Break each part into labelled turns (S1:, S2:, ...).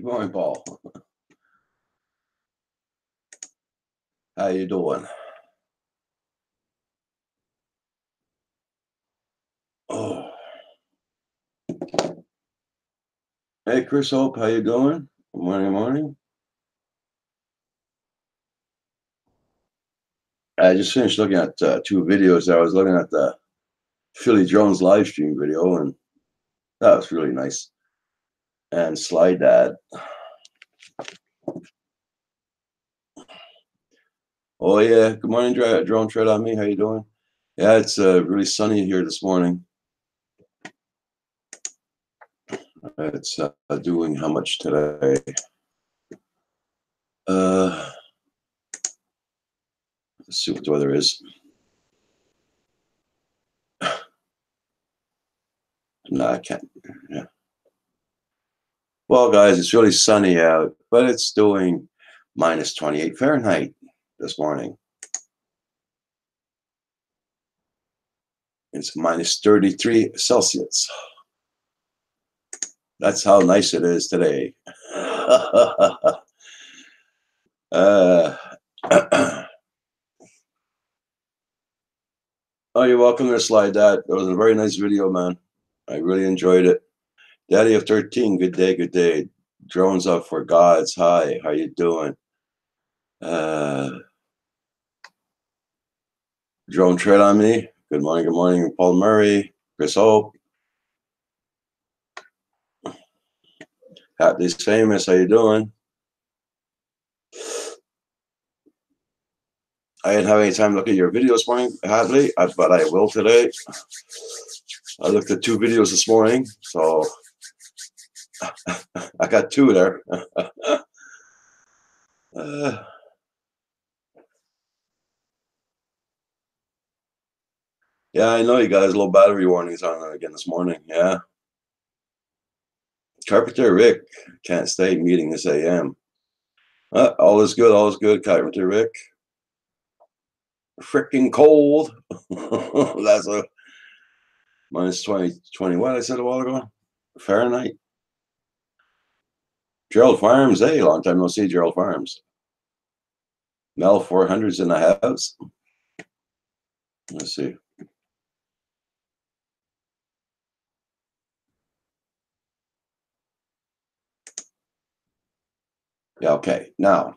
S1: Good morning, Paul. How you doing? Oh, hey, Chris Hope, how you doing? Good morning, morning. I just finished looking at two videos. I was looking at the Philly Jones live stream video, and that was really nice. And Sly Dad. Oh yeah, good morning, Drone Tread on me. How you doing? Yeah, it's really sunny here this morning. It's doing how much today? Let's see what the weather is. No, I can't. Yeah. Well, guys, it's really sunny out, but it's doing minus 28 Fahrenheit this morning. It's minus 33 Celsius. That's how nice it is today. Oh, you're welcome to Slide That. It was a very nice video, man. I really enjoyed it. Daddy of 13, good day, good day. Drones up for gods. Hi, how you doing? Drone Tread on me. Good morning, Paul Murray, Chris Hope. Hatley's famous. How you doing? I didn't have any time to look at your videos this morning, Hadley, but I will today. I looked at two videos this morning, so I got two there. Yeah, I know you guys. Low battery warnings on again this morning. Yeah. Carpenter Rick can't stay meeting this AM. All is good, Carpenter Rick. Freaking cold. That's a minus 20. What I said a while ago? Fahrenheit. Gerald Farms. Hey, long time no see, Gerald Farms. Mel 400's in the house. Let's see. Yeah, okay. Now,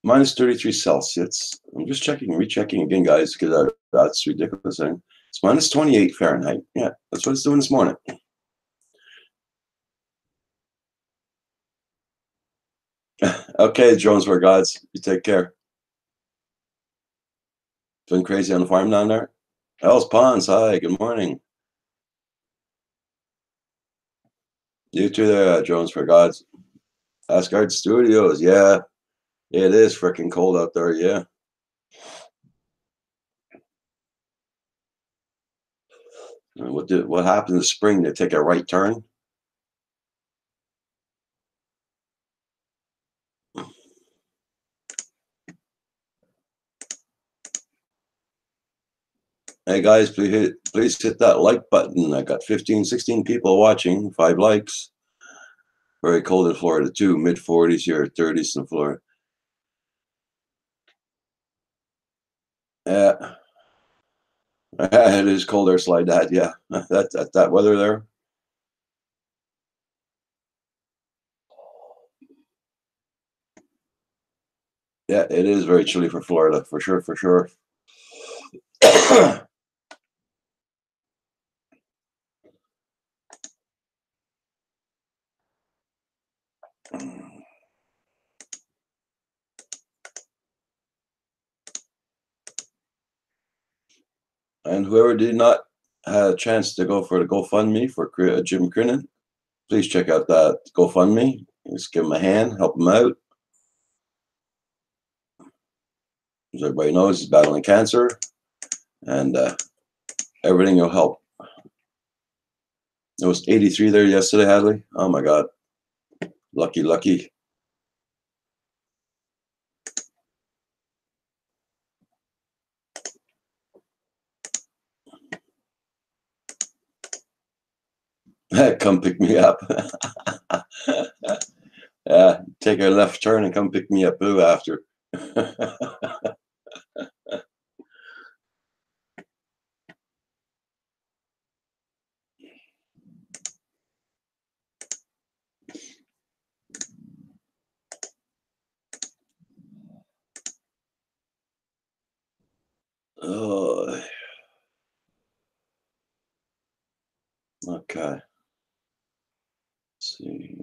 S1: minus 33 Celsius. I'm just rechecking again, guys, because that's ridiculous thing. It's minus 28 Fahrenheit. Yeah, that's what it's doing this morning. Okay, Jones, we're gods. You take care. Been crazy on the farm down there? Hell's Ponds, hi, good morning. You too there, Jones, for gods. Asgard Studios, yeah. It is freaking cold out there, yeah. What happens in spring? They take a right turn? Hey guys, please hit that like button. I got 15, 16 people watching, 5 likes. Very cold in Florida too, mid 40s here, 30s in Florida. Yeah. It is cold there, Slide Dad, yeah. That weather there. Yeah, it is very chilly for Florida, for sure, for sure. And whoever did not have a chance to go for the GoFundMe for Jim Crinan, please check out that GoFundMe. Just give him a hand, help him out. As everybody knows, he's battling cancer, and everything will help. It was 83 there yesterday, Hadley. Oh my God. Lucky, lucky. Come pick me up. Yeah, take a left turn and come pick me up too after. Oh, okay. Let's see.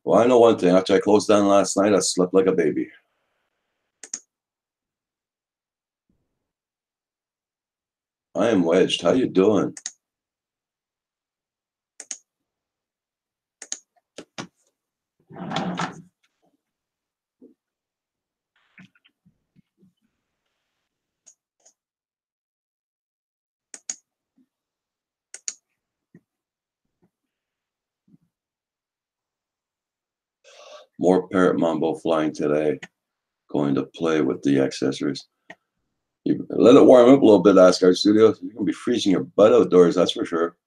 S1: Well, I know one thing. After I closed down last night, I slept like a baby. I am wedged. How you doing? More parrot mambo flying today. Going to play with the accessories. You let it warm up a little bit, Asgard Studios. You're gonna be freezing your butt outdoors, that's for sure.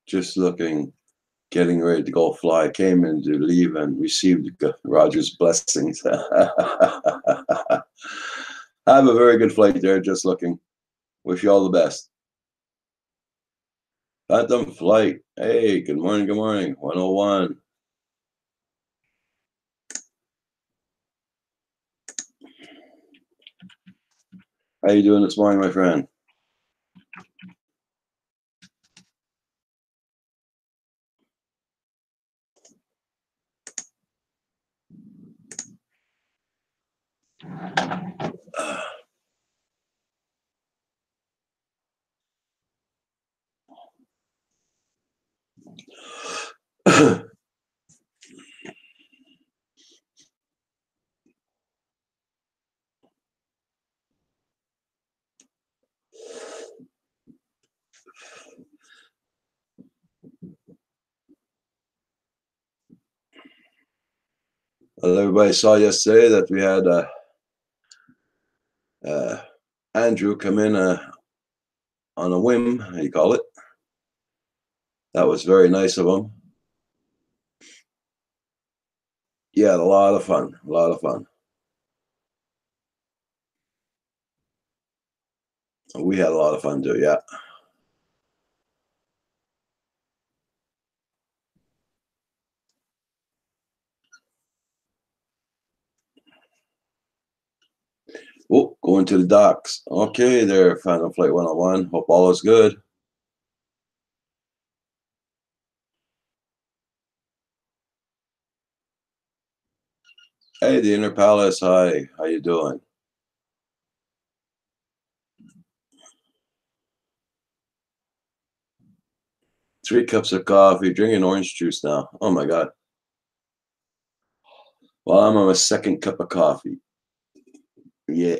S1: Just looking, getting ready to go fly. Came in to leave and received Roger's blessings. Have a very good flight there. Just looking. Wish you all the best. Phantom Flight. Hey, good morning. Good morning. 101. How you doing this morning, my friend? Well, everybody saw yesterday that we had Andrew come in on a whim, how you call it. That was very nice of him. Yeah, a lot of fun. A lot of fun. We had a lot of fun too, yeah. Oh, going to the docks. Okay, there, Phantom Flight 101. Hope all is good. Hey, the Inner Palace. Hi, how you doing? Three cups of coffee, drinking orange juice now. Oh my God. Well, I'm on my second cup of coffee. Yeah.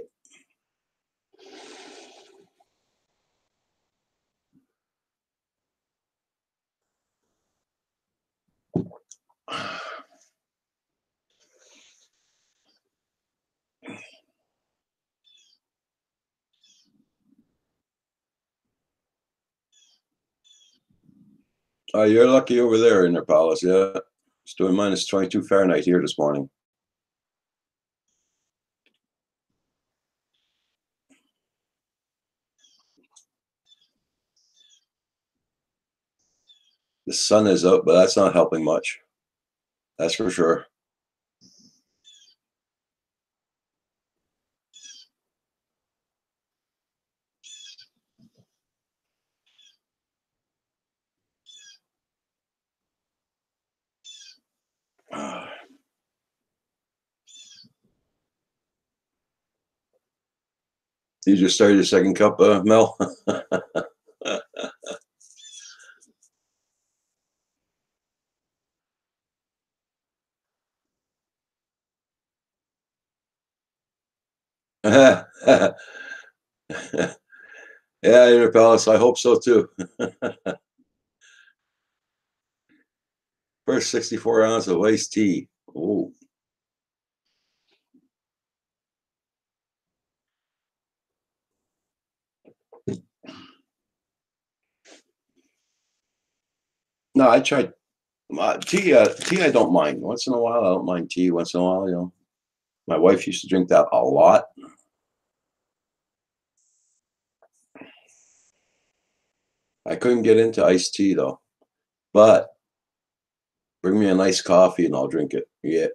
S1: Oh, you're lucky over there, Inner Palace. Yeah. It's doing minus 22 Fahrenheit here this morning. The sun is out, but that's not helping much. That's for sure. You just started your second cup, Mel? Yeah, Inner Palace. I hope so too. First 64 ounce of iced tea. Oh, no, I tried tea. Tea, I don't mind. Once in a while, I don't mind tea. Once in a while, my wife used to drink that a lot. I couldn't get into iced tea though, but bring me a nice coffee and I'll drink it. Yeah.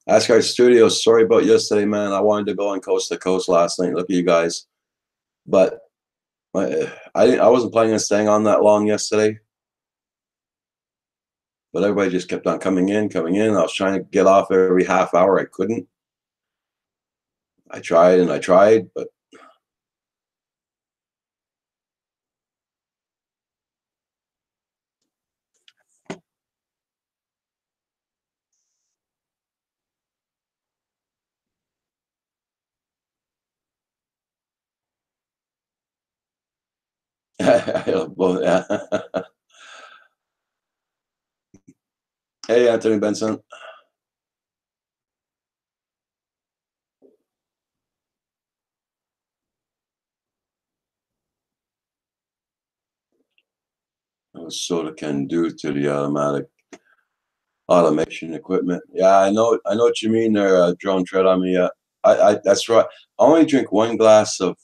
S1: Asgard Studios. Sorry about yesterday, man. I wanted to go on Coast to Coast last night. Look at you guys, but I wasn't planning on staying on that long yesterday. But everybody just kept on coming in, coming in. I was trying to get off every half hour. I couldn't. I tried and I tried, but well, yeah. Hey, Anthony Benson. What soda can do to the automatic automation equipment. Yeah, I know what you mean there, Drone Tread on me. That's right. I only drink one glass of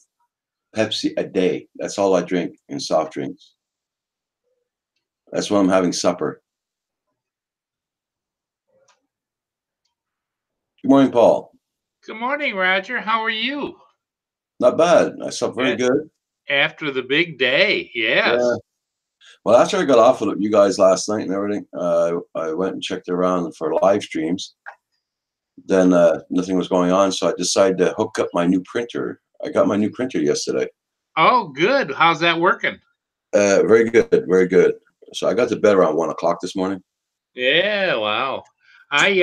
S1: Pepsi a day. That's all I drink in soft drinks. That's when I'm having supper. Good morning, Paul.
S2: Good morning, Roger. How are you?
S1: Not bad. I slept very
S2: A-
S1: good.
S2: After the big day,
S1: Yeah.
S2: yes.
S1: Well, after I got off with you guys last night and everything, I went and checked around for live streams. Then nothing was going on, so I decided to hook up my new printer. I got my new printer yesterday.
S2: Oh, good. How's that working?
S1: Very good, very good. So I got to bed around 1 o'clock this morning.
S2: Yeah, wow. I've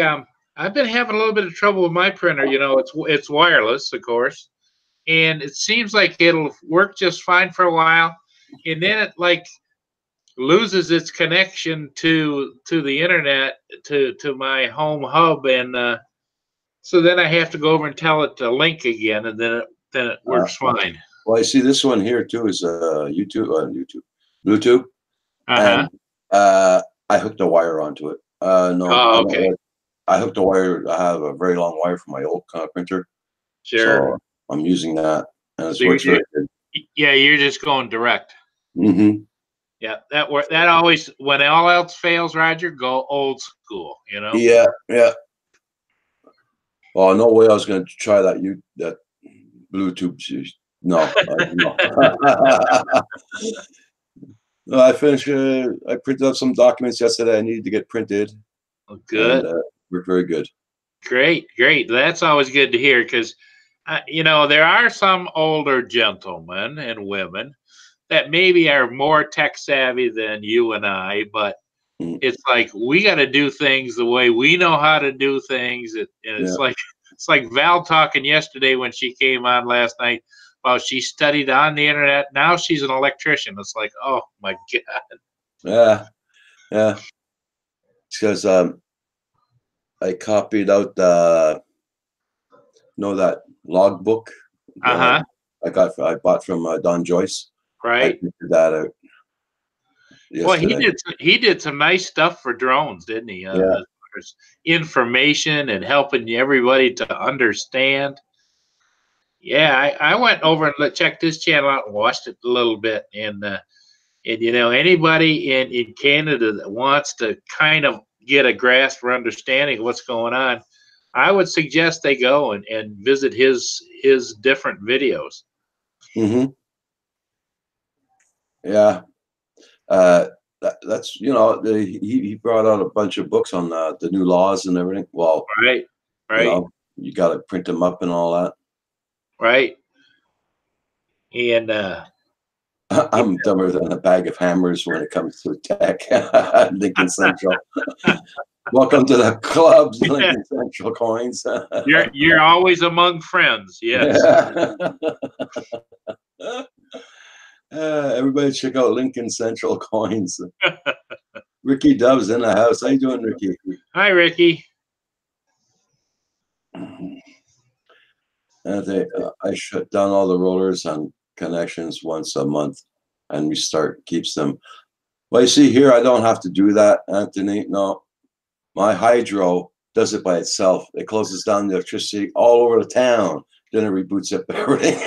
S2: been having a little bit of trouble with my printer. It's wireless, of course, and it seems like it'll work just fine for a while, and then it like loses its connection to the internet to my home hub, and so then I have to go over and tell it to link again, and then it
S1: Uh,
S2: works fine.
S1: well, I see this one here too is Bluetooth,
S2: Uh huh.
S1: and I hooked a wire onto it. No, I
S2: Oh,
S1: don't.
S2: okay.
S1: I hooked a wire. I have a very long wire from my old printer,
S2: Sure.
S1: so I'm using that, and it
S2: So
S1: works very good.
S2: yeah, you're just going direct.
S1: Hmm.
S2: Yeah, that always when all else fails, Roger, go old school.
S1: Yeah, yeah. Oh, no way! I was going to try that Bluetooth. No, no. No, I finished. I printed up some documents yesterday. I needed to get printed,
S2: Well,
S1: and
S2: good,
S1: worked very good.
S2: great, great. That's always good to hear because, there are some older gentlemen and women that maybe are more tech savvy than you and I, but
S1: Mm,
S2: it's like we got to do things the way we know how to do things. And
S1: yeah,
S2: it's like Val talking yesterday when she came on last night. Well, she studied on the internet. Now she's an electrician. It's like, oh my god.
S1: yeah, yeah. Because I copied out that logbook
S2: Uh
S1: uh,
S2: huh.
S1: I bought from Don Joyce. I
S2: Right.
S1: printed that out
S2: Well, he
S1: yesterday.
S2: did. He did some nice stuff for drones, didn't he?
S1: Yeah.
S2: As far as information and helping everybody to understand. Yeah, I went over and checked his channel out and watched it a little bit, and anybody in Canada that wants to kind of get a grasp or understanding of what's going on, I would suggest they go and visit his different videos.
S1: Hmm. Yeah. That's he brought out a bunch of books on the new laws and everything. Well,
S2: Right,
S1: you
S2: right,
S1: know, you got to print them up and all that.
S2: right. And
S1: I'm dumber than a bag of hammers when it comes to tech. Lincoln Central. Welcome to the clubs, Lincoln Central coins.
S2: you're always among friends. Yes.
S1: Everybody check out Lincoln Central coins. Ricky Dove's in the house. How you doing, Ricky?
S2: Hi, Ricky.
S1: I shut down all the rollers on connections once a month and restart, keeps them. Well, you see here, I don't have to do that, Anthony. No, my hydro does it by itself. It closes down the electricity all over the town. Then it reboots up everything.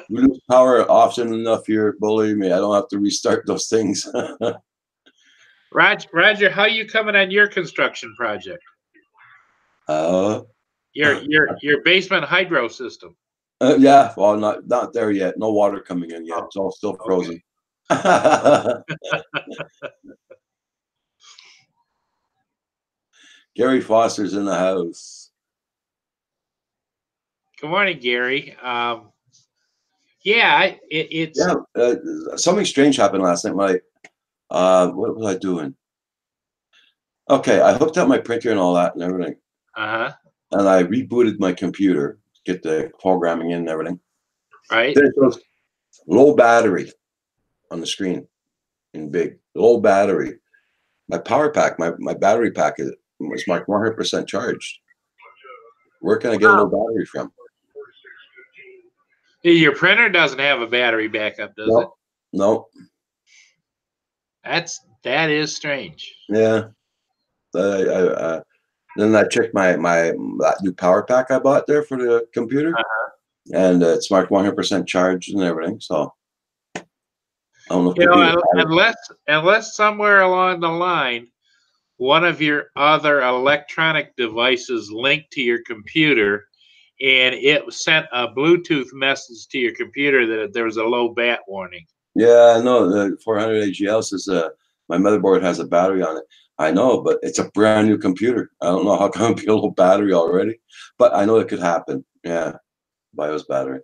S1: We lose power often enough here. Believe me, I don't have to restart those things.
S2: Roger, how you coming on your construction project? Your basement hydro system.
S1: Yeah, well, not there yet. No water coming in yet. It's all still frozen. Okay. Gary Foster's in the house.
S2: Good morning, Gary. Yeah, it's
S1: something strange happened last night. What was I doing? Okay, I hooked up my printer and all that and everything.
S2: And
S1: I rebooted my computer, get the programming in and everything.
S2: Right.
S1: Then it goes low battery on the screen in big. Low battery. My power pack, my battery pack was marked 100% charged. Where can I get a low battery from?
S2: Your printer doesn't have a battery backup, does it?
S1: No.
S2: That is strange.
S1: Yeah. Then I checked that new power pack I bought there for the computer, and it's marked 100% charged and everything. So I don't know.
S2: Unless somewhere along the line, one of your other electronic devices linked to your computer, and it sent a Bluetooth message to your computer that there was a low bat warning.
S1: Yeah, no, the 400 AGL says my motherboard has a battery on it. I know, but it's a brand new computer. I don't know how come it'd be a low battery already, but I know it could happen. Yeah, BIOS battery.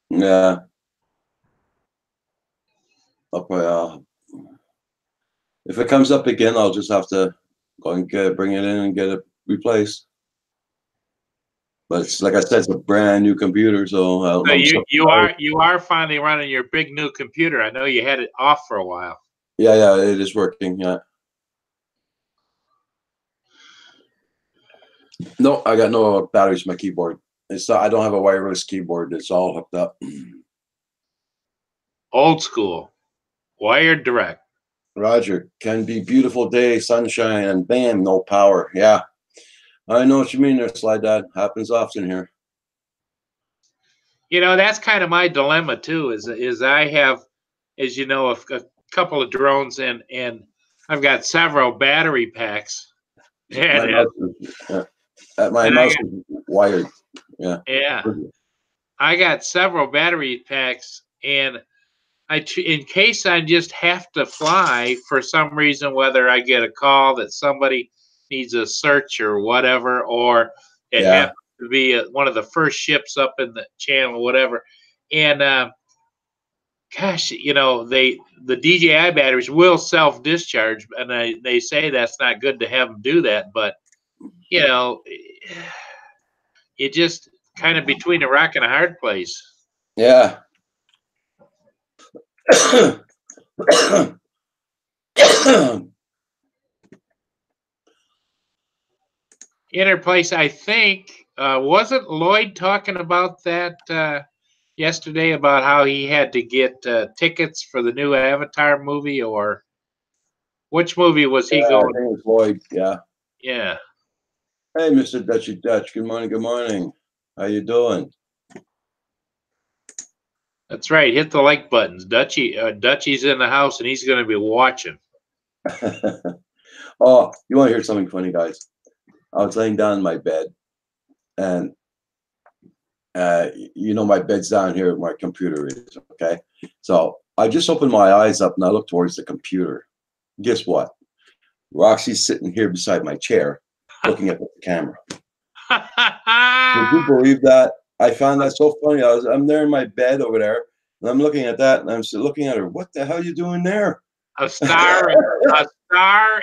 S1: Yeah. Okay. If it comes up again, I'll just have to go and bring it in and get it replaced. But it's like I said, it's a brand new computer, so
S2: you are finally running your big new computer. I know you had it off for a while.
S1: Yeah, it is working. Yeah. No, I got no batteries in my keyboard. I don't have a wireless keyboard. It's all hooked up.
S2: Old school, wired direct.
S1: Roger, can be beautiful day, sunshine, and bam, no power. Yeah, I know what you mean there, Sly Dad. Happens often here.
S2: That's kind of my dilemma too. Is I have, as you know, a couple of drones and I've got several battery packs.
S1: My mouse is wired. Yeah.
S2: Yeah. I got several battery packs, and in case I just have to fly for some reason, whether I get a call that somebody needs a search or whatever, or it happens to be one of the first ships up in the channel, whatever. And gosh, the DJI batteries will self-discharge, and they say that's not good to have them do that, but it just kind of between a rock and a hard place.
S1: Yeah.
S2: Interplace, I think, wasn't Lloyd talking about that yesterday, about how he had to get tickets for the new Avatar movie, or which movie was he going?
S1: I think it was Lloyd. Yeah.
S2: Yeah.
S1: Hey, Mr. Dutchy Dutch. Good morning. Good morning. How you doing?
S2: That's right. Hit the like buttons. Dutchy's in the house, and he's going to be watching.
S1: Oh, you want to hear something funny, guys? I was laying down in my bed, and my bed's down here where my computer is, okay? So I just opened my eyes up, and I looked towards the computer. Guess what? Roxy's sitting here beside my chair, looking at the camera. Would you believe that? I found that so funny. I'm there in my bed over there, and I'm looking at that, and I'm still looking at her. What the hell are you doing there?
S2: A star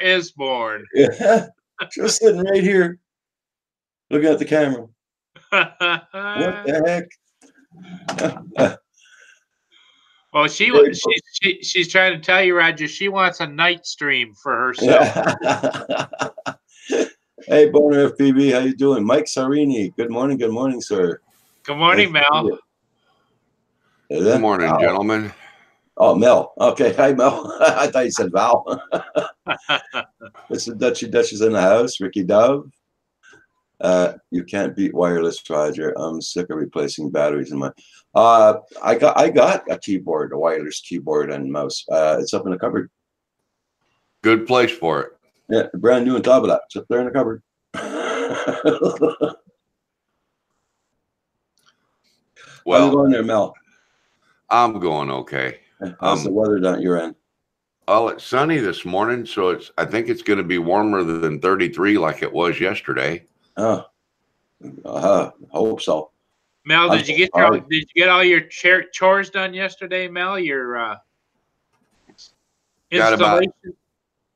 S2: is born.
S1: Yeah, just sitting right here, looking at the camera. What the heck?
S2: Well, she's trying to tell you, Roger. She wants a night stream for herself.
S1: Hey, Boner FPV, how you doing? Mike Sarini, good morning, sir.
S2: Good morning, Mel.
S3: Good morning, gentlemen.
S1: Oh, Mel. Okay, hi, Mel. I thought you said Val. This is Dutch's in the house. Ricky Dove. You can't beat wireless, Roger. I'm sick of replacing batteries in my. I got a keyboard, a wireless keyboard and mouse. It's up in the cupboard.
S3: Good place for it.
S1: Yeah, brand new on top of that. It's up there in the cupboard.
S3: Well,
S1: how you going there, Mel?
S3: I'm going okay.
S1: How's the weather down at your end?
S3: Well, it's sunny this morning, so I think it's going to be warmer than 33 like it was yesterday.
S1: Oh, I hope so.
S2: Mel, did you get all your chores done yesterday, Mel? Your installation?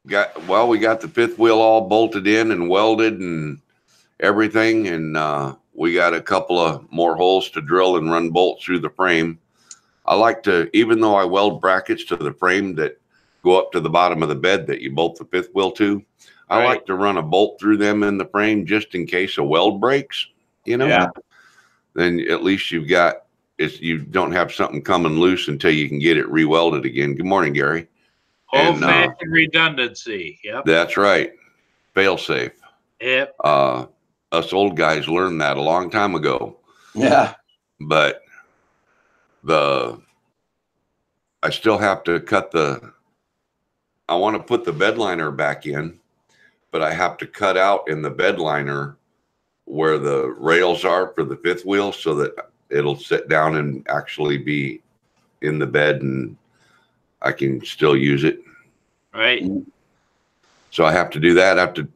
S3: We got the fifth wheel all bolted in and welded and everything, and we got a couple of more holes to drill and run bolts through the frame. I like to, even though I weld brackets to the frame that go up to the bottom of the bed that you bolt the fifth wheel to, I like to run a bolt through them in the frame just in case a weld breaks, you know?
S2: Yeah.
S3: Then at least you don't have something coming loose until you can get it re-welded again. Good morning, Gary.
S2: Old-fashioned redundancy. Yep.
S3: That's right. Fail safe.
S2: Yep.
S3: Us old guys learned that a long time ago.
S1: Yeah.
S3: But I still have to I want to put the bed liner back in, but I have to cut out in the bed liner where the rails are for the fifth wheel so that it'll sit down and actually be in the bed and I can still use it.
S2: Right.
S3: So I have to do that. I have to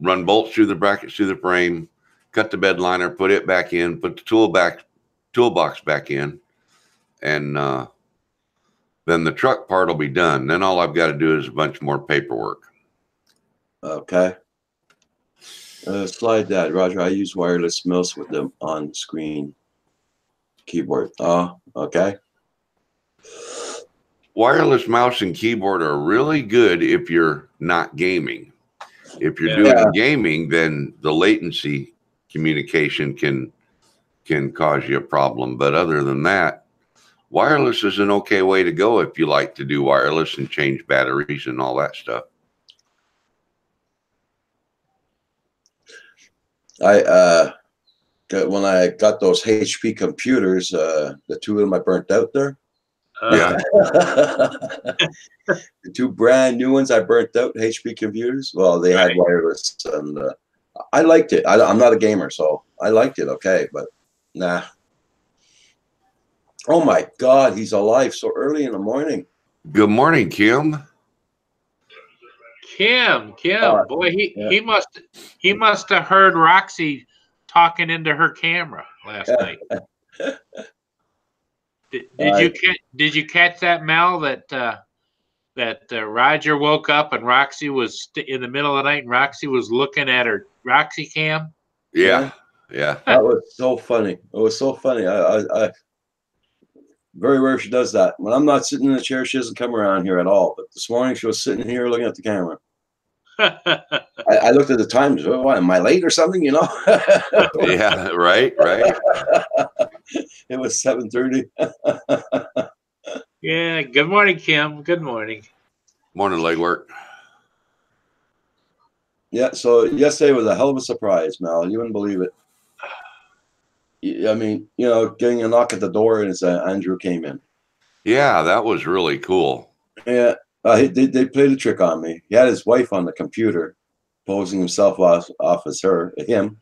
S3: run bolts through the brackets, through the frame, cut the bed liner, put it back in, put the toolbox back in, and then the truck part will be done. Then all I've got to do is a bunch more paperwork.
S1: Okay. Slide that, Roger. I use wireless mouse with them on screen keyboard. Oh, okay.
S3: Wireless mouse and keyboard are really good if you're not gaming. If you're doing gaming, then the latency communication can cause you a problem. But other than that, wireless is an okay way to go if you like to do wireless and change batteries and all that stuff.
S1: When I got those HP computers, the two of them I burnt out there.
S3: Yeah.
S1: The two brand new ones I burnt out, HP computers. Well, they had wireless, and I liked it. I'm not a gamer, so I liked it. Okay, but nah. Oh my God, he's alive so early in the morning.
S3: Good morning, Kim.
S2: Kim, boy, he must have heard Roxy talking into her camera last night. Did you catch that, Mel? That Roger woke up and Roxy was in the middle of the night, and Roxy was looking at her Roxy cam.
S3: Yeah.
S1: That was so funny. It was so funny. I very rare she does that. When I'm not sitting in the chair, she doesn't come around here at all. But this morning she was sitting here looking at the camera. I looked at the time. Oh, am I late or something? You know?
S3: Yeah. Right.
S1: It was 7:30.
S2: Yeah. Good morning, Kim. Good morning.
S3: Morning, legwork.
S1: Yeah. So yesterday was a hell of a surprise, Mal. You wouldn't believe it. I mean, you know, getting a knock at the door and it's Andrew came in.
S3: Yeah, that was really cool.
S1: Yeah. They played a trick on me. He had his wife on the computer, posing himself off as him.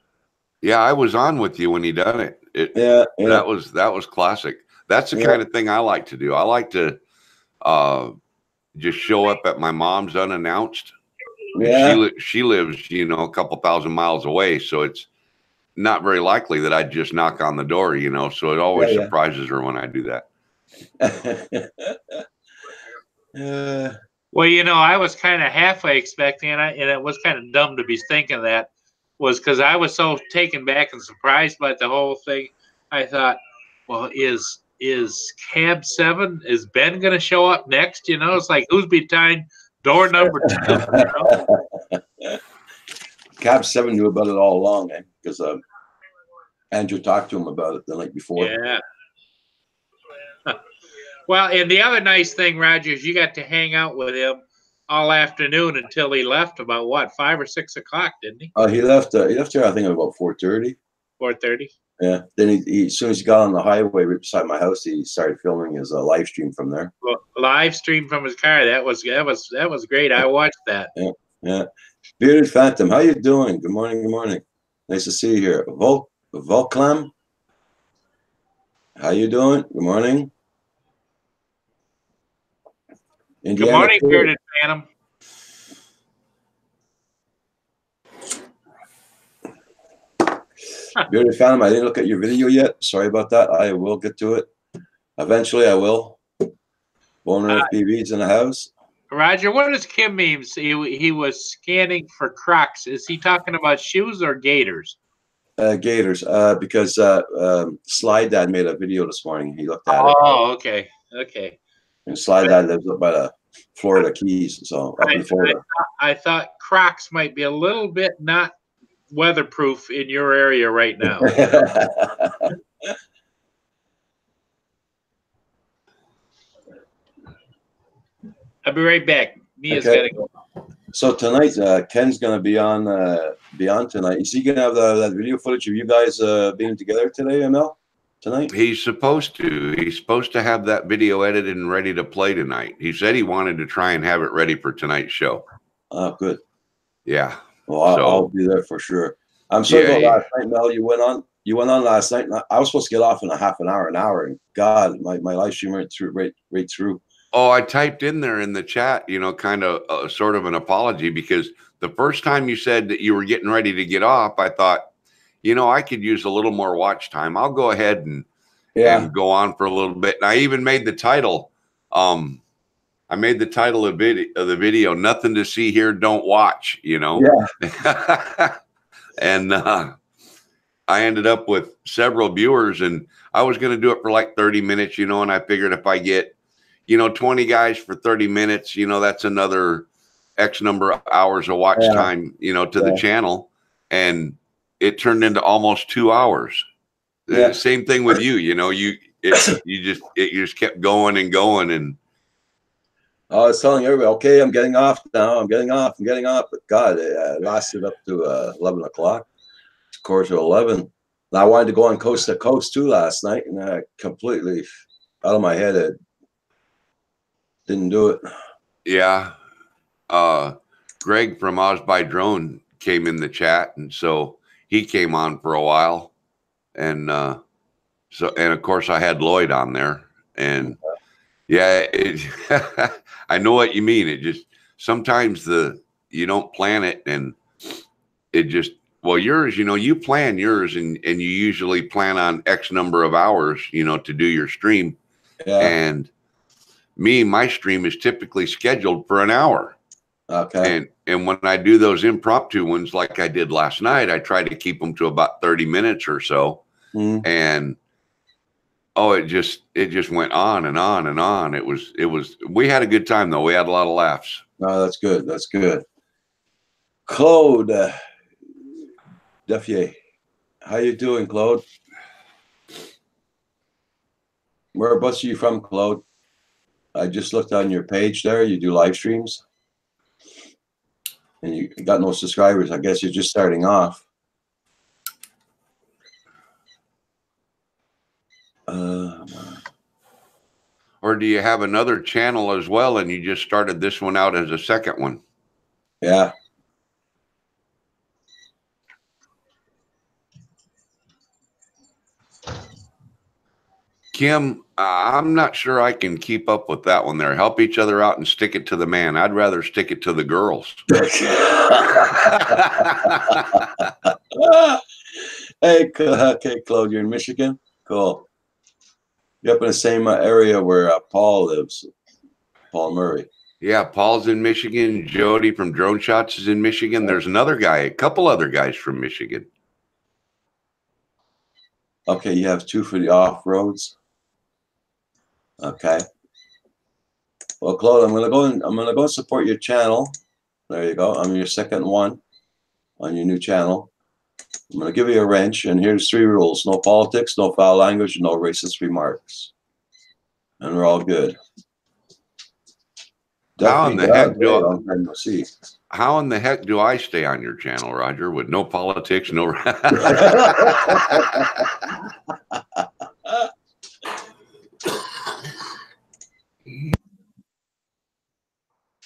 S3: Yeah, I was on with you when he done it.
S1: Yeah.
S3: That was classic. That's the kind of thing I like to do. I like to just show up at my mom's unannounced
S1: Yeah.
S3: she lives, you know, a couple thousand miles away, so it's not very likely that I'd just knock on the door, you know. So it always
S1: Yeah,
S3: surprises her when I do that.
S1: yeah.
S2: Well, you know, I was kind of halfway expecting, and it was kind of dumb to be thinking that, was because I was so taken back and surprised by the whole thing. I thought, well, is Cab 7, is Ben going to show up next? You know, it's like, who's behind door number 2? You know?
S1: Cab 7 knew about it all along, because Andrew talked to him about it the night before.
S2: Yeah. Well, and the other nice thing, Roger, is you got to hang out with him all afternoon until he left about what, 5 or 6 o'clock, didn't he?
S1: He left here, I think, at about 4:30.
S2: 4:30.
S1: Yeah. Then he as soon as he got on the highway right beside my house, he started filming his live stream from there.
S2: Well, live stream from his car. That was great. I watched that.
S1: Yeah. Yeah. Bearded Phantom, how you doing? Good morning. Good morning. Nice to see you here. Volclam, how you doing? Good morning. Indiana,
S2: Good morning, Bearded Phantom.
S1: Bearded Phantom, I didn't look at your video yet. Sorry about that. I will get to it. Eventually, I will. Boner FPV's in the house.
S2: Roger, what does Kim mean? He was scanning for Crocs. Is he talking about shoes or gaiters?
S1: Gators, because Slide Dad made a video this morning. He looked at it.
S2: Oh, okay. Okay.
S1: And Slide Dad lives up by the Florida Keys, so up in Florida.
S2: I thought Crocs might be a little bit not weatherproof in your area right now. I'll be right back. Mia's
S1: Okay.
S2: gotta go.
S1: So tonight, Ken's gonna be on tonight. Is he gonna have that video footage of you guys being together today, ML? Tonight?
S3: He's supposed to. He's supposed to have that video edited and ready to play tonight. He said he wanted to try and have it ready for tonight's show.
S1: Oh, good.
S3: Yeah.
S1: Well, I'll be there for sure. I'm sorry about last night, Mel. You went on last night. I was supposed to get off in a half an hour, and God, my live stream went through right through.
S3: Oh, I typed in there in the chat, you know, kind of sort of an apology, because the first time you said that you were getting ready to get off, I thought, you know, I could use a little more watch time. I'll go ahead and go on for a little bit. And I even made the title. I made the title of the video, "Nothing to See Here, Don't Watch," you know?
S1: Yeah.
S3: And I ended up with several viewers, and I was going to do it for like 30 minutes, you know, and I figured if I get, you know, 20 guys for 30 minutes, you know, that's another X number of hours of watch time, you know, to the channel. And it turned into almost 2 hours.
S1: Yeah.
S3: Same thing with you, you know, you just kept going and going. And
S1: I was telling everybody, okay, I'm getting off now. I'm getting off. But God, it lasted up to 11 o'clock, quarter to 11. And I wanted to go on Coast to Coast too last night, and I completely out of my head. It didn't do it.
S3: Yeah. Greg from Oz by Drone came in the chat, and so he came on for a while. And and of course I had Lloyd on there, and yeah, I know what you mean. It just, sometimes you don't plan it, and it just, well, yours, you know, you plan yours, and you usually plan on X number of hours, you know, to do your stream.
S1: Yeah.
S3: And my stream is typically scheduled for an hour.
S1: Okay.
S3: And when I do those impromptu ones, like I did last night, I try to keep them to about 30 minutes or so. And it just went on and on and on. It was, we had a good time though. We had a lot of laughs.
S1: No, that's good. That's good. Claude Defier, how you doing, Claude? Whereabouts are you from, Claude? I just looked on your page there. You do live streams, and you got no subscribers. I guess you're just starting off.
S3: Or do you have another channel as well, and you just started this one out as a second one?
S1: Yeah.
S3: Kim, I'm not sure I can keep up with that one there. Help each other out and stick it to the man. I'd rather stick it to the girls.
S1: Hey, okay, Claude, you're in Michigan? Cool. You're up in the same area where Paul lives, Paul Murray.
S3: Yeah, Paul's in Michigan. Jody from Drone Shots is in Michigan. There's another guy, a couple other guys from Michigan.
S1: Okay, you have 2 for the off-roads. Okay. Well, Claude, I'm gonna go and support your channel. There you go. I'm your second one on your new channel. I'm gonna give you a wrench, and here's 3 rules: no politics, no foul language, no racist remarks. And we're all good.
S3: How in the heck
S1: How
S3: in the heck do I stay on your channel, Roger, with no politics, no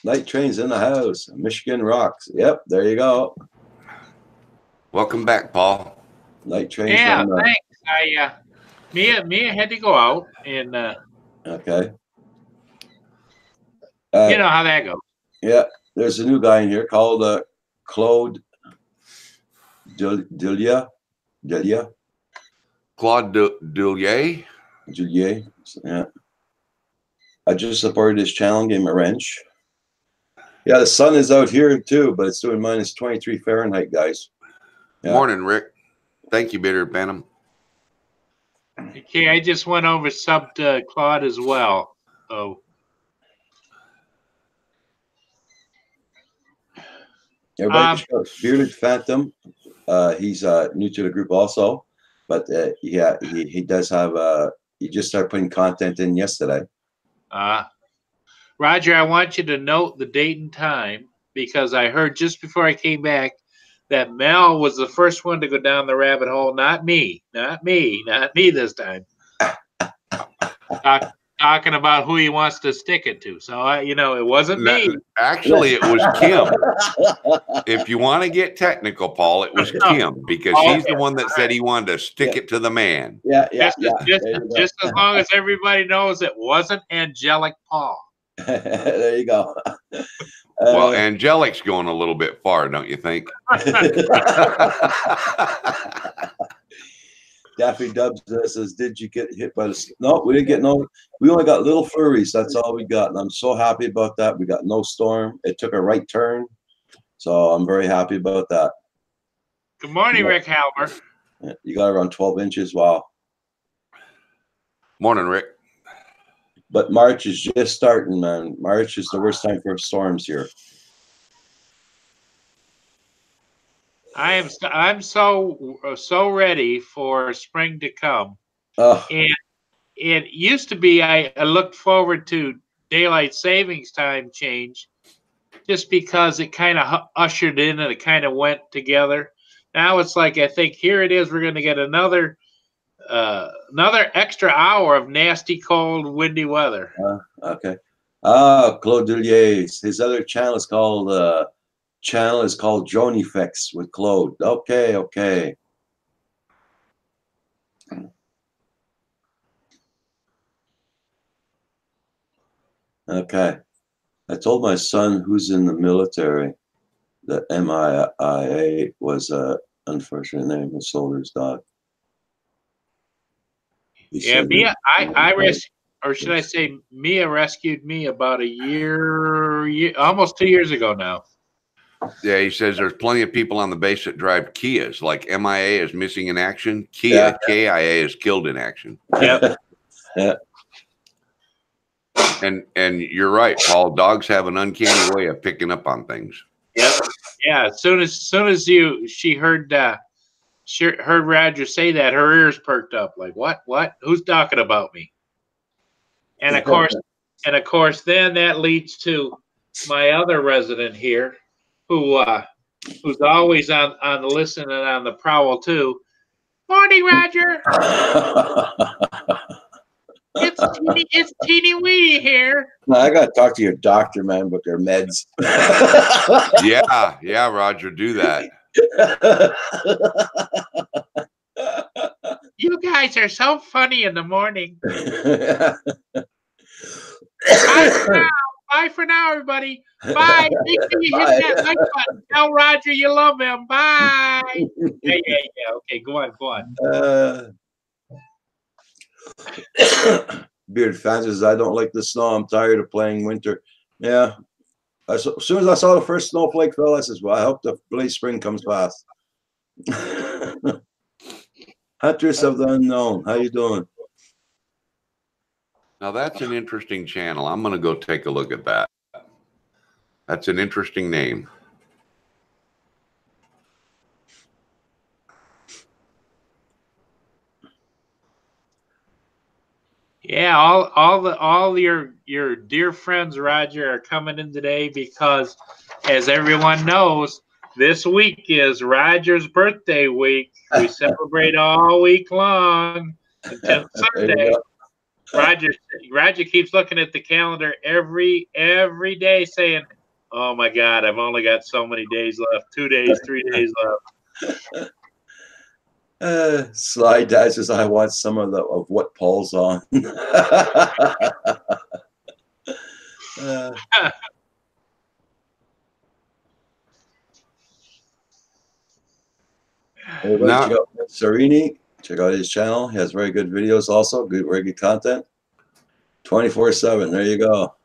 S1: Night Train's in the house. Michigan rocks. Yep, there you go.
S3: Welcome back, Paul.
S1: Night Train.
S2: Yeah, thanks. Mia had to go out, and
S1: okay.
S2: you know how that goes.
S1: Yeah, there's a new guy in here called Claude Delia.
S3: Claude Dullier.
S1: Yeah. I just supported his channel and gave him a wrench. Yeah, the sun is out here too, but it's doing -23 Fahrenheit, guys. Yeah.
S3: Morning, Rick. Thank you, Bitter Benham.
S2: Okay, I just went over subbed Claude as well. So
S1: Everybody Bearded Phantom. He's new to the group also, but yeah, he does have he just started putting content in yesterday.
S2: Roger, I want you to note the date and time, because I heard just before I came back that Mel was the first one to go down the rabbit hole, not me this time. Talking about who he wants to stick it to. So, it wasn't me.
S3: Actually, it was Kim. If you want to get technical, Paul, it was Kim, because he's the one that said he wanted to stick it to the man.
S2: Just as long as everybody knows it wasn't Angelic Paul.
S1: There you go.
S3: Well, Angelic's going a little bit far, don't you think?
S1: Daffy Dubs says, "Did you get hit by the?" No, we didn't get no. We only got little furries. That's all we got, and I'm so happy about that. We got no storm. It took a right turn, so I'm very happy about that.
S2: Good morning, Rick Halmer.
S1: You got around 12 inches. Wow.
S3: Morning, Rick.
S1: But March is just starting, man. March is the worst time for storms here.
S2: I'm so ready for spring to come. And it used to be I looked forward to daylight savings time change, just because it kind of ushered in and it kind of went together. Now it's like, I think here it is. We're going to get another extra hour of nasty, cold, windy weather.
S1: Okay. Claude Dullier. His other channel is called Drone Effects with Claude. Okay. Okay. I told my son, who's in the military, that MIA was a unfortunate name of Soldier's dog.
S2: Yeah, Mia, Mia rescued me about a year, almost 2 years ago now.
S3: Yeah, he says there's plenty of people on the base that drive Kias. Like MIA is missing in action. Kia, KIA is killed in action.
S2: Yep.
S3: Yeah. And you're right, Paul. Dogs have an uncanny way of picking up on things.
S2: Yep. Yeah. As soon as she heard Roger say that, her ears perked up. Like, what? Who's talking about me? And of course, then that leads to my other resident here, who's always on the listen and on the prowl too. Morning, Roger. It's teeny weeny here.
S1: I gotta talk to your doctor, man, about their meds.
S3: Yeah, Roger, do that.
S2: You guys are so funny in the morning.
S1: Bye
S2: Bye for now, everybody. Bye. Make sure you hit that like button. Tell Roger you love him. Bye. Yeah. Okay, go on.
S1: Beard fans says, I don't like the snow. I'm tired of playing winter. Yeah. As soon as I saw the first snowflake fell, I says, well, I hope the late spring comes fast. Hunters of the Unknown. How you doing?
S3: Now that's an interesting channel. I'm going to go take a look at that. That's an interesting name.
S2: Yeah, all your dear friends, Roger, are coming in today because, as everyone knows, this week is Roger's birthday week. We celebrate all week long until Sunday. Roger keeps looking at the calendar every day, saying, "Oh my God, I've only got so many days left. 2 days, 3 days left."
S1: Sly Dad says, I watched some of what Paul's on. Everybody check out Serini. Check out his channel. He has very good videos also. Very good content. 24/7. There you go.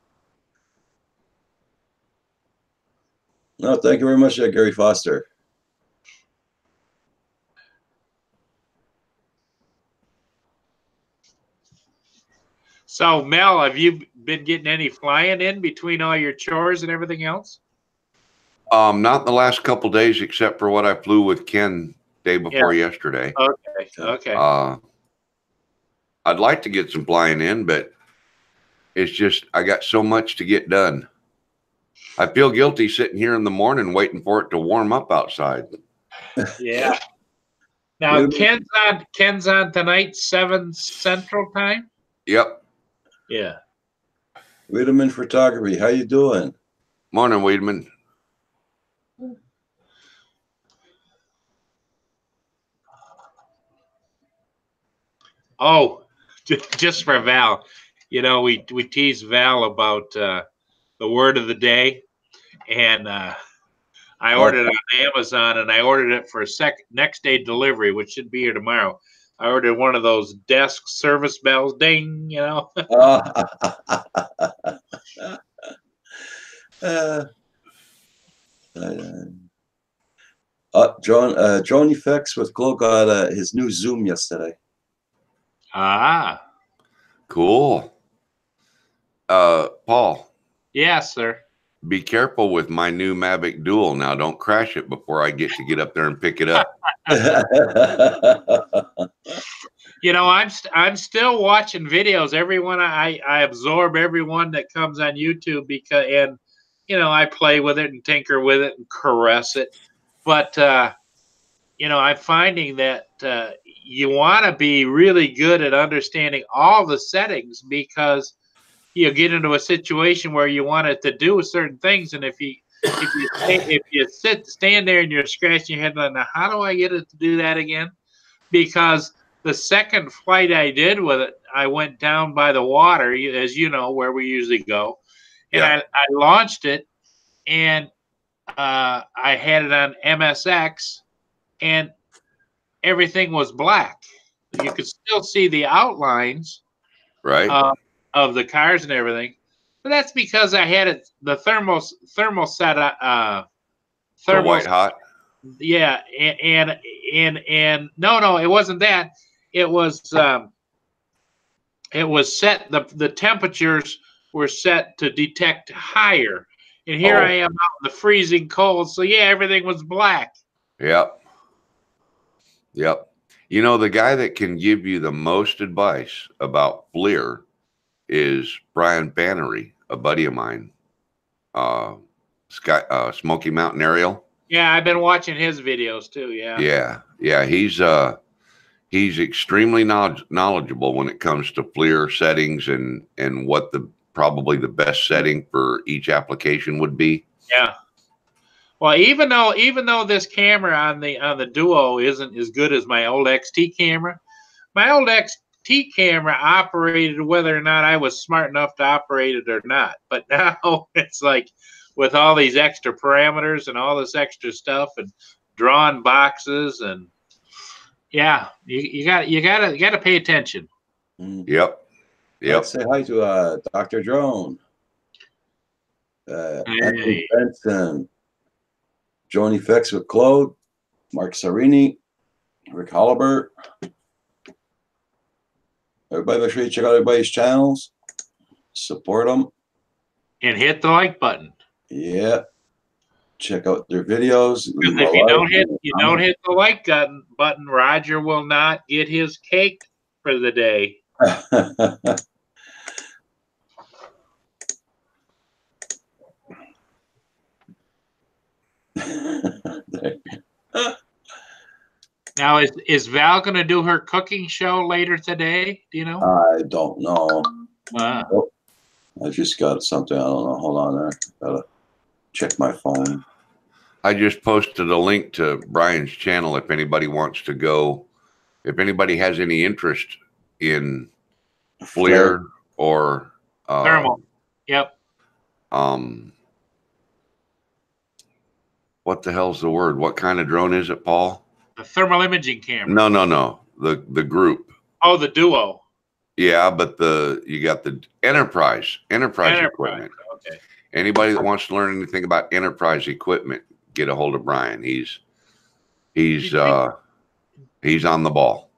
S1: No, thank you very much, Gary Foster.
S2: So, Mel, have you been getting any flying in between all your chores and everything else?
S3: Not in the last couple days, except for what I flew with Ken day before yesterday.
S2: Okay.
S3: I'd like to get some flying in, but it's just I got so much to get done. I feel guilty sitting here in the morning waiting for it to warm up outside.
S2: Yeah. Now Ken's on tonight, 7 Central Time.
S3: Yep.
S2: Yeah.
S1: Wiedemann Photography. How you doing?
S3: Morning, Wiedemann.
S2: Oh, just for Val, we tease Val about the word of the day, and I ordered it on Amazon, and I ordered it for next day delivery, which should be here tomorrow. I ordered one of those desk service bells, ding,
S1: John Effects with Glow got his new Zoom yesterday.
S2: Ah,
S3: cool. Paul.
S2: Yes, sir. Be
S3: careful with my new Mavic Dual now. Don't crash it before I get up there and pick it up.
S2: I'm still watching videos. Everyone I absorb everyone that comes on YouTube because I play with it and tinker with it and caress it. But I'm finding that you want to be really good at understanding all the settings because you get into a situation where you want it to do certain things, and if you stand there and you're scratching your head like, now how do I get it to do that again? Because the second flight I did with it, I went down by the water, as you know, where we usually go, and I launched it, and I had it on MSX, and everything was black. You could still see the outlines,
S3: right,
S2: of the cars and everything, but that's because I had it the thermal set
S3: thermal white hot.
S2: Yeah, and no, it wasn't that. It was set. The temperatures were set to detect higher, and here I am out in the freezing cold. So yeah, everything was black.
S3: Yep. The guy that can give you the most advice about FLIR is Brian Bannery, a buddy of mine. Smoky Mountain Aerial.
S2: Yeah, I've been watching his videos too.
S3: Yeah. He's extremely knowledgeable when it comes to FLIR settings and what probably the best setting for each application would be.
S2: Yeah. Well, even though this camera on the Duo isn't as good as my old XT camera, my old XT camera operated whether or not I was smart enough to operate it or not. But now it's like with all these extra parameters and all this extra stuff and drawn boxes and yeah, you got to pay attention.
S3: Yep.
S1: Let's say hi to Dr. Drone, Anthony Benson, Joni Fix with Claude, Mark Sarini, Rick Hollibert. Everybody, make sure you check out everybody's channels, support them,
S2: and hit the like button.
S1: Yeah, check out their videos.
S2: Because if you don't hit the like button, Roger will not get his cake for the day. Now, is Val going to do her cooking show later today? Do you know?
S1: I don't know.
S2: Wow.
S1: I just got something. I don't know. Hold on there. Gotta check my phone.
S3: I just posted a link to Brian's channel if anybody wants to go. If anybody has any interest in FLIR or
S2: thermal. Yep.
S3: What the hell's the word? What kind of drone is it, Paul?
S2: The thermal imaging camera.
S3: No. The group.
S2: Oh, the Duo.
S3: Yeah, but you got the enterprise equipment.
S2: Okay.
S3: Anybody that wants to learn anything about enterprise equipment, get a hold of Brian. He's on the ball.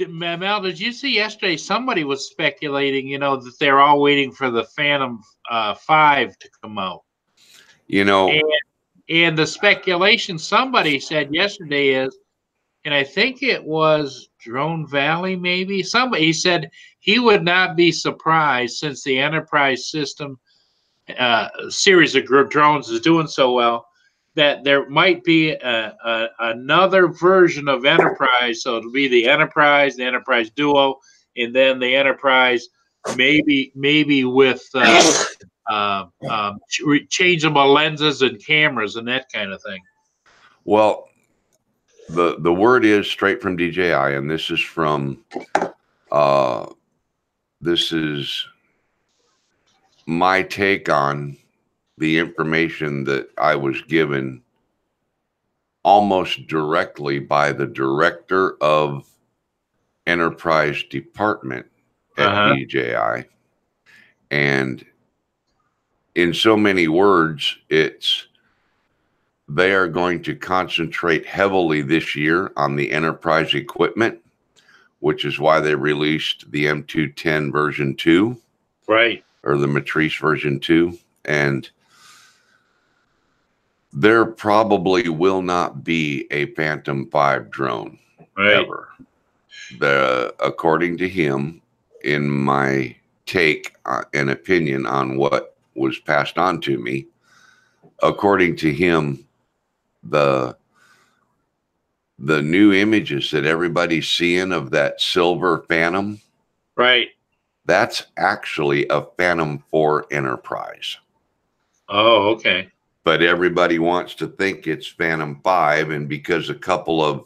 S2: Mel, did you see yesterday somebody was speculating, that they're all waiting for the Phantom 5 to come out? And the speculation somebody said yesterday is, and I think it was Drone Valley, maybe somebody said he would not be surprised since the Enterprise system series of drones is doing so well that there might be another version of Enterprise. So it'll be the Enterprise Duo, and then the Enterprise maybe with changeable lenses and cameras and that kind of thing.
S3: Well, the word is straight from DJI, and this is from this is my take on the information that I was given almost directly by the director of Enterprise Department at DJI. And in so many words, they are going to concentrate heavily this year on the enterprise equipment, which is why they released the M210 version 2.
S2: Right.
S3: Or the Matrice version 2. And there probably will not be a Phantom 5 drone ever. According to him, in my take and opinion on what was passed on to me, according to him, the new images that everybody's seeing of that silver Phantom,
S2: right,
S3: that's actually a Phantom 4 Enterprise.
S2: Oh, okay.
S3: But everybody wants to think it's Phantom 5, and because a couple of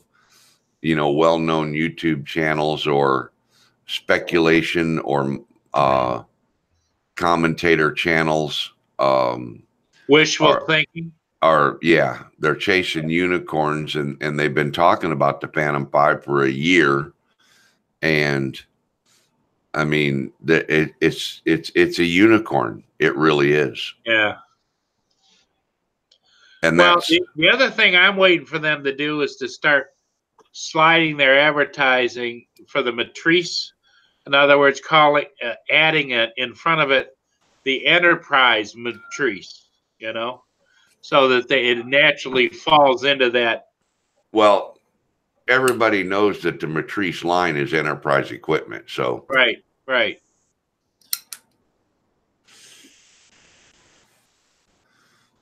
S3: well-known YouTube channels or speculation or commentator channels
S2: wishful thinking
S3: they're chasing unicorns, and they've been talking about the Phantom 5 for a year. And I mean, it's a unicorn. It really is.
S2: Yeah.
S3: And
S2: the other thing I'm waiting for them to do is to start sliding their advertising for the Matrice. In other words, adding it in front of it, the Enterprise Matrice, so that it naturally falls into that.
S3: Well, everybody knows that the Matrice line is enterprise equipment. So
S2: right.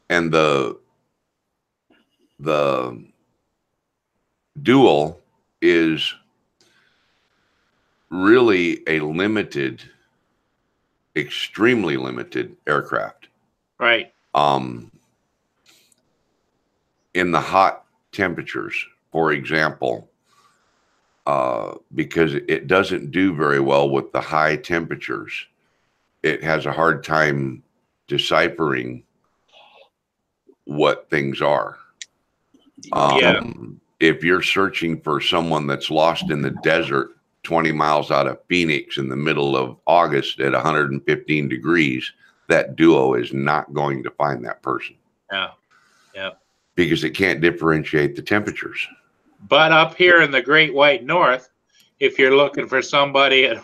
S3: And the Dual is really a extremely limited aircraft.
S2: Right.
S3: In the hot temperatures, for example, because it doesn't do very well with the high temperatures. It has a hard time deciphering what things are. If you're searching for someone that's lost in the desert 20 miles out of Phoenix in the middle of August at 115 degrees, that Duo is not going to find that person.
S2: Yeah.
S3: Because it can't differentiate the temperatures.
S2: But up here in the Great White North, if you're looking for somebody, it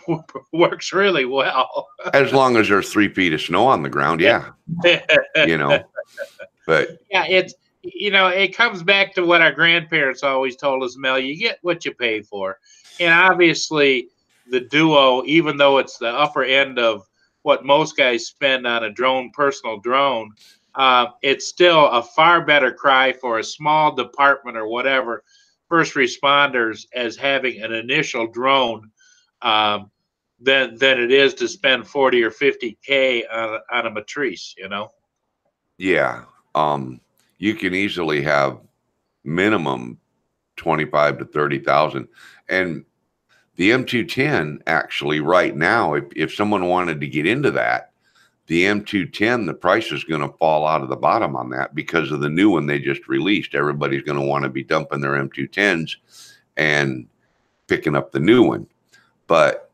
S2: works really well.
S3: As long as there's 3 feet of snow on the ground, yeah. You know, but
S2: yeah, it comes back to what our grandparents always told us, Mel, you get what you pay for. And obviously the Duo, even though it's the upper end of what most guys spend on a personal drone, it's still a far better cry for a small department or whatever, first responders, as having an initial drone than it is to spend 40 or 50K on a Matrice,
S3: Yeah. You can easily have minimum 25 to 30,000. And the M210 actually right now, if someone wanted to get into that, the M210, the price is going to fall out of the bottom on that because of the new one they just released. Everybody's going to want to be dumping their M210s and picking up the new one. But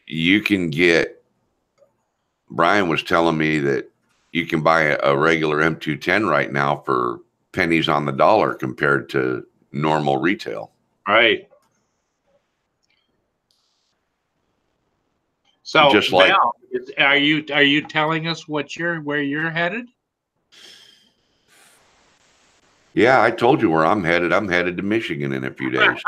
S3: you can get, Brian was telling me that you can buy a regular M210 right now for pennies on the dollar compared to normal retail.
S2: Right. So,
S3: just like,
S2: Mel, are you telling us where you're headed?
S3: Yeah, I told you where I'm headed. I'm headed to Michigan in a few days.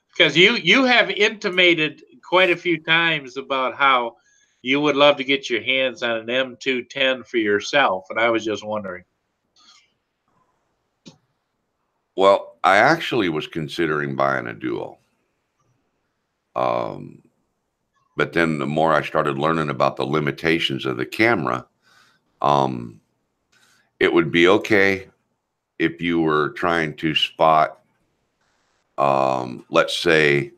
S2: Because you have intimated quite a few times about how you would love to get your hands on an M210 for yourself, and I was just wondering.
S3: Well, I actually was considering buying a Duo. But then the more I started learning about the limitations of the camera, it would be okay if you were trying to spot, let's say,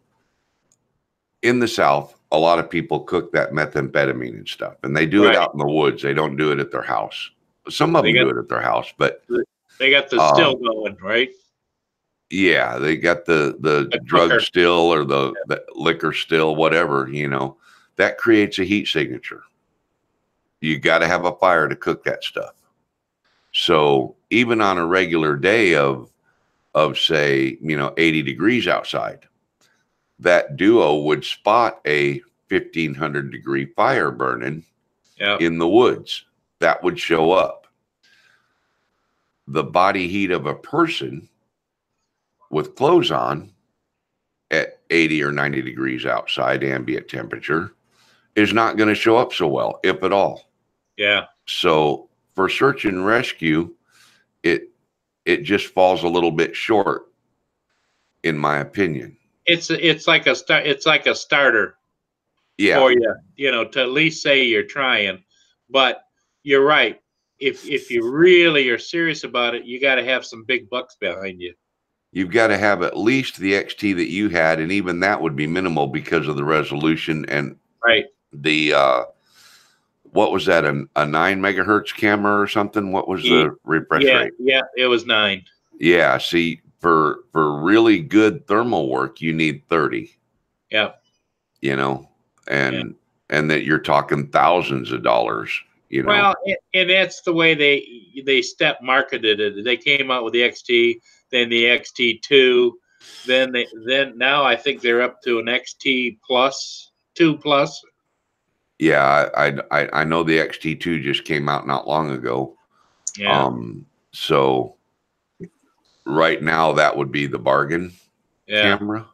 S3: in the South, a lot of people cook that methamphetamine and stuff, and they do it out in the woods. They don't do it at their house. Some of them do it at their house, but
S2: they got the still going, right?
S3: Yeah, they got the drug still or the liquor still, whatever, that creates a heat signature. You got to have a fire to cook that stuff. So even on a regular day of say, 80 degrees outside, that Duo would spot a 1,500 degree fire burning in the woods. That would show up. The body heat of a person with clothes on at 80 or 90 degrees outside, ambient temperature, is not going to show up so well, if at all.
S2: Yeah.
S3: So for search and rescue, it just falls a little bit short, in my opinion.
S2: It's like a starter.
S3: Yeah.
S2: For you, to at least say you're trying. But you're right. If you really are serious about it, you got to have some big bucks behind you.
S3: You've got to have at least the XT that you had, and even that would be minimal because of the resolution and the what was that, a 9 megahertz camera or something? What was the refresh rate?
S2: Yeah, it was 9.
S3: Yeah, see, for really good thermal work, you need 30.
S2: Yeah.
S3: And that you're talking thousands of dollars.
S2: Well, and that's the way they step marketed it. They came out with the XT, then the XT2, then now I think they're up to an XT plus 2 plus.
S3: Yeah, I know the XT2 just came out not long ago.
S2: Yeah.
S3: So right now that would be the bargain camera.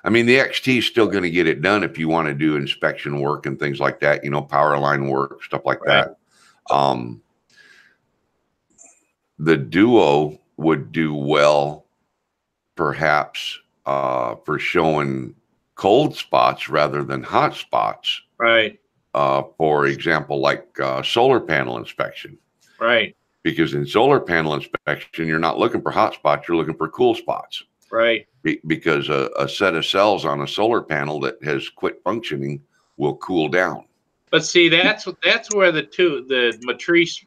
S3: I mean, the XT is still going to get it done if you want to do inspection work and things like that, power line work, stuff like that. The Duo would do well, perhaps, for showing cold spots rather than hot spots.
S2: Right.
S3: For example, like solar panel inspection.
S2: Right.
S3: because in solar panel inspection, you're not looking for hot spots, you're looking for cool spots.
S2: Right.
S3: Because a set of cells on a solar panel that has quit functioning will cool down.
S2: But see, that's where the Matrice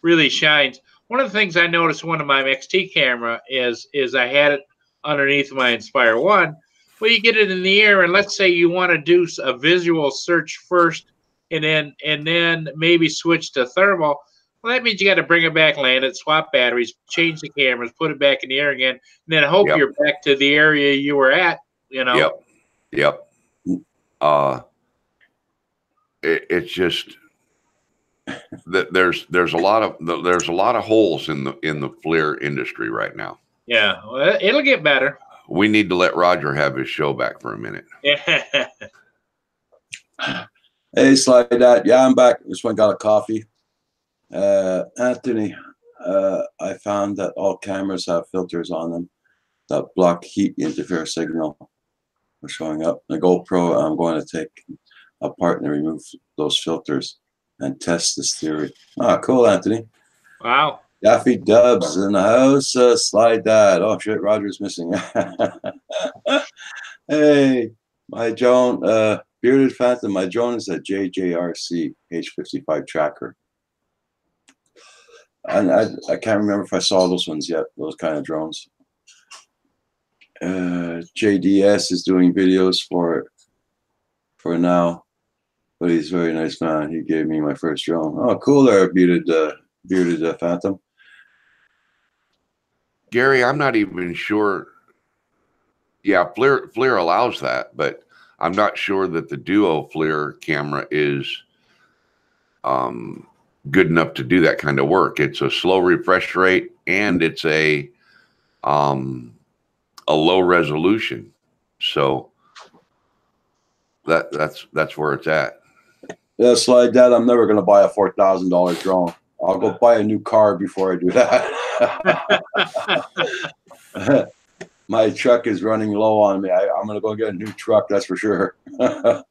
S2: really shines. One of the things I noticed one of my XT camera is I had it underneath my Inspire 1. Well, you get it in the air, and let's say you want to do a visual search first, and then maybe switch to thermal. Well, that means you got to bring it back, land it, swap batteries, change the cameras, put it back in the air again, and then hope you're back to the area you were at. You know.
S3: Yep. It's just that there's a lot of holes in the FLIR industry right now.
S2: Yeah, well, it'll get better.
S3: We need to let Roger have his show back for a minute.
S2: Yeah.
S1: Hey, Slide Dad. Yeah, I'm back. Just went and got a coffee. Anthony, I found that all cameras have filters on them that block heat interfere signal for showing up. The GoPro, I'm going to take apart and remove those filters and test this theory. Ah, cool, Anthony.
S2: Wow.
S1: Daffy Dubs in the house. Slide Dad. Oh shit, Roger's missing. Hey, my drone, Bearded Phantom. My drone is a JJRC H55 tracker. And I can't remember if I saw those ones yet, those kind of drones. JDS is doing videos for now, but he's a very nice man. He gave me my first drone. Oh, cool there, Bearded Phantom.
S3: Gary, I'm not even sure. Yeah, FLIR allows that, but I'm not sure that the Duo FLIR camera is good enough to do that kind of work. It's a slow refresh rate, and it's a low resolution. So that's where it's at.
S1: Yeah, Slide Dad. I'm never going to buy a $4,000 drone. I'll go buy a new car before I do that. My truck is running low on me. I'm going to go get a new truck, that's for sure.
S3: How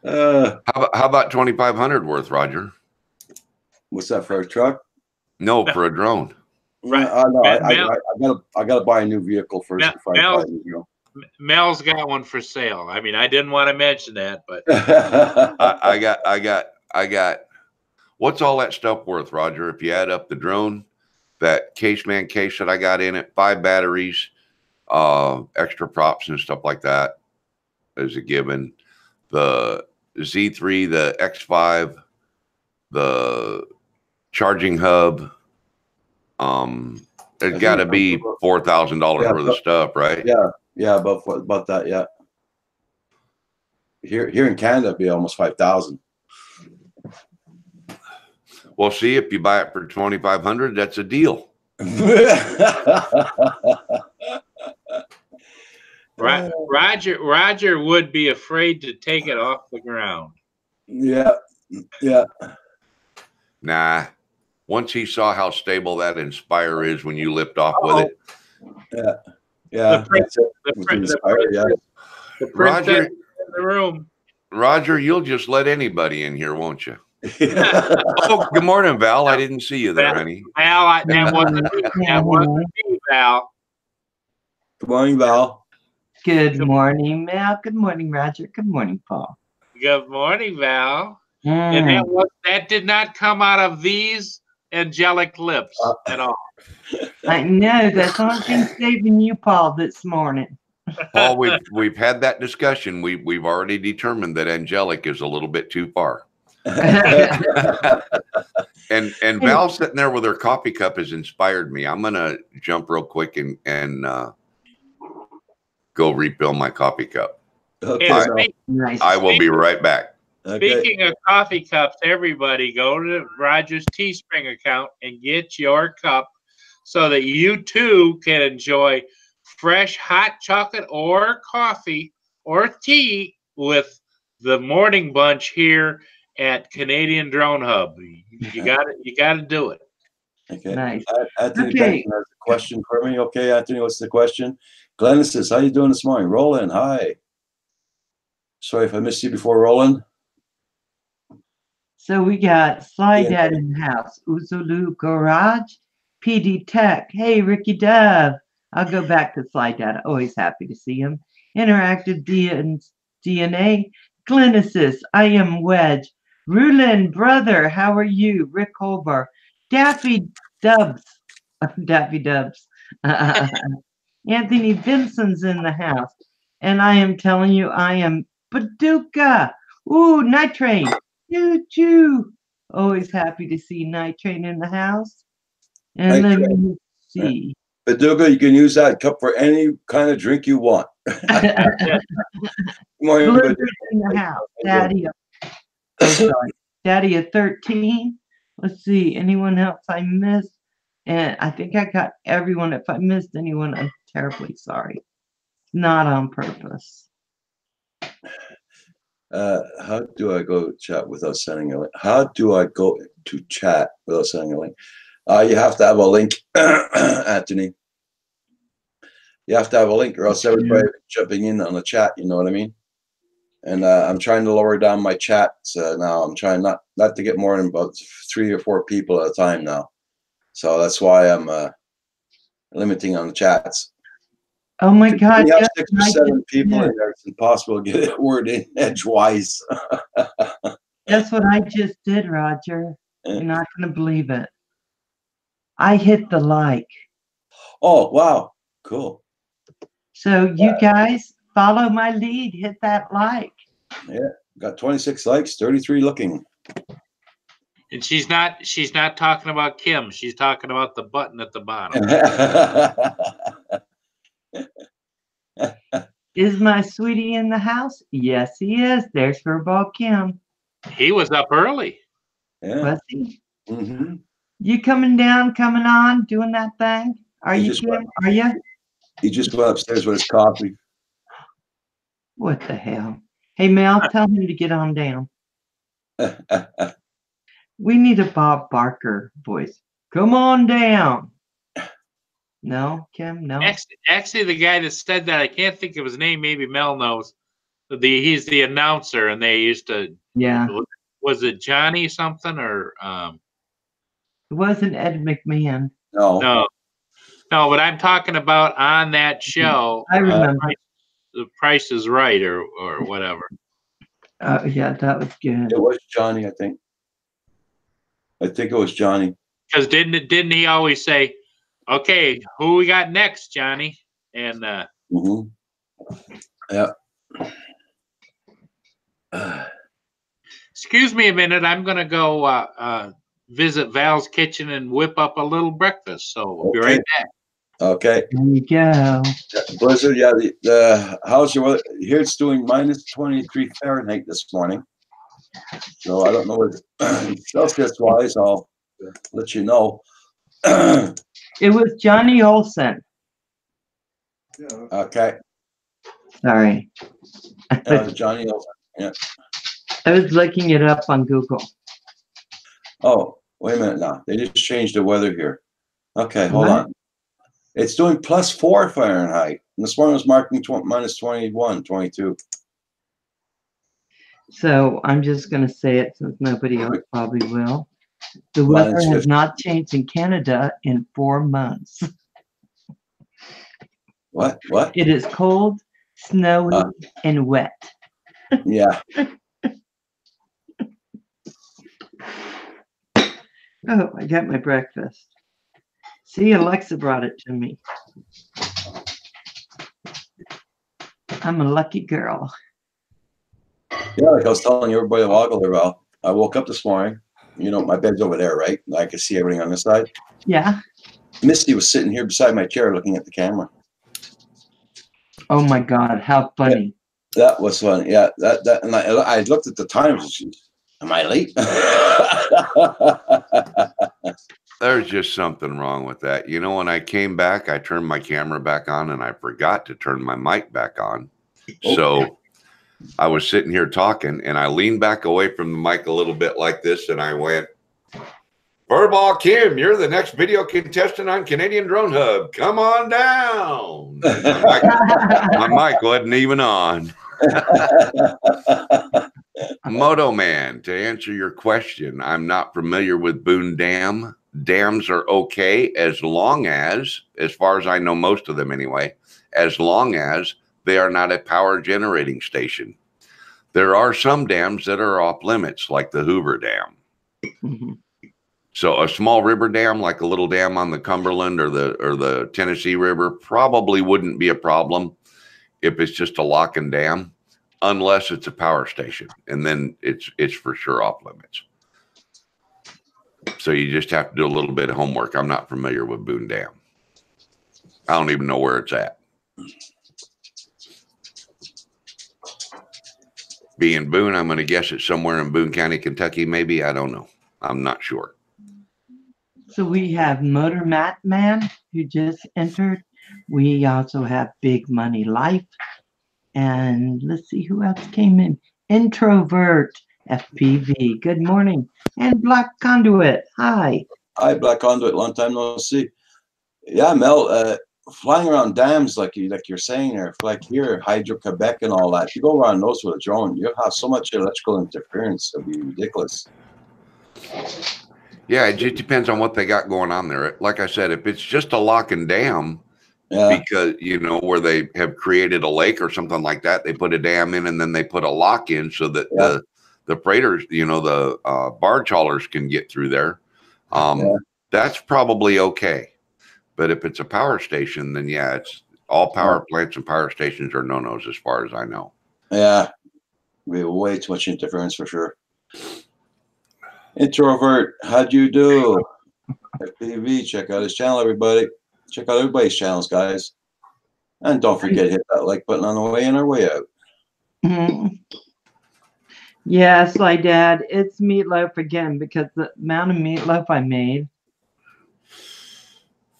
S3: about 2,500 worth, Roger?
S1: What's that for a truck?
S3: No, for a drone.
S2: Right.
S1: I got to buy a new vehicle first before I buy a new drone.
S2: Mel's got one for sale. I mean, I didn't want to mention that, but
S3: I got. What's all that stuff worth, Roger? If you add up the drone, that Caseman case that I got in it, 5 batteries, extra props and stuff like that is a given. The Z3, the X5, the charging hub. It's got to be $4,000 worth of stuff, right?
S1: Yeah, about that. Yeah. Here in Canada, it'd be almost 5,000.
S3: Well, see, if you buy it for 2,500, that's a deal.
S2: Roger would be afraid to take it off the ground.
S1: Yeah.
S3: Nah. Once he saw how stable that Inspire is when you lift off with it.
S1: Yeah.
S2: The princess in the room.
S3: Roger, you'll just let anybody in here, won't you? Oh, good morning, Val. I didn't see you there, honey.
S2: Val, that wasn't me, Val.
S1: Good morning, Val.
S4: Good morning, Mel. Good morning, Roger. Good morning, Paul.
S2: Good morning, Val. And that did not come out of these angelic lips at all.
S4: I know. That's all I've been saving you, Paul, this morning.
S3: Paul, we've had that discussion. We've already determined that angelic is a little bit too far. and Val sitting there with her coffee cup has inspired me. I'm gonna jump real quick and go refill my coffee cup.
S1: Okay,
S3: I will be right back.
S2: Speaking of coffee cups, everybody go to Roger's Teespring account and get your cup so that you too can enjoy fresh hot chocolate or coffee or tea with the morning bunch here at Canadian Drone Hub. You got to do it.
S1: Okay.
S4: Nice.
S1: Anthony
S4: Okay.
S1: Benson has a question for me. Okay, Anthony, what's the question? Glenn says, how you doing this morning? Roland, hi. Sorry if I missed you before, Roland.
S4: So we got Sly
S1: Yeah.
S4: Dad in the house, Uzulu Garage, PD Tech. Hey, Ricky Dove. I'll go back to Sly Dad. Always happy to see him. Interactive DNA. Clinicist. I am Wedge. Rulin, brother. How are you? Rick Holbar. Daffy Dubs. Daffy Dubs. Anthony Vinson's in the house. And I am telling you, I am Paducah. Ooh, Night Train. Choo choo. Always happy to see Night Train in the house. And
S1: Night
S4: let me see.
S1: Paducah, you can use that cup for any kind of drink you want. Morning,
S4: Blizzard
S1: Paducah.
S4: in the house. Daddy. Oh, sorry. Daddy of 13. Let's see. Anyone else I missed? And I think I got everyone. If I missed anyone, I'm terribly sorry. Not on purpose.
S1: How do I go chat without sending a link? How do I go to chat without sending a link? You have to have a link, Anthony. You have to have a link, or else everybody jumping in on the chat. You know what I mean? And I'm trying to lower down my chats now. I'm trying not to get more than about 3 or 4 people at a time now. So that's why I'm limiting on the chats.
S4: Oh my God.
S1: When you have
S4: yes,
S1: 6 or
S4: I
S1: 7
S4: just
S1: people
S4: did.
S1: in there, it's impossible to get a word in edgewise.
S4: That's what I just did, Roger.
S1: Yeah.
S4: You're not going to believe it. I hit the like.
S1: Oh, wow. Cool.
S4: So you guys follow my lead. Hit that like.
S1: Yeah. Got 26 likes, 33 looking.
S2: And she's not talking about Kim. She's talking about the button at the bottom.
S4: Is my sweetie in the house? Yes, he is. There's Furball Kim.
S2: He was up early.
S1: Yeah.
S4: Was he?
S1: Mm-hmm.
S4: You coming down, coming on, doing that thing? Are
S1: He
S4: you,
S1: just
S4: Kim?
S1: went-
S4: Are you?
S1: He just went upstairs with his coffee.
S4: What the hell? Hey, Mel, tell him to get on down. We need a Bob Barker voice. Come on down. No, Kim, no.
S2: Actually, the guy that said that, I can't think of his name. Maybe Mel knows. He's the announcer, and they used to.
S4: Yeah,
S2: Was it Johnny something or?
S4: it wasn't Ed McMahon.
S1: No.
S2: No, but I'm talking about on that show.
S4: I remember.
S2: The Price is Right, or whatever.
S4: Yeah, that was good.
S1: It was Johnny, I think. I think it was Johnny.
S2: Because didn't he always say, "Okay, who we got next, Johnny?" And
S1: Mm-hmm. Yeah.
S2: excuse me a minute, I'm gonna go visit Val's kitchen and whip up a little breakfast. So we'll be right back.
S1: Okay.
S4: There you go.
S1: Blizzard, yeah. The how's your weather? Here it's doing minus 23 Fahrenheit this morning. So I don't know what Celsius wise, I'll let you know.
S4: It was Johnny Olson.
S1: Okay.
S4: Sorry.
S1: Johnny Olsen. Yeah.
S4: I was looking it up on Google.
S1: Oh, wait a minute now. They just changed the weather here. Okay, hold
S4: What?
S1: on. It's doing +4 Fahrenheit. And this morning was marking minus 21, 22.
S4: So I'm just going to say it since nobody else probably will. The weather
S1: Minus
S4: has
S1: 50.
S4: not changed in Canada in 4 months.
S1: What? What?
S4: It is cold, snowy, and wet.
S1: Yeah.
S4: Oh, I got my breakfast. See, Alexa brought it to me. I'm a lucky girl.
S1: Yeah, like I was telling everybody a while ago there, Val. I woke up this morning. You know, my bed's over there, right? I can see everything on this side.
S4: Yeah.
S1: Misty was sitting here beside my chair looking at the camera.
S4: Oh my God, how funny.
S1: That was fun. Yeah, that and I looked at the time. Am I late?
S3: There's just something wrong with that. You know, when I came back, I turned my camera back on and I forgot to turn my mic back on.
S1: Oh.
S3: So I was sitting here talking and I leaned back away from the mic a little bit like this and I went, Furball Kim, you're the next video contestant on Canadian Drone Hub. Come on down. My mic wasn't even on. Moto Man, to answer your question, I'm not familiar with Boone Dam. Dams are okay as long as far as I know, most of them anyway, as long as they are not a power generating station. There are some dams that are off limits, like the Hoover Dam.
S4: Mhm.
S3: So a small river dam, like a little dam on the Cumberland or the Tennessee River, probably wouldn't be a problem if it's just a lock and dam, unless it's a power station, and then it's for sure off limits. So you just have to do a little bit of homework. I'm not familiar with Boone Dam. I don't even know where it's at. Being Boone, I'm going to guess it's somewhere in Boone County, Kentucky, maybe. I don't know. I'm not sure.
S4: So we have Motor Matt Man who just entered. We also have Big Money Life. And let's see who else came in. Introvert FPV. Good morning. And Black Conduit. Hi.
S1: Hi, Black Conduit. Long time no see. Yeah, Mel. Flying around dams like you're saying there, like here, Hydro Quebec and all that. You go around those with a drone, you have so much electrical interference. It'll be ridiculous.
S3: Yeah, it just depends on what they got going on there. Like I said, if it's just a lock and dam,
S1: Yeah,
S3: because where they have created a lake or something like that, they put a dam in and then they put a lock in so that
S1: Yeah.
S3: the freighters, the barge haulers can get through there.
S1: Yeah.
S3: That's probably okay. But if it's a power station, then yeah, it's all power plants and power stations are no-nos as far as I know.
S1: yeah. We have way too much interference for sure. Introvert, how'd you do? FPV, check out his channel, everybody. Check out everybody's channels, guys. And don't forget, hit that like button on the way in or way out.
S4: Mhm. Yes, my dad. It's meatloaf again because the amount of meatloaf I made.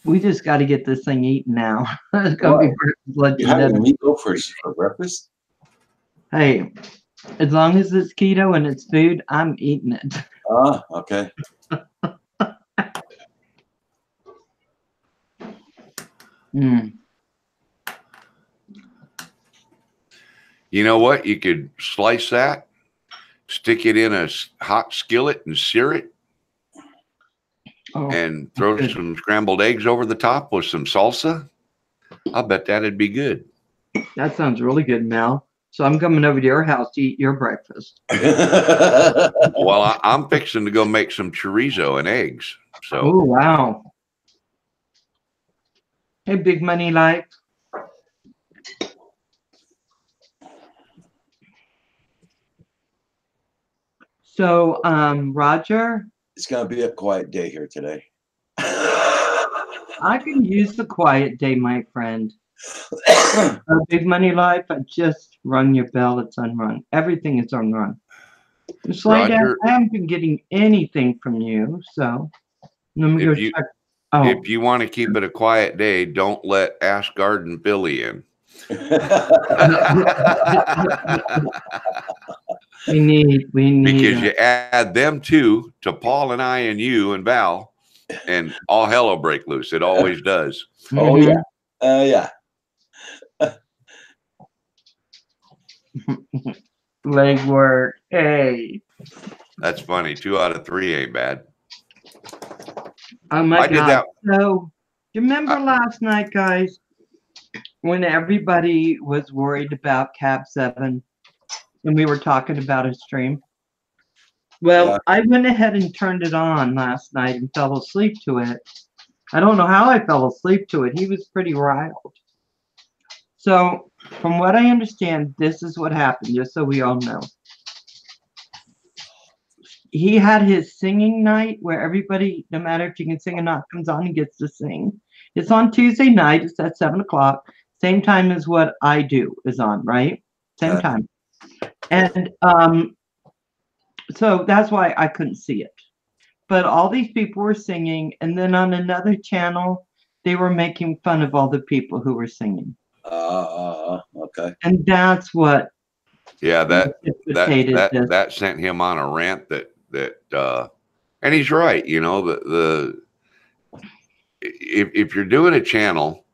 S4: We just got to get this thing eaten now. It's gonna be lunch
S1: You
S4: and
S1: having
S4: dinner.
S1: meatloaf for breakfast?
S4: Hey, as long as it's keto and it's food, I'm eating it.
S1: Ah, okay.
S4: Mm.
S3: You know what? You could slice that, stick it in a hot skillet and sear it,
S4: Oh,
S3: and throw
S4: good.
S3: some scrambled eggs over the top with some salsa. I bet that'd be good.
S4: That sounds really good, Mel. So I'm coming over to your house to eat your breakfast.
S3: Well, I'm fixing to go make some chorizo and eggs. So
S4: Oh, wow. Hey, Big Money Life. So, Roger,
S1: It's gonna be a quiet day here today.
S4: I can use the quiet day, my friend. Big Money Life, I just run your bell. It's unrun. Everything is unrun. Slide down.
S3: Roger,
S4: I haven't been getting anything from you, so let me go
S3: if you
S4: check. Oh,
S3: if you want to keep it a quiet day, don't let Ash Garden Billy in.
S4: we need.
S3: Because you add them two to Paul and I and you and Val, and all hell will break loose. It always does.
S1: Oh yeah, yeah.
S4: Leg work. Hey.
S3: That's funny. 2 out of 3 ain't bad.
S4: Oh my
S3: I did
S4: God.
S3: that.
S4: So, you remember last night, guys, when everybody was worried about Cab 7 and we were talking about a stream? Well,
S1: Yeah.
S4: I went ahead and turned it on last night and fell asleep to it. I don't know how I fell asleep to it. He was pretty riled. So, from what I understand, this is what happened, just so we all know. He had his singing night where everybody, no matter if you can sing or not, comes on and gets to sing. It's on Tuesday night. It's at 7 o'clock. Same time as what I do is on, right? Same time. And so that's why I couldn't see it. But all these people were singing. And then on another channel, they were making fun of all the people who were singing.
S1: Okay.
S4: And that's what.
S3: Yeah,
S4: precipitated this.
S3: that sent him on a rant that and he's right. If you're doing a channel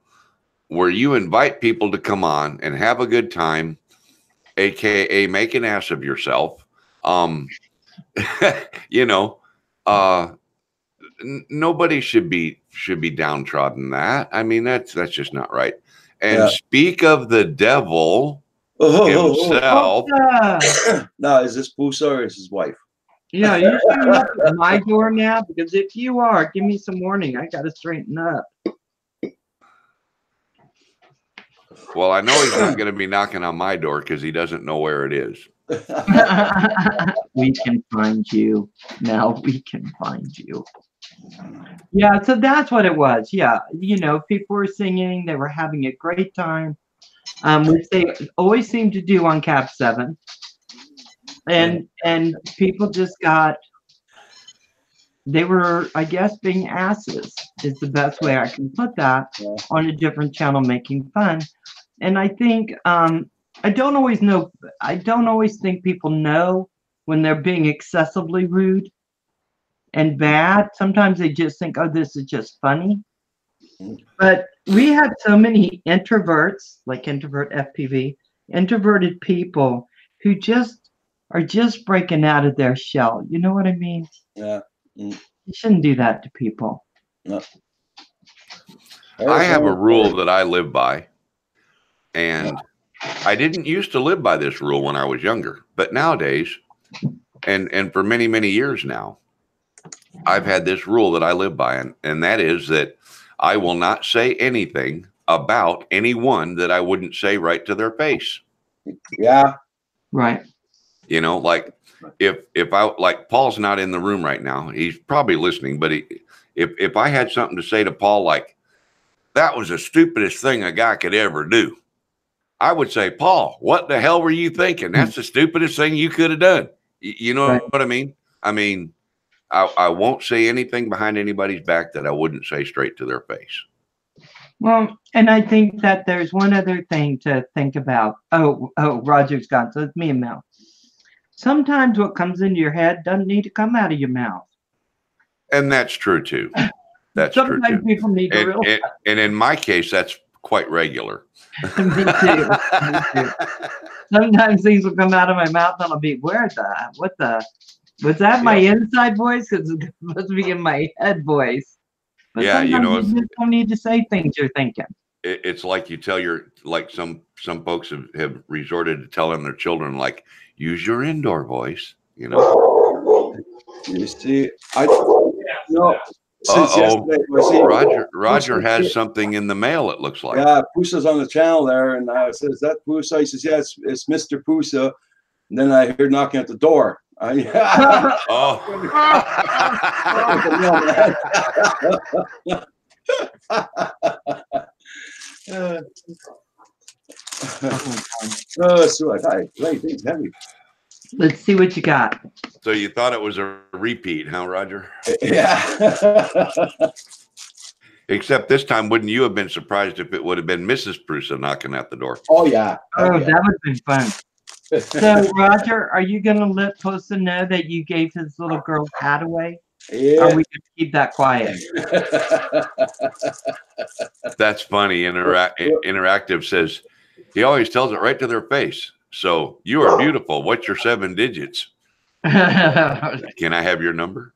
S3: where you invite people to come on and have a good time, aka make an ass of yourself, You know, nobody should be downtrodden. That, I mean, that's just not right. And
S1: Yeah.
S3: speak of the devil himself.
S1: Now, is this Pusa or is his wife?
S4: Yeah, are you showing up at my door now? Because if you are, give me some warning. I got to straighten up.
S3: Well, I know he's not going to be knocking on my door because he doesn't know where it is.
S4: We can find you. Now we can find you. Yeah, so that's what it was. Yeah, you know, people were singing. They were having a great time, which they always seem to do on Cap 7. And people just got, they were, I guess, being asses is the best way I can put that, on a different channel making fun. And I think I don't always think people know when they're being excessively rude and bad. Sometimes they just think, oh, this is just funny. But we have so many introverts, like Introvert FPV, introverted people who are just breaking out of their shell. You know what I mean?
S1: Yeah.
S4: You shouldn't do that to people.
S1: No.
S3: I have a rule that I live by, and I didn't used to live by this rule when I was younger, but nowadays, and for many, many years now, I've had this rule that I live by, and that is that I will not say anything about anyone that I wouldn't say right to their face.
S1: Yeah.
S4: Right.
S3: You know, like if I, like, Paul's not in the room right now, he's probably listening, but if I had something to say to Paul, like, that was the stupidest thing a guy could ever do, I would say, Paul, what the hell were you thinking? That's the stupidest thing you could have done. You know what I mean? I mean, I won't say anything behind anybody's back that I wouldn't say straight to their face.
S4: Well, and I think that there's one other thing to think about. Oh, Roger's gone. So it's me and Mel. Sometimes what comes into your head doesn't need to come out of your mouth.
S3: And that's true too. That's
S4: Sometimes
S3: true too.
S4: People need to realize.
S3: And in my case, that's quite regular.
S4: Me too. Me too. Sometimes things will come out of my mouth and I'll be, was that my inside voice? Because it's supposed to be in my head voice. But
S3: yeah, you know,
S4: you just don't need to say things you're thinking.
S3: It's like you tell like some folks have resorted to telling their children, like, use your indoor voice, you know.
S1: You see,
S3: Roger has something in the mail, it looks like.
S1: Yeah, Pusa's on the channel there, and I said, is that Pusa? He says, yeah, it's Mr. Pusa. And then I hear knocking at the door. So things heavy.
S4: Let's see what you got.
S3: So you thought it was a repeat, huh, Roger?
S1: Yeah.
S3: Except this time, wouldn't you have been surprised if it would have been Mrs. Prusa knocking at the door?
S1: Oh, yeah.
S4: Oh, that would have been fun. So, Roger, are you going to let Pusa know that you gave his little girl's hat away?
S1: Yeah.
S4: Or are we going to keep that quiet?
S3: That's funny. Interactive says, he always tells it right to their face. So, you are beautiful. What's your 7 digits? Can I have your number?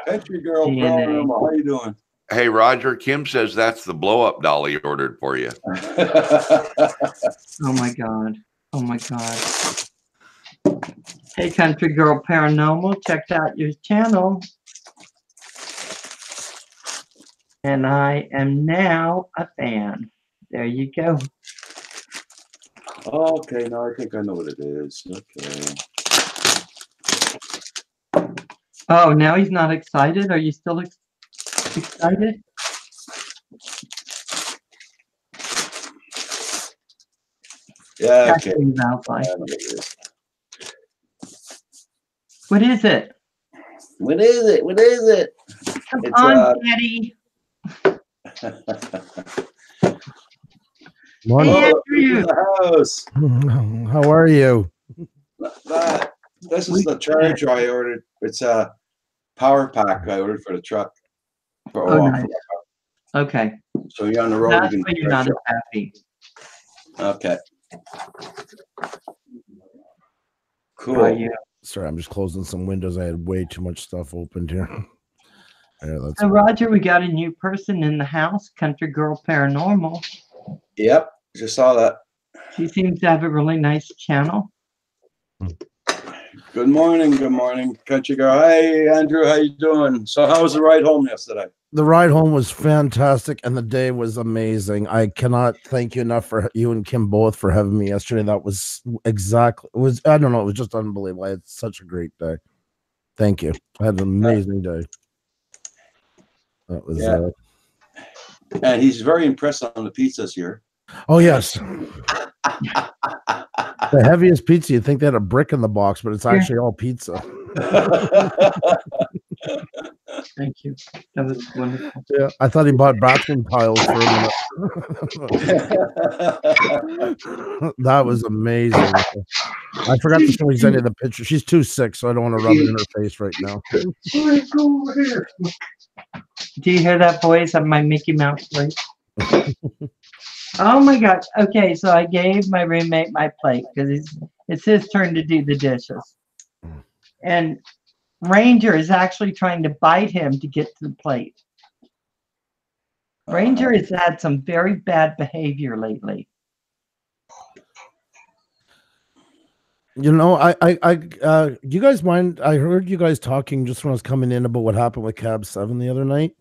S1: Country girl program. How you doing?
S3: Hey, Roger, Kim says that's the blow-up doll he ordered for you.
S4: Oh, my God. Oh, my God. Hey, Country Girl Paranormal, checked out your channel. And I am now a fan. There you go.
S1: Okay, now I think I know what it is. Okay.
S4: Oh, now he's not excited? Are you still excited?
S1: Yeah, okay.
S4: What is it?
S1: What is it? What is it?
S4: Come on, Daddy.
S5: Morning.
S4: Hey, Andrew.
S1: House.
S5: How are you?
S1: This is the charger I ordered. It's a power pack I ordered for the truck.
S4: Nice. Okay.
S1: So you're on the road.
S4: That's why you're not as happy.
S1: Okay. Cool.
S4: Yeah.
S5: Sorry, I'm just closing some windows. I had way too much stuff opened here. Yeah, that's
S4: So, Roger, we got a new person in the house, Country Girl Paranormal.
S1: Yep. Just saw that.
S4: She seems to have a really nice channel.
S1: Good morning, country girl. Hey, Andrew, how you doing? So, how was the ride home yesterday?
S5: the ride home was fantastic, and the day was amazing. I cannot thank you enough for you and Kim both for having me yesterday. That was exactly I don't know, it was just unbelievable. I had such a great day. Thank you. I had an amazing day. That was
S1: Yeah. And he's very impressed on the pizzas here.
S5: oh yes. The heaviest pizza, you'd think they had a brick in the box, but it's actually all pizza.
S4: Thank you. That was wonderful.
S5: Yeah, I thought he bought bathroom tiles for a minute. That was amazing. I forgot to show you any of the pictures. She's too sick, so I don't want to rub it in her face right now.
S4: Do you hear that voice of my Mickey Mouse voice? Oh my gosh. Okay, so I gave my roommate my plate because it's his turn to do the dishes. And Ranger is actually trying to bite him to get to the plate. Ranger has had some very bad behavior lately.
S5: You know, do you guys mind? I heard you guys talking just when I was coming in about what happened with Cab 7 the other night.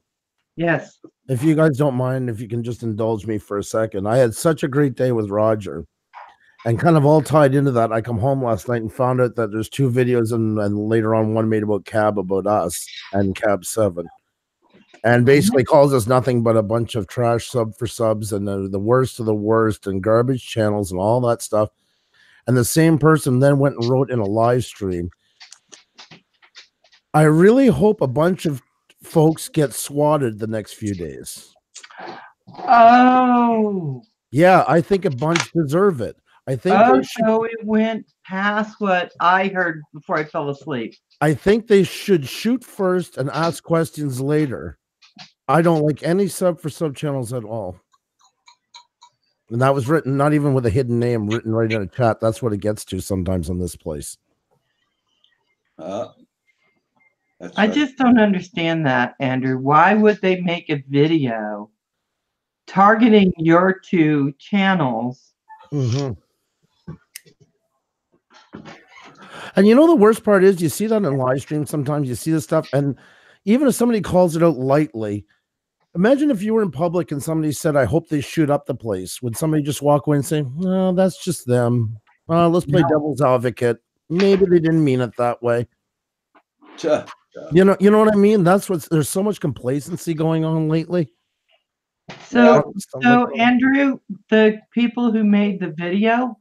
S4: Yes.
S5: If you guys don't mind, if you can just indulge me for a second. I had such a great day with Roger. And kind of all tied into that, I come home last night and found out that there's 2 videos and later on one made about Cab about us and Cab 7. And basically calls us nothing but a bunch of trash sub for subs and the worst of the worst and garbage channels and all that stuff. And the same person then went and wrote in a live stream, I really hope a bunch of folks get swatted the next few days.
S4: Oh.
S5: Yeah, I think a bunch deserve it. I think
S4: so it went past what I heard before I fell asleep.
S5: I think they should shoot first and ask questions later. I don't like any sub for sub channels at all. And that was written not even with a hidden name, written right in a chat. That's what it gets to sometimes on this place.
S4: I just don't understand that, Andrew. Why would they make a video targeting your 2 channels?
S5: Mm-hmm. And you know the worst part is you see that in live stream sometimes, you see this stuff, and even if somebody calls it out lightly, imagine if you were in public and somebody said, I hope they shoot up the place. Would somebody just walk away and say, no, that's just them. Let's play devil's advocate. Maybe they didn't mean it that way. You know what I mean? That's there's so much complacency going on lately.
S4: So Andrew, the people who made the video,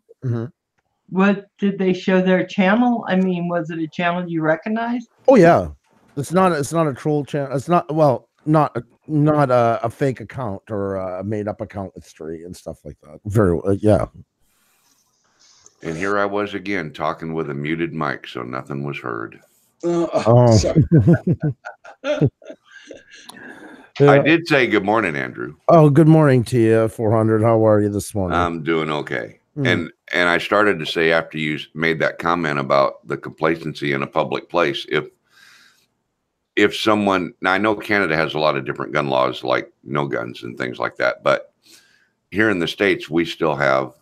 S4: what did they show their channel? I mean, was it a channel you recognized?
S5: Oh yeah, it's not a troll channel. It's not not a fake account or a made up account with Stree and stuff like that. Very yeah.
S3: And here I was again talking with a muted mic, so nothing was heard. I did say good morning, Andrew.
S5: Oh, good morning to you, 400. How are you this morning?
S3: I'm doing okay. And I started to say after you made that comment about the complacency in a public place, if someone, now I know Canada has a lot of different gun laws, like no guns and things like that, but here in the States, we still have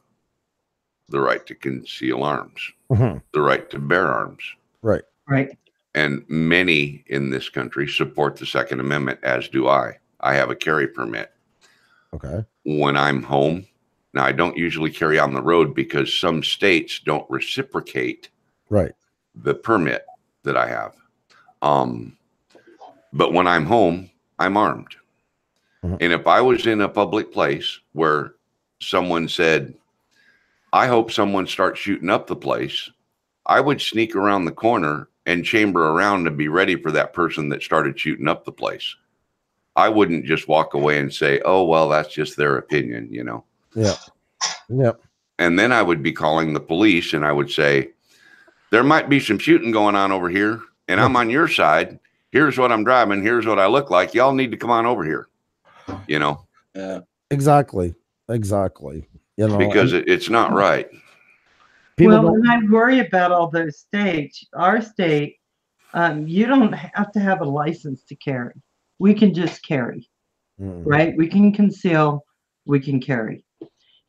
S3: the right to conceal arms, the right to bear arms.
S5: Right.
S4: Right.
S3: And many in this country support the Second Amendment, as do I. I have a carry permit.
S5: Okay.
S3: When I'm home, now I don't usually carry on the road because some states don't reciprocate the permit that I have. But when I'm home, I'm armed. And if I was in a public place where someone said, I hope someone starts shooting up the place, I would sneak around the corner and chamber around to be ready for that person that started shooting up the place. I wouldn't just walk away and say, oh, well, that's just their opinion, you know?
S5: Yeah. Yep.
S3: And then I would be calling the police and I would say, there might be some shooting going on over here and I'm on your side. Here's what I'm driving. Here's what I look like. Y'all need to come on over here, you know?
S1: Yeah.
S5: Exactly. You know,
S3: because it's not right.
S5: People
S4: Well,
S5: don't.
S4: and I worry about all those states. Our state, you don't have to have a license to carry. We can just carry,
S5: Mm.
S4: right? We can conceal, we can carry.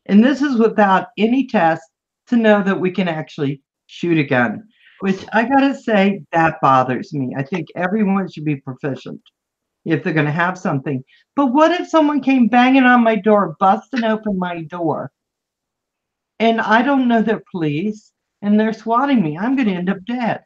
S4: And this is without any test to know that we can actually shoot a gun, which I gotta say, that bothers me. I think everyone should be proficient if they're gonna have something. But what if someone came banging on my door, busting open my door, and I don't know they're police and they're swatting me? I'm gonna end up dead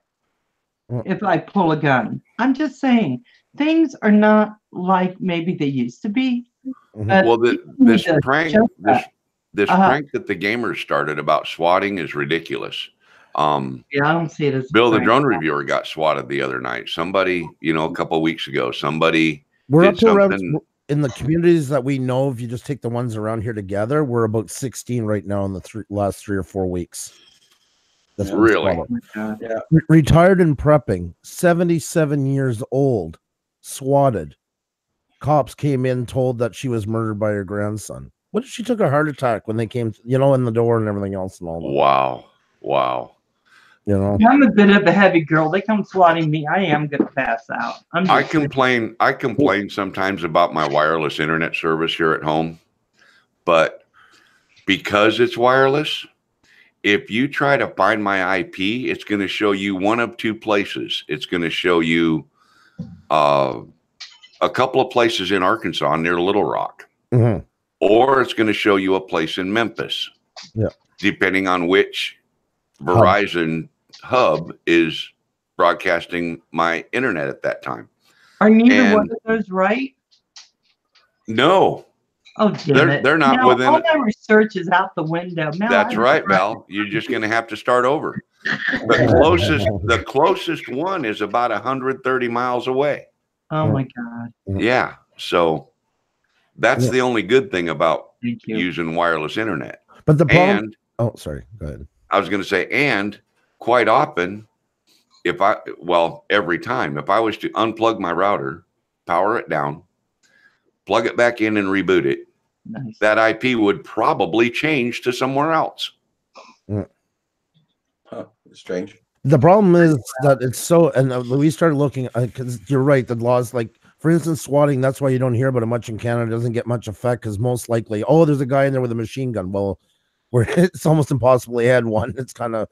S4: if I pull a gun. I'm just saying, things are not like maybe they used to be.
S5: Mhm.
S4: But
S3: Well,
S4: people need
S3: this
S4: to
S3: prank,
S4: adjust
S3: this
S4: that.
S3: this
S4: Uh-huh.
S3: prank that the gamers started about swatting is ridiculous.
S4: Yeah, I don't see it as a
S3: Bill, the
S4: prank.
S3: drone reviewer, got swatted the other night. Somebody, a couple of weeks ago, somebody
S5: We're
S3: did
S5: up to around
S3: something.
S5: in the communities that we know. If you just take the ones around here together, we're about 16 right now in the last 3 or 4 weeks. That's been
S3: Really?
S5: swatted.
S4: Oh my God.
S5: Retired and prepping, 77 years old, swatted. Cops came in, told that she was murdered by her grandson. What if she took a heart attack when they came, in the door and everything else and all that?
S3: Wow.
S4: I'm a bit of a heavy girl. They come swatting me, I am gonna pass out.
S3: I complain sometimes about my wireless internet service here at home, but because it's wireless, if you try to find my IP, it's going to show you one of two places. It's going to show you a couple of places in Arkansas near Little Rock,
S5: Mhm.
S3: or it's going to show you a place in Memphis.
S5: Yeah.
S3: Depending on which Verizon hub is broadcasting my internet at that time.
S4: Are neither
S3: And-
S4: one of those right?
S3: No,
S4: Oh, damn it.
S3: they're not
S4: now,
S3: within
S4: all
S3: it.
S4: my research is out the window. Now
S3: That's
S4: I'm
S3: right,
S4: stressed.
S3: Val. You're just going to have to start over. The closest one is about 130 miles away.
S4: Oh my God.
S3: Yeah. So that's
S5: Yeah.
S3: the only good thing about
S4: Thank you.
S3: using wireless internet.
S5: But the problem.
S3: And
S5: Sorry. Go ahead.
S3: I was going to say, and quite often, every time, if I was to unplug my router, power it down, plug it back in and reboot it,
S4: Nice.
S3: that IP would probably change to somewhere else.
S1: Huh, strange.
S5: The problem is that it's so, and we started looking because you're right. The laws, like for instance, swatting. That's why you don't hear about it much in Canada. It doesn't get much effect because most likely, there's a guy in there with a machine gun. Well, where it's almost impossible he had one. It's kind of,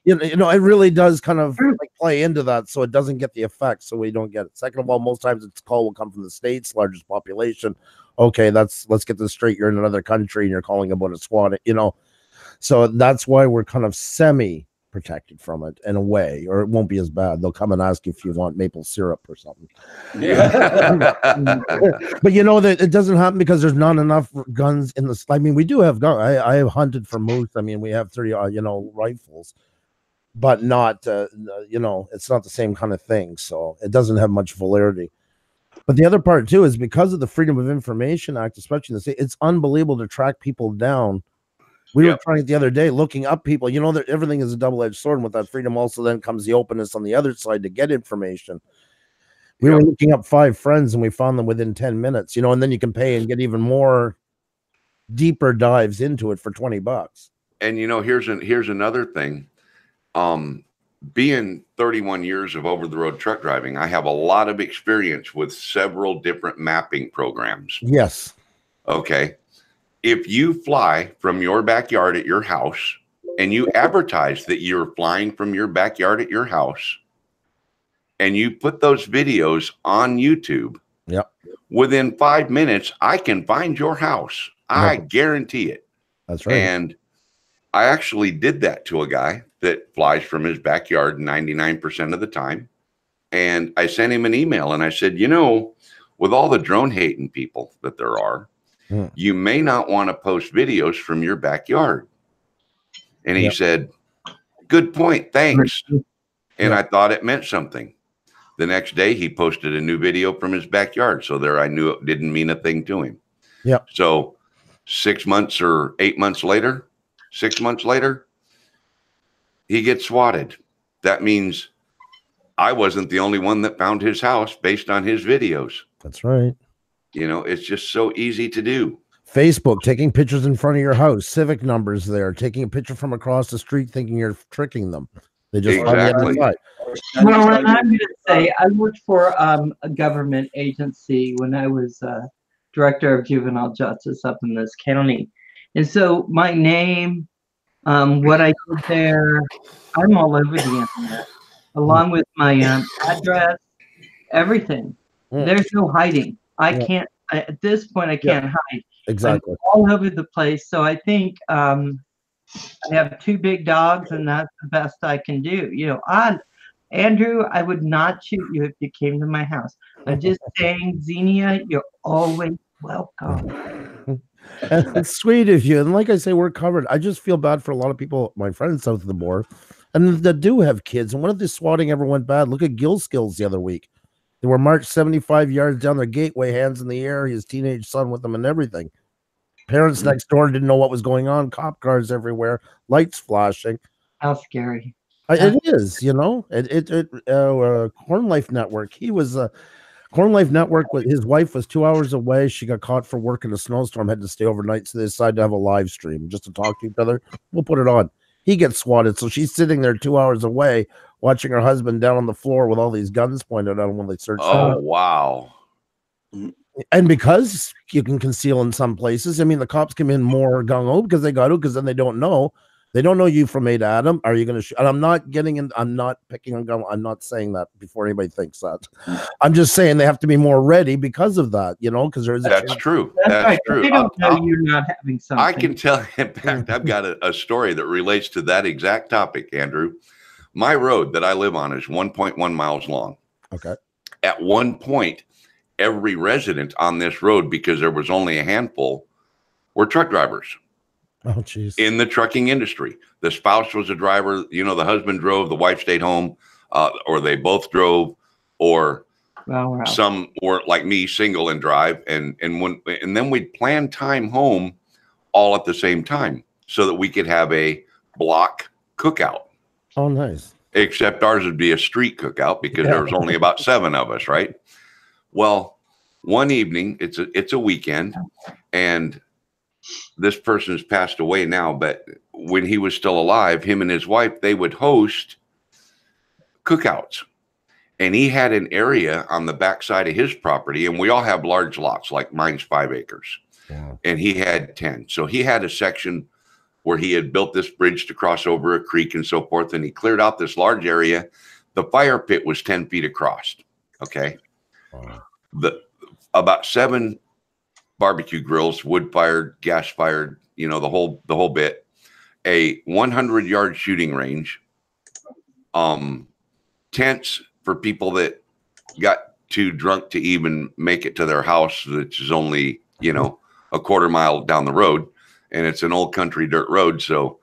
S5: it really does kind of like play into that, so it doesn't get the effect. So we don't get it. Second of all, most times its call will come from the States, largest population. Okay, let's get this straight. You're in another country and you're calling about a SWAT. So that's why we're kind of semi protected from it in a way, or it won't be as bad. They'll come and ask if you want maple syrup or something.
S1: Yeah.
S5: But that it doesn't happen because there's not enough guns in the. I mean, we do have guns. I have hunted for moose. I mean, we have 30 rifles, but not it's not the same kind of thing. So it doesn't have much validity. But the other part too is because of the Freedom of Information Act, especially in the state, it's unbelievable to track people down. We were trying it the other day, looking up people. That everything is a double-edged sword, and with that freedom also then comes the openness on the other side to get information. We were looking up 5 friends and we found them within 10 minutes, and then you can pay and get even more deeper dives into it for $20.
S3: And here's another thing. Being 31 years of over-the-road truck driving, I have a lot of experience with several different mapping programs.
S5: Yes.
S3: Okay. If you fly from your backyard at your house and you advertise that you're flying from your backyard at your house and you put those videos on YouTube, within 5 minutes, I can find your house. I guarantee it.
S5: That's right.
S3: And I actually did that to a guy that flies from his backyard 99% of the time. And I sent him an email and I said, with all the drone hating people that there are, you may not want to post videos from your backyard. And he said, good point. Thanks. And I thought it meant something. The next day he posted a new video from his backyard. So there I knew it didn't mean a thing to him.
S5: Yeah.
S3: So 6 months or 8 months later, 6 months later, he gets swatted. That means I wasn't the only one that found his house based on his videos.
S5: That's right.
S3: It's just so easy to do.
S5: Facebook, taking pictures in front of your house, civic numbers there, taking a picture from across the street thinking you're tricking them. They just find the other
S3: Exactly.
S5: side.
S4: Well, and I'm going to say I worked for a government agency when I was director of juvenile justice up in this county, and so my name, what I did there, I'm all over the internet, along with my address, everything.
S5: Mm.
S4: There's no hiding. I
S5: Yeah.
S4: can't. At this point, I can't hide.
S5: Exactly.
S4: I'm all over the place. So I think I have 2 big dogs, and that's the best I can do. You know, Andrew, I would not shoot you if you came to my house. I'm just saying, Xenia, you're always welcome.
S5: And it's sweet of you. And like I say, we're covered. I just feel bad for a lot of people, my friends south of the border, and that do have kids. And what if this swatting ever went bad? Look at Gil Skills the other week. They were marched 75 yards down their gateway, hands in the air, his teenage son with them and everything. Parents next door didn't know what was going on. Cop cars everywhere, lights flashing.
S4: How scary.
S5: It is, you know. Corn Life Network. He was Corn Life Network. His wife was 2 hours away. She got caught for work in a snowstorm, had to stay overnight. So they decided to have a live stream just to talk to each other. We'll put it on. He gets swatted, so she's sitting there 2 hours away, watching her husband down on the floor with all these guns pointed at him when they search.
S3: Oh, wow.
S5: And because you can conceal in some places, I mean, the cops come in more gung-ho because they got to, because then they don't know. They don't know you from A to Adam. Are you going to shoot? And I'm not getting in. I'm not picking on gun. I'm not saying that before anybody thinks that. I'm just saying they have to be more ready because of that, you know, because there's
S3: That's true.
S4: That's right.
S3: true.
S4: They don't know you're not having something.
S3: I can tell. In fact, I've got a story that relates to that exact topic, Andrew. My road that I live on is 1.1 miles long.
S5: Okay.
S3: At one point, every resident on this road, because there was only a handful, were truck drivers.
S5: Oh, jeez.
S3: In the trucking industry. The spouse was a driver, you know, the husband drove, the wife stayed home, or they both drove, or
S4: Wow.
S3: some were like me, single and drive. And then we'd plan time home all at the same time so that we could have a block cookout.
S5: Oh, nice.
S3: Except ours would be a street cookout because there was only about 7 of us, right? Well, one evening, it's a weekend, and this person's passed away now, but when he was still alive, him and his wife, they would host cookouts. And he had an area on the backside of his property, and we all have large lots, like mine's 5 acres.
S5: Wow.
S3: And he had 10. So he had a section where he had built this bridge to cross over a creek and so forth, and he cleared out this large area. The fire pit was 10 feet across. Okay.
S5: Wow.
S3: About 7 barbecue grills, wood fired, gas fired, you know, the whole bit, a 100-yard shooting range, tents for people that got too drunk to even make it to their house, which is only, you know, a quarter mile down the road, and it's an old country dirt road. So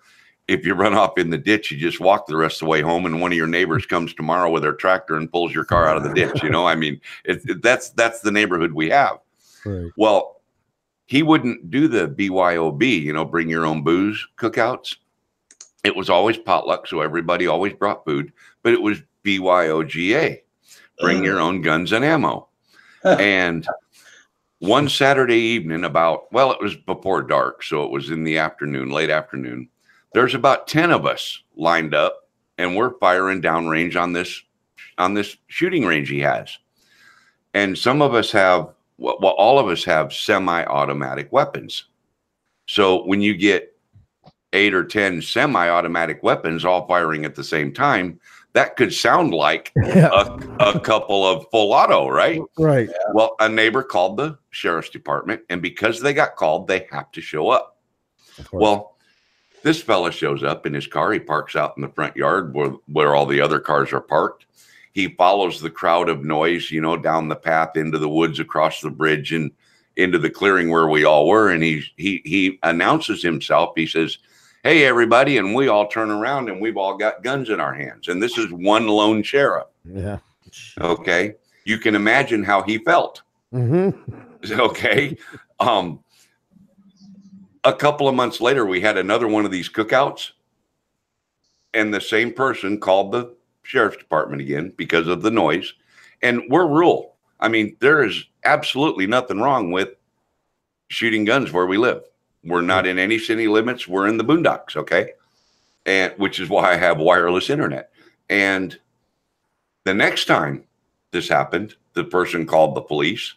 S3: if you run off in the ditch, you just walk the rest of the way home, and one of your neighbors comes tomorrow with their tractor and pulls your car out of the ditch. You know, I mean, that's the neighborhood we have.
S5: Right.
S3: Well, he wouldn't do the BYOB, you know, bring your own booze cookouts. It was always potluck, so everybody always brought food, but it was BYOGA, bring your own guns and ammo. And one Saturday evening it was before dark, so it was in the afternoon, late afternoon. There's about 10 of us lined up, and we're firing downrange on this shooting range he has. And some of us have, all of us have semi-automatic weapons. So when you get 8 or 10 semi-automatic weapons all firing at the same time, that could sound like a couple of full auto, right?
S5: Right.
S3: Well, a neighbor called the sheriff's department, and because they got called, they have to show up. Well, this fella shows up in his car. He parks out in the front yard where all the other cars are parked. He follows the crowd of noise, you know, down the path into the woods, across the bridge, and into the clearing where we all were. And he announces himself. He says, "Hey, everybody." And we all turn around, and we've all got guns in our hands. And this is one lone sheriff.
S5: Yeah.
S3: Okay. You can imagine how he felt.
S5: Mm-hmm.
S3: Okay. A couple of months later, we had another one of these cookouts, and the same person called the sheriff's department again because of the noise. And we're rural. I mean, there is absolutely nothing wrong with shooting guns where we live. We're not in any city limits. We're in the boondocks, okay? And which is why I have wireless internet. And the next time this happened, the person called the police.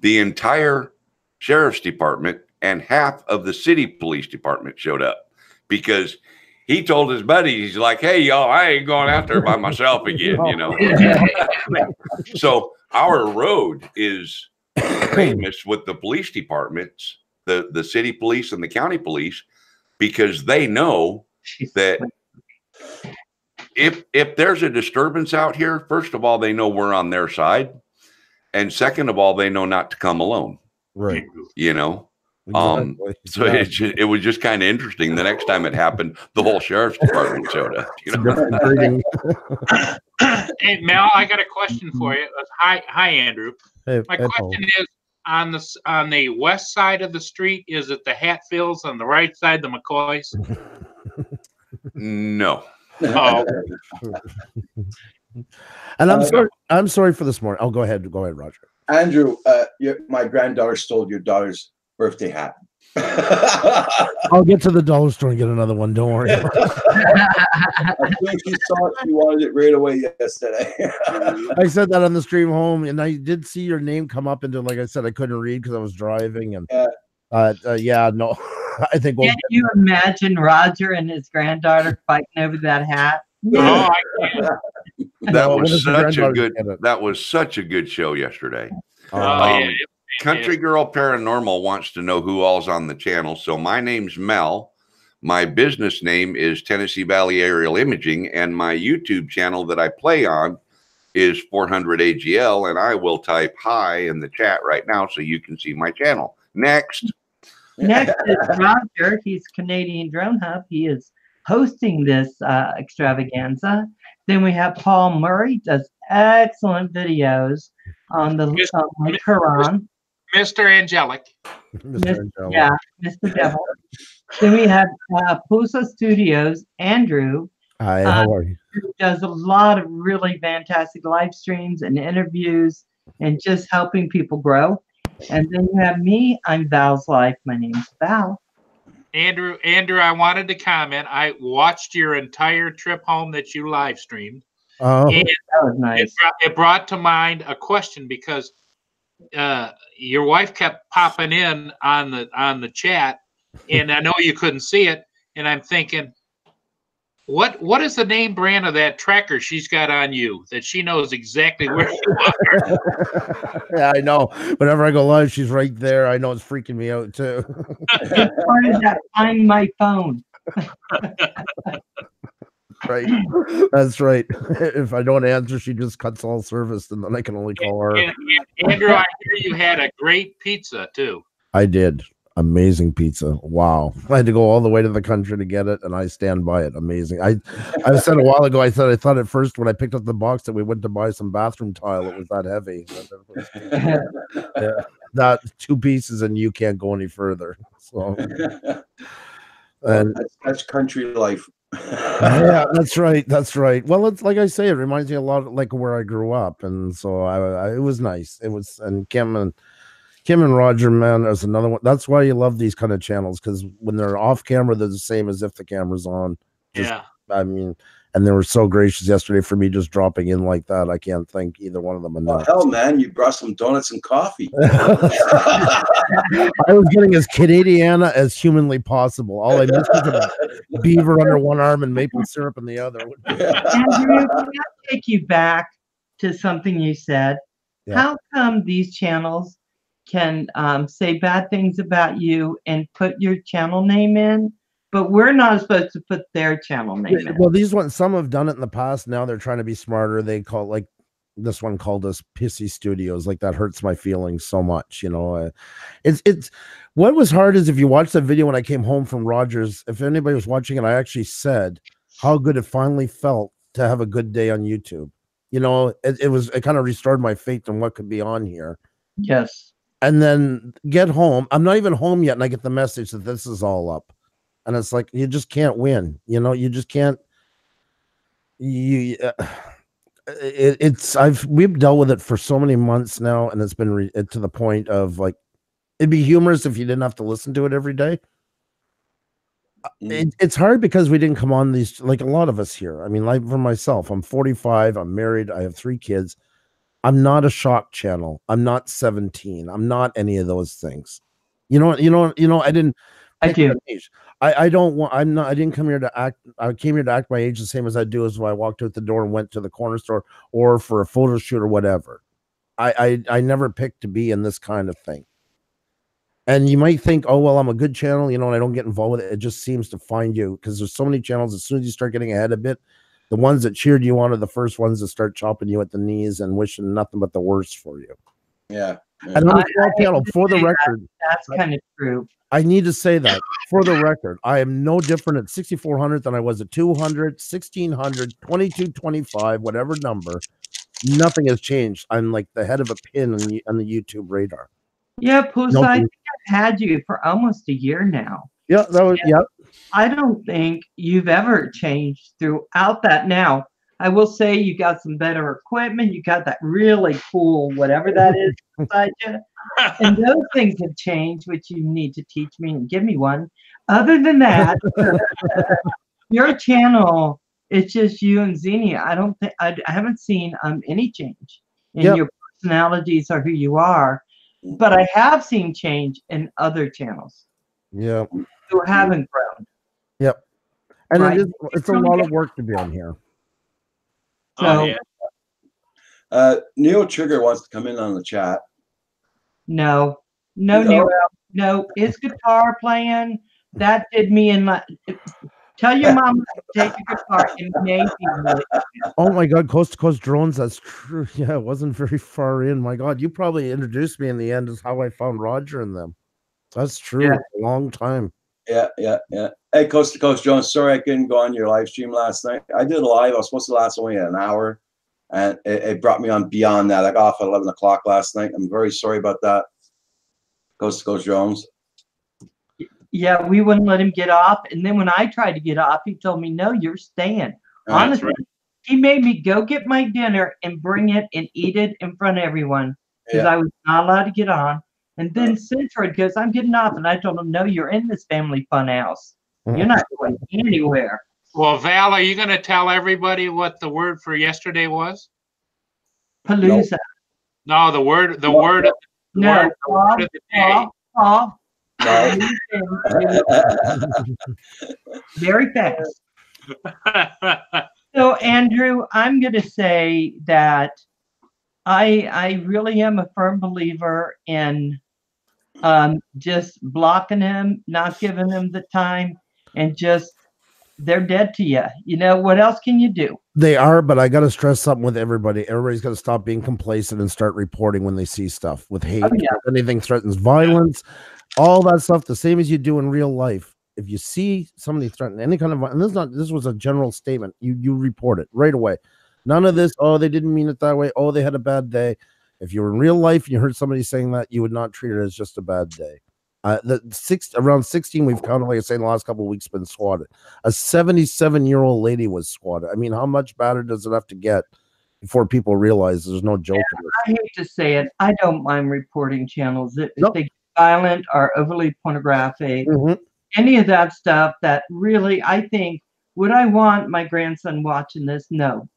S3: The entire sheriff's department and half of the city police department showed up because he told his buddies, he's like, hey, y'all, I ain't going out there by myself again, you know? So our road is famous with the police departments, the city police and the county police, because they know that if there's a disturbance out here, first of all, they know we're on their side. And second of all, they know not to come alone.
S5: Right.
S3: You know?
S5: Exactly.
S3: So it was just kind of interesting. The next time it happened, the whole sheriff's department showed up. You know?
S2: Hey, Mel, I got a question for you. Hi, Andrew.
S5: Hey,
S2: My question is, on the west side of the street, is it the Hatfields? On the right side, the McCoys?
S3: No.
S2: Oh,
S5: And I'm sorry for this morning. Oh, go ahead, Roger.
S1: Andrew, my granddaughter stole your daughter's birthday hat.
S5: I'll get to the dollar store and get another one. Don't worry.
S1: I think she saw it. She wanted it right away yesterday.
S5: I said that on the stream home, and I did see your name come up into, like I said, I couldn't read because I was driving, and no, I think.
S4: Can you imagine Roger and his granddaughter fighting over that hat?
S2: oh, I can't.
S3: That was such a good show yesterday.
S2: Yeah.
S3: Country Girl Paranormal wants to know who all's on the channel. So my name's Mel. My business name is Tennessee Valley Aerial Imaging, and my YouTube channel that I play on is 400 AGL, and I will type hi in the chat right now so you can see my channel. Next
S4: is Roger. He's Canadian Drone Hub. He is hosting this extravaganza. Then we have Paul Murray, does excellent videos on the Quran.
S2: Mr. Angelic.
S4: Yeah, Mr. Devil. Then we have Pusa Studios, Andrew.
S5: Hi, how are you?
S4: Who does a lot of really fantastic live streams and interviews and just helping people grow. And then you have me. I'm Val's Life. My name's Val.
S2: Andrew, I wanted to comment. I watched your entire trip home that you live streamed.
S5: Oh,
S2: and
S4: that was nice.
S2: It brought to mind a question because your wife kept popping in on the chat, and I know you couldn't see it. And I'm thinking, what is the name brand of that tracker she's got on you that she knows exactly where you are?
S5: Yeah, I know. Whenever I go live, she's right there. I know it's freaking me out too.
S4: It's part of that Find My Phone.
S5: Right. That's right. If I don't answer, she just cuts all service, and then I can only call her.
S2: And Andrew, I hear you had a great pizza too.
S5: I did. Amazing pizza. Wow. I had to go all the way to the country to get it, and I stand by it. Amazing. I said a while ago, I thought at first when I picked up the box that we went to buy some bathroom tile, it was that heavy. Yeah, that 2 pieces and you can't go any further. So and
S1: that's country life.
S5: Yeah, that's right. That's right. Well, it's like I say, it reminds me a lot of like where I grew up, and so it was nice. It was, and Kim and Roger, man, there's another one. That's why you love these kind of channels, because when they're off camera, they're the same as if the camera's on.
S2: Yeah.
S5: I mean, and they were so gracious yesterday for me just dropping in like that. I can't thank either one of them enough.
S1: Hell, man, you brought some donuts and coffee.
S5: I was getting as Canadiana as humanly possible. All I missed was a beaver under one arm and maple syrup in the other.
S4: Andrew, can I take you back to something you said?
S5: Yeah.
S4: How come these channels can say bad things about you and put your channel name in, but we're not supposed to put their channel name in?
S5: Well, these ones, some have done it in the past. Now they're trying to be smarter. They call, like this one called us Pissy Studios. Like, that hurts my feelings so much, you know. It's what was hard is if you watch the video when I came home from Rogers, if anybody was watching it, I actually said how good it finally felt to have a good day on YouTube. You know, it kind of restored my faith in what could be on here.
S4: Yes.
S5: And then get home. I'm not even home yet, and I get the message that this is all up. And it's like, you just can't win. You know, you just can't. We've dealt with it for so many months now, and it's been to the point of like, It'd be humorous if you didn't have to listen to it every day.
S1: Mm.
S5: It's hard because we didn't come on these, like a lot of us here. I mean, like for myself, I'm 45, I'm married, I have 3 kids. I'm not a shock channel. I'm not 17. I'm not any of those things. I didn't
S4: I
S5: pick
S4: do.
S5: an age. I don't want, I'm not, I didn't come here to act. I came here to act my age the same as I do as when I walked out the door and went to the corner store or for a photo shoot or whatever. I never picked to be in this kind of thing. And you might think, oh, well, I'm a good channel, and I don't get involved with it. It just seems to find you because there's so many channels. As soon as you start getting ahead a bit, the ones that cheered you on are the first ones that start chopping you at the knees and wishing nothing but the worst for you.
S1: Yeah.
S5: And I'm a small channel, for the record.
S4: That's kind of true.
S5: I need to say that for the record, I am no different at 6,400 than I was at 200, 1,600, 2,225, whatever number. Nothing has changed. I'm like the head of a pin on the YouTube radar.
S4: Yeah, Puss,
S5: Nope.
S4: I think I've had you for almost a year now.
S5: Yeah, that was, yeah.
S4: I don't think you've ever changed throughout that. Now, I will say you got some better equipment. You got that really cool, whatever that is beside you. And those things have changed, which you need to teach me and give me one. Other than that, your channel, it's just you and Xenia. I don't think I haven't seen any change in
S5: Yep.
S4: your personalities or who you are, but I have seen change in other channels
S5: Yeah.
S4: who haven't grown.
S5: Yep. And
S4: Right.
S5: it's a lot of work to be on here.
S4: So
S2: Oh, yeah.
S1: Neo Trigger wants to come in on the chat.
S4: no,
S1: No.
S4: no, his guitar playing that did me in my. Tell your mom to take your guitar and maybe.
S5: Oh my God, Coast to Coast Drones. That's true. Yeah, it wasn't very far in. My God, you probably introduced me in the end is how I found Roger and them. That's true.
S4: Yeah.
S5: A long time.
S1: Yeah. Hey, Coast to Coast Jones, sorry I couldn't go on your live stream last night. I did a live. I was supposed to last only an hour, and it brought me on beyond that. I got off at 11 o'clock last night. I'm very sorry about that. Coast to Coast Jones.
S4: Yeah, we wouldn't let him get off, and then when I tried to get off, he told me, "No, you're staying." Honestly,
S2: right.
S4: he made me go get my dinner and bring it and eat it in front of everyone because
S1: Yeah.
S4: I was not allowed to get on. And then Centroid goes, "I'm getting off," and I told him, "No, you're in this family fun house. You're not going anywhere."
S2: Well, Val, are you going to tell everybody what the word for yesterday was?
S4: Palooza.
S2: No, the word of the
S4: No,
S2: word of the day.
S4: off.
S1: No.
S4: Very fast. So, Andrew, I'm going to say that I really am a firm believer in just blocking him, not giving him the time, and just they're dead to you. What else can you do?
S5: They are, but I got to stress something with everybody. Everybody's got to stop being complacent and start reporting when they see stuff with hate.
S4: Oh, yeah.
S5: If anything threatens violence, all that stuff, the same as you do in real life. If you see somebody threaten any kind of, and this was a general statement, you report it right away. None of this, oh, they didn't mean it that way. Oh, they had a bad day. If you were in real life and you heard somebody saying that, you would not treat it as just a bad day. Around 16, we've counted, like I say, in the last couple of weeks, been swatted. A 77-year-old lady was swatted. I mean, how much better does it have to get before people realize there's no joke in this?
S4: I hate to say it. I don't mind reporting channels if
S5: Nope.
S4: they get violent or overly pornographic.
S5: Mhm.
S4: Any of that stuff that really, I think, would I want my grandson watching this? No.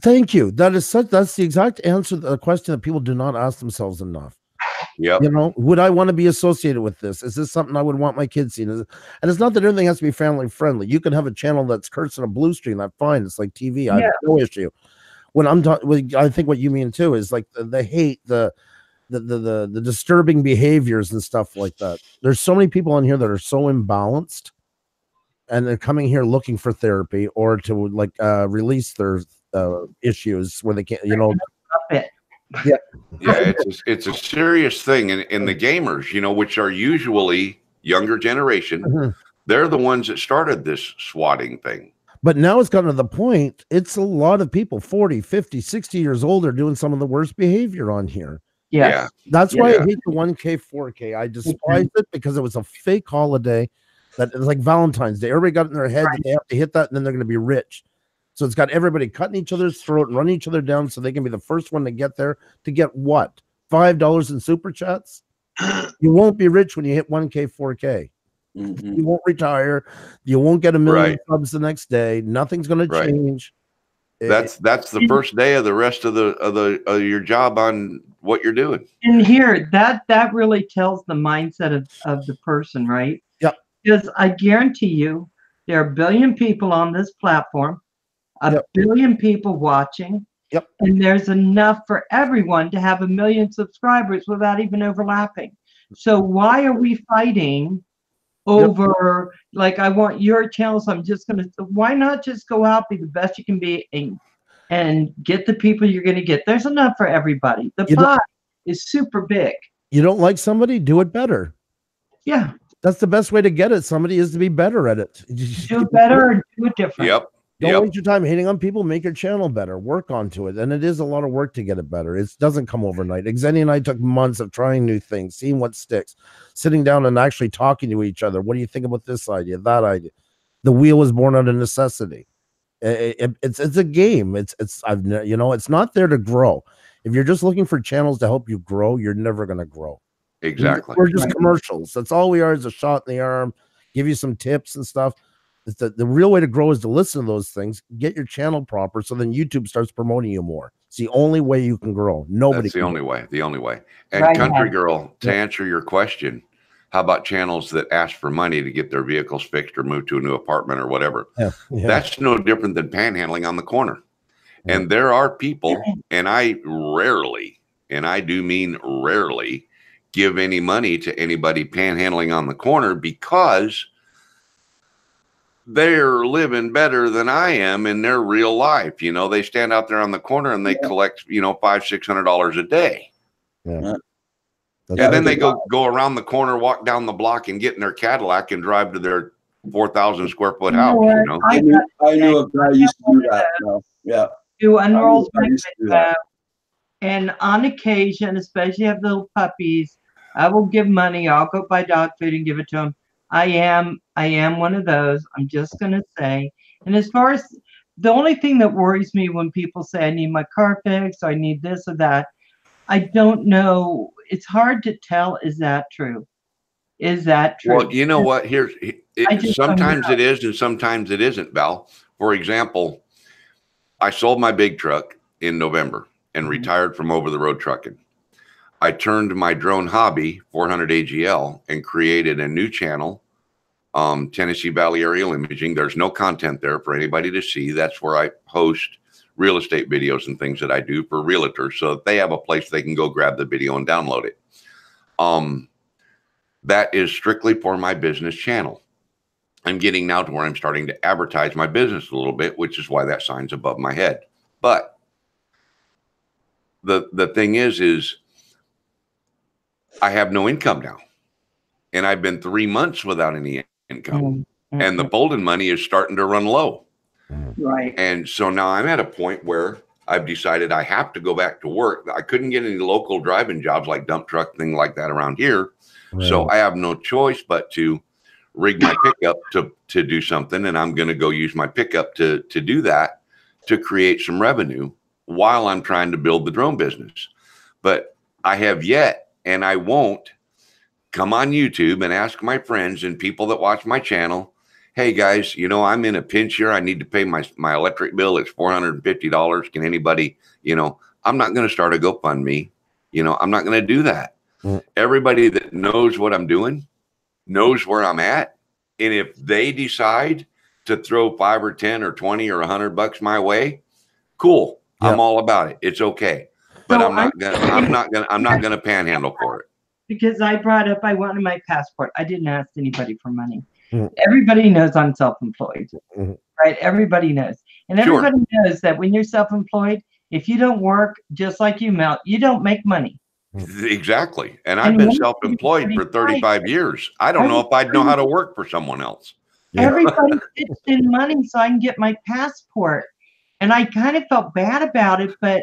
S5: Thank you. That's the exact answer to the question that people do not ask themselves enough.
S3: Yep.
S5: Would I want to be associated with this? Is this something I would want my kids seeing? And it's not that everything has to be family friendly. You can have a channel that's cursing a blue screen. That's fine. It's like TV. I have no issue. When I'm talking, I think what you mean too is like the hate, the disturbing behaviors and stuff like that. There's so many people on here that are so imbalanced, and they're coming here looking for therapy or to release their issues where they can't,
S3: Yeah, it's a serious thing, and the gamers, which are usually younger generation,
S5: Mhm.
S3: they're the ones that started this swatting thing.
S5: But now it's gotten to the point, it's a lot of people 40, 50, 60 years old are doing some of the worst behavior on here.
S4: Yes.
S5: That's why
S3: Yeah.
S5: I hate the 1K, 4K. I despise it because it was a fake holiday that is like Valentine's Day. Everybody got in their head that they have to hit that and then they're going to be rich. So it's got everybody cutting each other's throat and running each other down so they can be the first one to get there. To get what? $5 in super chats? You won't be rich when you hit 1K, 4K.
S1: Mhm.
S5: You won't retire. You won't get a million
S3: Right.
S5: subs the next day. Nothing's going to
S3: Right.
S5: change.
S3: That's the first day of the rest of your job on what you're doing.
S4: And here, that really tells the mindset of the person, right?
S5: Yep.
S4: Because I guarantee you, there are 1 billion people on this platform, a
S5: Yep.
S4: billion people watching,
S5: Yep.
S4: and there's enough for everyone to have 1 million subscribers without even overlapping. So why are we fighting over, like, I want your channel, so I'm just going to, why not just go out, be the best you can be, and get the people you're going to get? There's enough for everybody. The pie is super big.
S5: You don't like somebody, do it better.
S4: Yeah.
S5: That's the best way to get it. Somebody is to be better at it.
S4: Do it better or do it different.
S3: Yep.
S5: Don't waste your time hating on people. Make your channel better. Work onto it. And it is a lot of work to get it better. It doesn't come overnight. Xeni and I took months of trying new things, seeing what sticks, sitting down and actually talking to each other. What do you think about this idea, that idea? The wheel was born out of necessity. It's a game. It's not there to grow. If you're just looking for channels to help you grow, you're never going to grow.
S3: Exactly.
S5: We're just commercials. That's all we are, is a shot in the arm, give you some tips and stuff. The real way to grow is to listen to those things, get your channel proper, so then YouTube starts promoting you more. It's the only way you can grow. Nobody.
S3: That's the only way. The only way. And
S4: Right.
S3: Country Girl, to answer your question, how about channels that ask for money to get their vehicles fixed or move to a new apartment or whatever?
S5: Yeah.
S3: That's no different than panhandling on the corner. And there are people, and I rarely, and I do mean rarely, give any money to anybody panhandling on the corner, because they're living better than I am in their real life. You know, they stand out there on the corner and they collect, $500-$600 a day.
S5: Yeah.
S3: And then they go around the corner, walk down the block, and get in their Cadillac and drive to their 4,000 square foot house. You know,
S1: I knew a guy used to do that. Yeah.
S4: Who unrolls my
S1: used to do
S4: video,
S1: that.
S4: and on occasion, especially if little puppies, I will give money. I'll go buy dog food and give it to them. I am one of those. I'm just gonna say. And as far as the only thing that worries me when people say I need my car fixed, or I need this or that, I don't know. It's hard to tell. Is that true? Is that true?
S3: well, you know what?
S4: I just don't
S3: Sometimes
S4: know.
S3: it is and sometimes it isn't, Val. For example, I sold my big truck in November and retired from over the road trucking. I turned my drone hobby, 400 AGL, and created a new channel, Tennessee Valley Aerial Imaging. There's no content there for anybody to see. That's where I host real estate videos and things that I do for realtors, so that they have a place they can go grab the video and download it. That is strictly for my business channel. I'm getting now to where I'm starting to advertise my business a little bit, which is why that sign's above my head. But the thing is I have no income now, and I've been 3 months without any income, and the Bolden money is starting to run low.
S4: Right.
S3: And so now I'm at a point where I've decided I have to go back to work. I couldn't get any local driving jobs like dump truck, thing like that around here.
S5: Right.
S3: So I have no choice but to rig my pickup to do something. And I'm going to go use my pickup to do that, to create some revenue while I'm trying to build the drone business. But I have yet, and I won't, come on YouTube and ask my friends and people that watch my channel, hey guys, I'm in a pinch here. I need to pay my electric bill. It's $450. Can anybody, I'm not going to start a GoFundMe. I'm not going to do that. Everybody that knows what I'm doing knows where I'm at. And if they decide to throw 5 or 10 or 20 or $100 my way, cool.
S5: Yep.
S3: I'm all about it. It's okay. But
S4: So
S3: I'm not gonna panhandle for it.
S4: Because I brought up I wanted my passport. I didn't ask anybody for money. Everybody knows I'm self-employed, right? Everybody knows. And
S3: Sure.
S4: everybody knows that when you're self-employed, if you don't work, just like you, Mel, you don't make money.
S3: Exactly. And I've been self-employed for 35 years. I don't know if I'd know how to work for someone else.
S5: Yeah.
S4: Everybody pitched in money so I can get my passport. And I kind of felt bad about it, but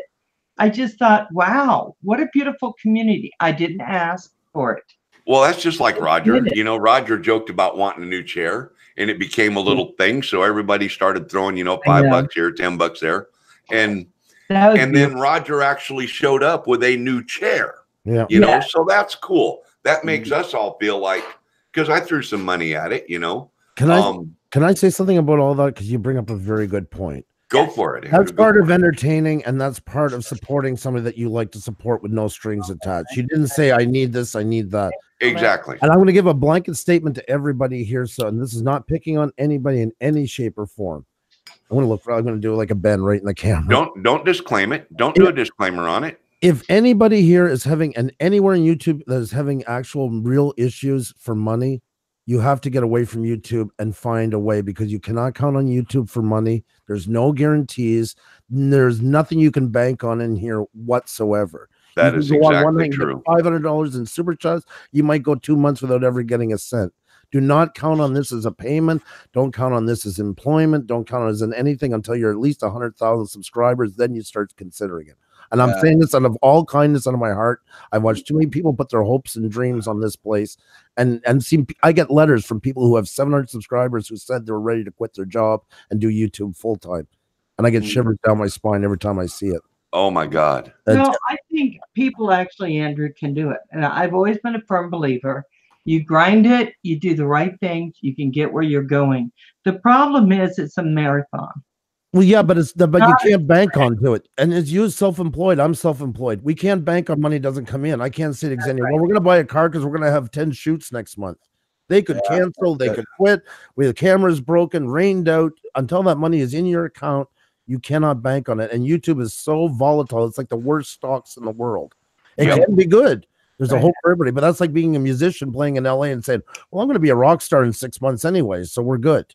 S4: I just thought, wow, what a beautiful community. I didn't ask for it.
S3: Well, that's just like Roger.
S4: did it.
S3: Roger joked about wanting a new chair, and it became a little thing. So everybody started throwing, $5 here, $10 there. And
S4: That was
S3: then Roger actually showed up with a new chair.
S5: Yeah.
S3: You know, so that's cool. That makes us all feel like, because I threw some money at it, you know.
S5: Can I say something about all that? Because you bring up a very good point.
S3: Go for it, Andrew.
S5: That's part of entertaining, and that's part of supporting somebody that you like to support with no strings attached. You didn't say, I need this, I need that.
S3: Exactly.
S5: And I'm going to give a blanket statement to everybody here. So, and this is not picking on anybody in any shape or form. I'm going to do like a Ben right in the camera.
S3: Don't disclaim it. Don't do a disclaimer on it.
S5: If anybody here is having, and anywhere in YouTube that is having actual real issues for money, you have to get away from YouTube and find a way, because you cannot count on YouTube for money. There's no guarantees. There's nothing you can bank on in here whatsoever.
S3: That is exactly true.
S5: $500 in super chats. You might go 2 months without ever getting a cent. Do not count on this as a payment. Don't count on this as employment. Don't count on it as anything until you're at least 100,000 subscribers. Then you start considering it. And I'm saying this out of all kindness, out of my heart. I've watched too many people put their hopes and dreams on this place, and see. I get letters from people who have 700 subscribers who said they were ready to quit their job and do YouTube full time, and I get shivers down my spine every time I see it.
S3: Oh my God!
S4: No, I think people actually, Andrew, can do it, and I've always been a firm believer. You grind it, you do the right things, you can get where you're going. The problem is it's a marathon.
S5: Well, yeah, but you can't bank onto it. And as you self-employed, I'm self-employed. We can't bank on money doesn't come in. I can't say to Xenia, well, we're going to buy a car because we're going to have 10 shoots next month. They could cancel, they could quit. The camera's broken, rained out. Until that money is in your account, you cannot bank on it. And YouTube is so volatile. It's like the worst stocks in the world. It can be good. There's a hope for everybody, but that's like being a musician playing in LA and saying, well, I'm going to be a rock star in 6 months anyway, so we're good.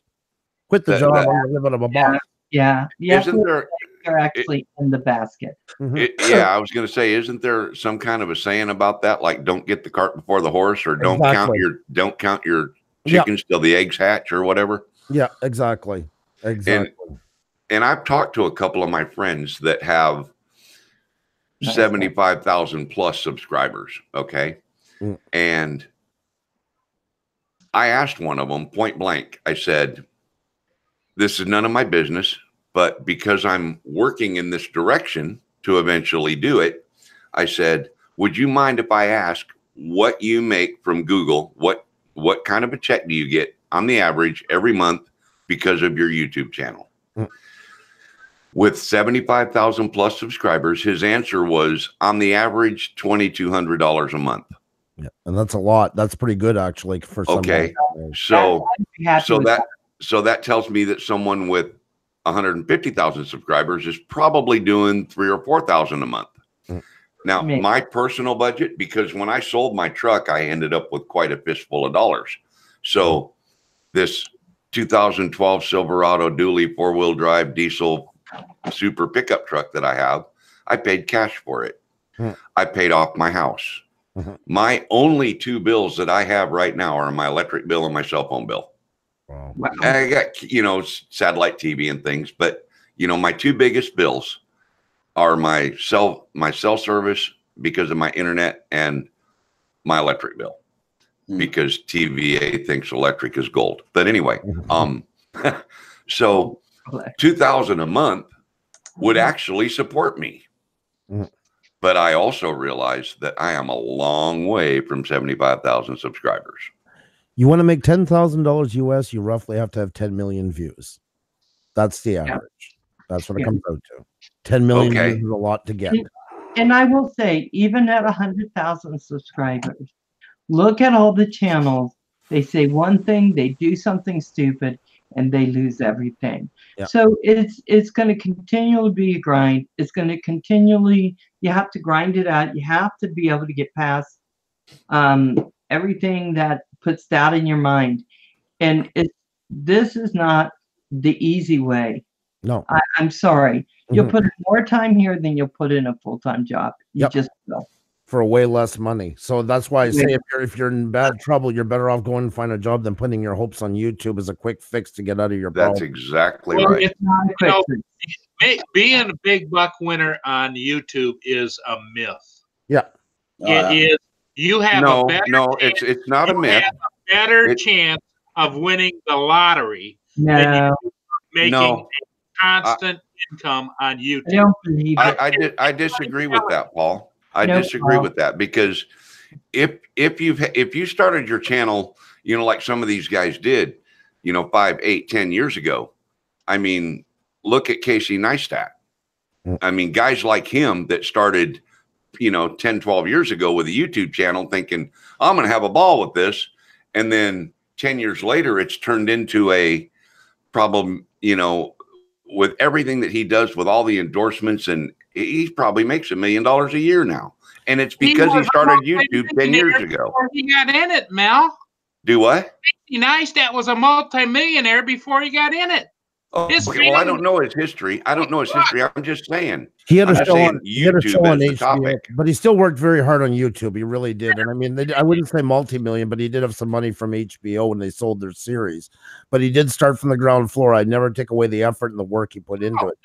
S5: Quit the job. I'm going to live out of a box.
S4: Yeah.
S3: Isn't there?
S4: They're actually in the basket.
S3: I was going to say, isn't there some kind of a saying about that? Like, don't get the cart before the horse, or don't count your chickens till the eggs hatch, or whatever.
S5: Yeah, exactly.
S3: And I've talked to a couple of my friends that have 75,000 plus subscribers. Okay. And I asked one of them point blank, I said, this is none of my business, but because I'm working in this direction to eventually do it, I said, would you mind if I ask what you make from Google? What kind of a check do you get on the average every month because of your YouTube channel? With 75,000 plus subscribers, his answer was, on the average, $2,200 a month.
S5: Yeah, and that's a lot. That's pretty good, actually, for some.
S3: Okay, so that tells me that someone with 150,000 subscribers is probably doing $3,000 or $4,000 a month. Now, my personal budget, because when I sold my truck, I ended up with quite a fistful of dollars. So this 2012 Silverado dually 4-wheel drive diesel super pickup truck that I have, I paid cash for it. I paid off my house. My only two bills that I have right now are my electric bill and my cell phone bill. Wow. I got, satellite TV and things, but my two biggest bills are my cell service because of my internet, and my electric bill because TVA thinks electric is gold. But anyway, so $2,000 a month would actually support me. But I also realize that I am a long way from 75,000 subscribers.
S5: You want to make $10,000 US, you roughly have to have 10 million views. That's the average. That's what it comes out to. 10 million views is a lot to get.
S4: And I will say, even at 100,000 subscribers, look at all the channels. They say one thing, they do something stupid, and they lose everything. So it's going to continually be a grind. It's going to continually, you have to grind it out. You have to be able to get past everything that puts doubt in your mind. And this is not the easy way.
S5: No.
S4: I'm sorry. You'll put in more time here than you'll put in a full-time job. You just will.
S5: For way less money. So that's why I say if you're in bad trouble, you're better off going and find a job than putting your hopes on YouTube as a quick fix to get out of your problem.
S3: That's exactly right.
S4: It's not a quick fix.
S2: Being a big buck winner on YouTube is a myth.
S5: Yeah.
S2: It is. You have a better chance,
S3: it's not a myth.
S2: Have a better chance of winning the lottery
S4: No.
S2: than you making a constant income on YouTube.
S4: I don't believe it.
S3: I disagree with that, Paul. I
S4: No
S3: disagree
S4: problem.
S3: with that, because if you started your channel, you know, like some of these guys did, you know, 5, 8, 10 years ago. I mean, look at Casey Neistat. I mean, guys like him that started, you know, 10, 12 years ago with a YouTube channel thinking, I'm going to have a ball with this. And then 10 years later, it's turned into a problem, you know, with everything that he does with all the endorsements, and he probably makes $1 million a year now. And it's because he started YouTube 10 years ago.
S2: Before he got in it, Mel.
S3: Do what?
S2: Neistat was a multimillionaire before he got in it.
S3: Oh, okay, well, I don't know his history. I'm just saying.
S5: He had
S3: I'm
S5: a
S3: just
S5: show
S3: saying
S5: on, he had a
S3: YouTube
S5: show on
S3: is the
S5: HBO,
S3: topic.
S5: but he still worked very hard on YouTube. He really did. And I mean, I wouldn't say multi-million, but he did have some money from HBO when they sold their series. But he did start from the ground floor. I'd never take away the effort and the work he put into it.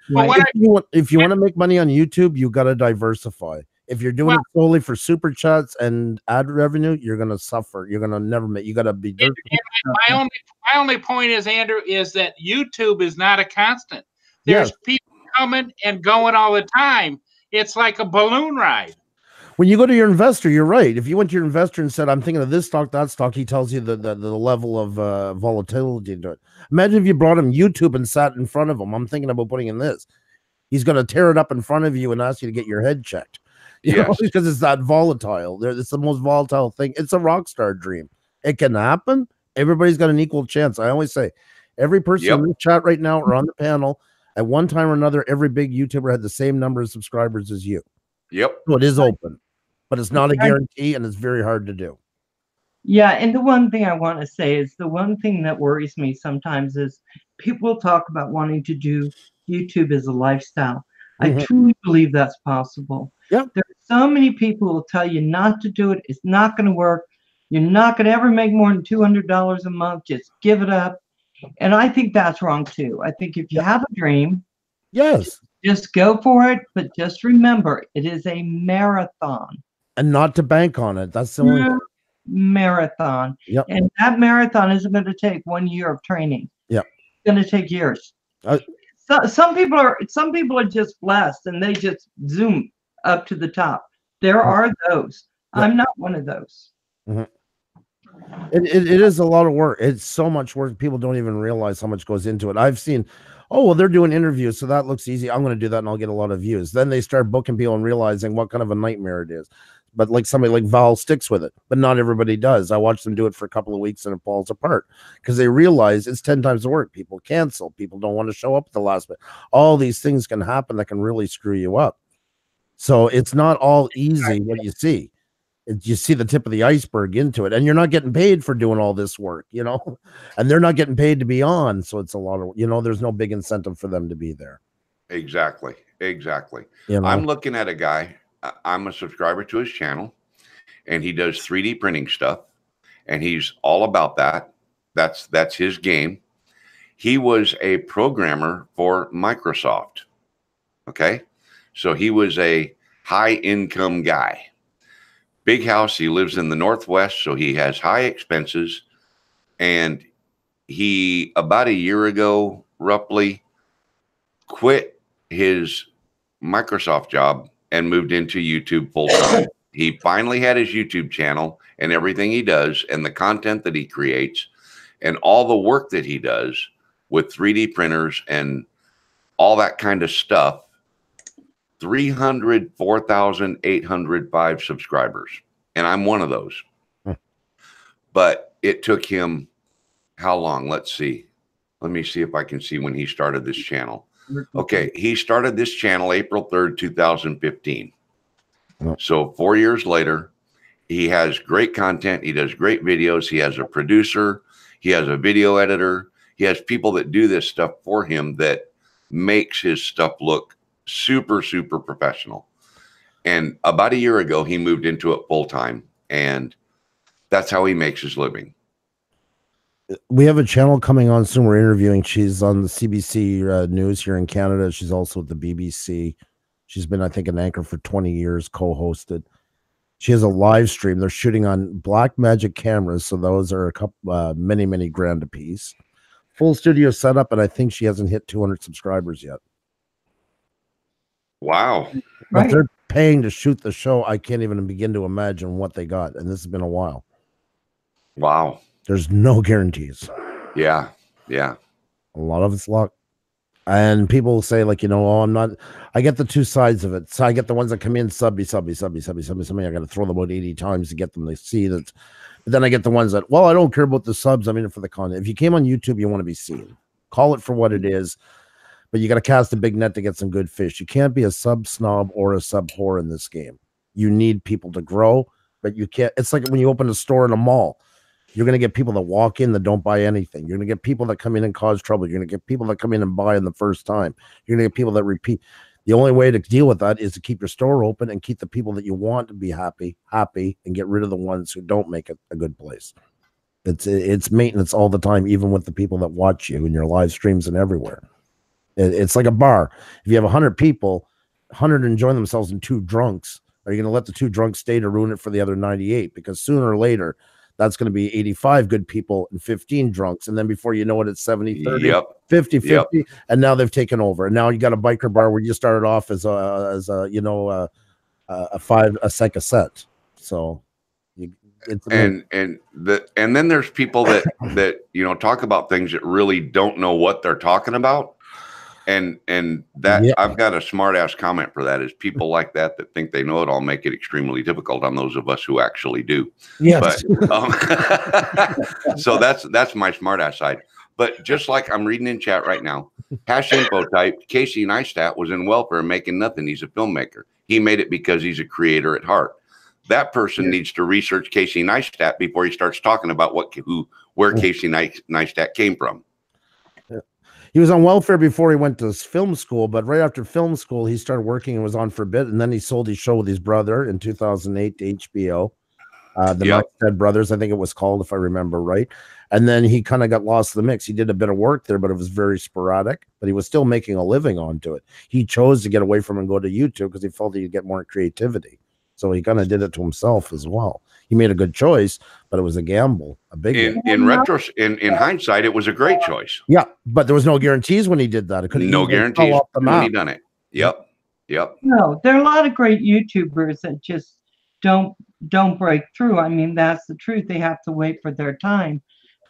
S2: But what
S5: If you want to make money on YouTube, you got to diversify. If you're doing it solely for super chats and ad revenue, you're going to suffer. You're going to never make. You got to be.
S2: My only point is, Andrew, is that YouTube is not a constant. There's people coming and going all the time. It's like a balloon ride.
S5: When you go to your investor, you're right. If you went to your investor and said, I'm thinking of this stock, that stock, he tells you the level of volatility into it. Imagine if you brought him YouTube and sat in front of him. I'm thinking about putting in this. He's going to tear it up in front of you and ask you to get your head checked. You know, because it's that volatile. It's the most volatile thing. It's a rock star dream. It can happen. Everybody's got an equal chance. I always say, every person in the chat right now or on the panel, at one time or another, every big YouTuber had the same number of subscribers as you.
S3: Yep.
S5: So it is open, but it's not a guarantee, and it's very hard to do.
S4: Yeah, and the one thing I want to say is the one thing that worries me sometimes is people talk about wanting to do YouTube as a lifestyle. I truly believe that's possible.
S5: Yeah.
S4: There are so many people who will tell you not to do it. It's not going to work. You're not going to ever make more than $200 a month. Just give it up. And I think that's wrong too. I think if you have a dream, just go for it. But just remember, it is a marathon.
S5: And not to bank on it. That's the only
S4: marathon.
S5: Yep.
S4: And that marathon isn't going to take 1 year of training.
S5: Yep.
S4: It's going to take years. So some people are just blessed and they just zoom up to the top. There are those. I'm not one of those.
S5: It is a lot of work. It's so much work. People don't even realize how much goes into it. I've seen, oh, well, they're doing interviews, so that looks easy. I'm going to do that and I'll get a lot of views. Then they start booking people and realizing what kind of a nightmare it is. But like somebody like Val sticks with it, but not everybody does. I watch them do it for a couple of weeks and it falls apart because they realize it's 10 times the work. People cancel. People don't want to show up at the last minute. All these things can happen that can really screw you up. So it's not all easy what you see. You see the tip of the iceberg into it, and you're not getting paid for doing all this work, you know, and they're not getting paid to be on. So it's a lot of, you know, there's no big incentive for them to be there.
S3: Exactly. You know? I'm looking at a guy. I'm a subscriber to his channel, and he does 3D printing stuff, and he's all about that. That's his game. He was a programmer for Microsoft. Okay. So he was a high income guy. Big house. He lives in the Northwest, so he has high expenses. And he, about a year ago, roughly, quit his Microsoft job and moved into YouTube full time. He finally had his YouTube channel and everything he does and the content that he creates and all the work that he does with 3D printers and all that kind of stuff. 304,805 subscribers. And I'm one of those. But it took him how long? Let's see. Let me see if I can see when he started this channel. Okay, he started this channel April 3rd, 2015. So 4 years later, he has great content. He does great videos. He has a producer. He has a video editor. He has people that do this stuff for him that makes his stuff look super, super professional. And about a year ago, he moved into it full time. And that's how he makes his living.
S5: We have a channel coming on soon. We're interviewing. She's on the CBC News here in Canada. She's also at the BBC. She's been, I think, an anchor for 20 years, co-hosted. She has a live stream. They're shooting on Blackmagic cameras. So those are a couple, many grand a piece. Full studio setup. And I think she hasn't hit 200 subscribers yet.
S3: Wow.
S5: But paying to shoot the show, I can't even begin to imagine what they got. And this has been a while.
S3: Wow.
S5: There's no guarantees.
S3: Yeah. Yeah.
S5: A lot of it's luck. And people say, like, oh, I'm not, I get the two sides of it. So I get the ones that come in, subby. I got to throw them about 80 times to get them to see that. But then I get the ones that, well, I don't care about the subs. I'm in it for the content. If you came on YouTube, you want to be seen. Call it for what it is. But you got to cast a big net to get some good fish. You can't be a sub snob or a sub whore in this game. You need people to grow, but you can't. It's like when you open a store in a mall. You're going to get people that walk in that don't buy anything. You're going to get people that come in and cause trouble. You're going to get people that come in and buy in the first time. You're going to get people that repeat. The only way to deal with that is to keep your store open and keep the people that you want to be happy, and get rid of the ones who don't make it a good place. It's maintenance all the time, even with the people that watch you in your live streams and everywhere. It's like a bar. If you have 100 people, 100 enjoying themselves and 2 drunks, are you going to let the 2 drunks stay to ruin it for the other 98? Because sooner or later, that's going to be 85 good people and 15 drunks. And then before you know it, it's 70, 30, 50, 50. And now they've taken over. And now you got a biker bar where you started off as a second set. So
S3: and then there's people that talk about things that really don't know what they're talking about. And that I've got a smart ass comment for that, is people like that think they know it all make it extremely difficult on those of us who actually do.
S5: Yes.
S3: But, so that's my smart ass side. But just like I'm reading in chat right now, Hash Info type, Casey Neistat was in welfare making nothing. He's a filmmaker. He made it because he's a creator at heart. That person needs to research Casey Neistat before he starts talking about where Casey Neistat came from.
S5: He was on welfare before he went to film school, but right after film school, he started working and was on for a bit. And then he sold his show with his brother in 2008 to HBO. The Neistat Brothers, I think it was called, if I remember right. And then he kind of got lost in the mix. He did a bit of work there, but it was very sporadic. But he was still making a living onto it. He chose to get away from it and go to YouTube because he felt he'd get more creativity. So he kind of did it to himself as well. He made a good choice, but it was a gamble, a big one.
S3: In hindsight, it was a great choice.
S5: Yeah, but there was no guarantees when he did that. It could
S3: no guarantees when he done it. Yep.
S4: No, there are a lot of great YouTubers that just don't break through. I mean, that's the truth. They have to wait for their time.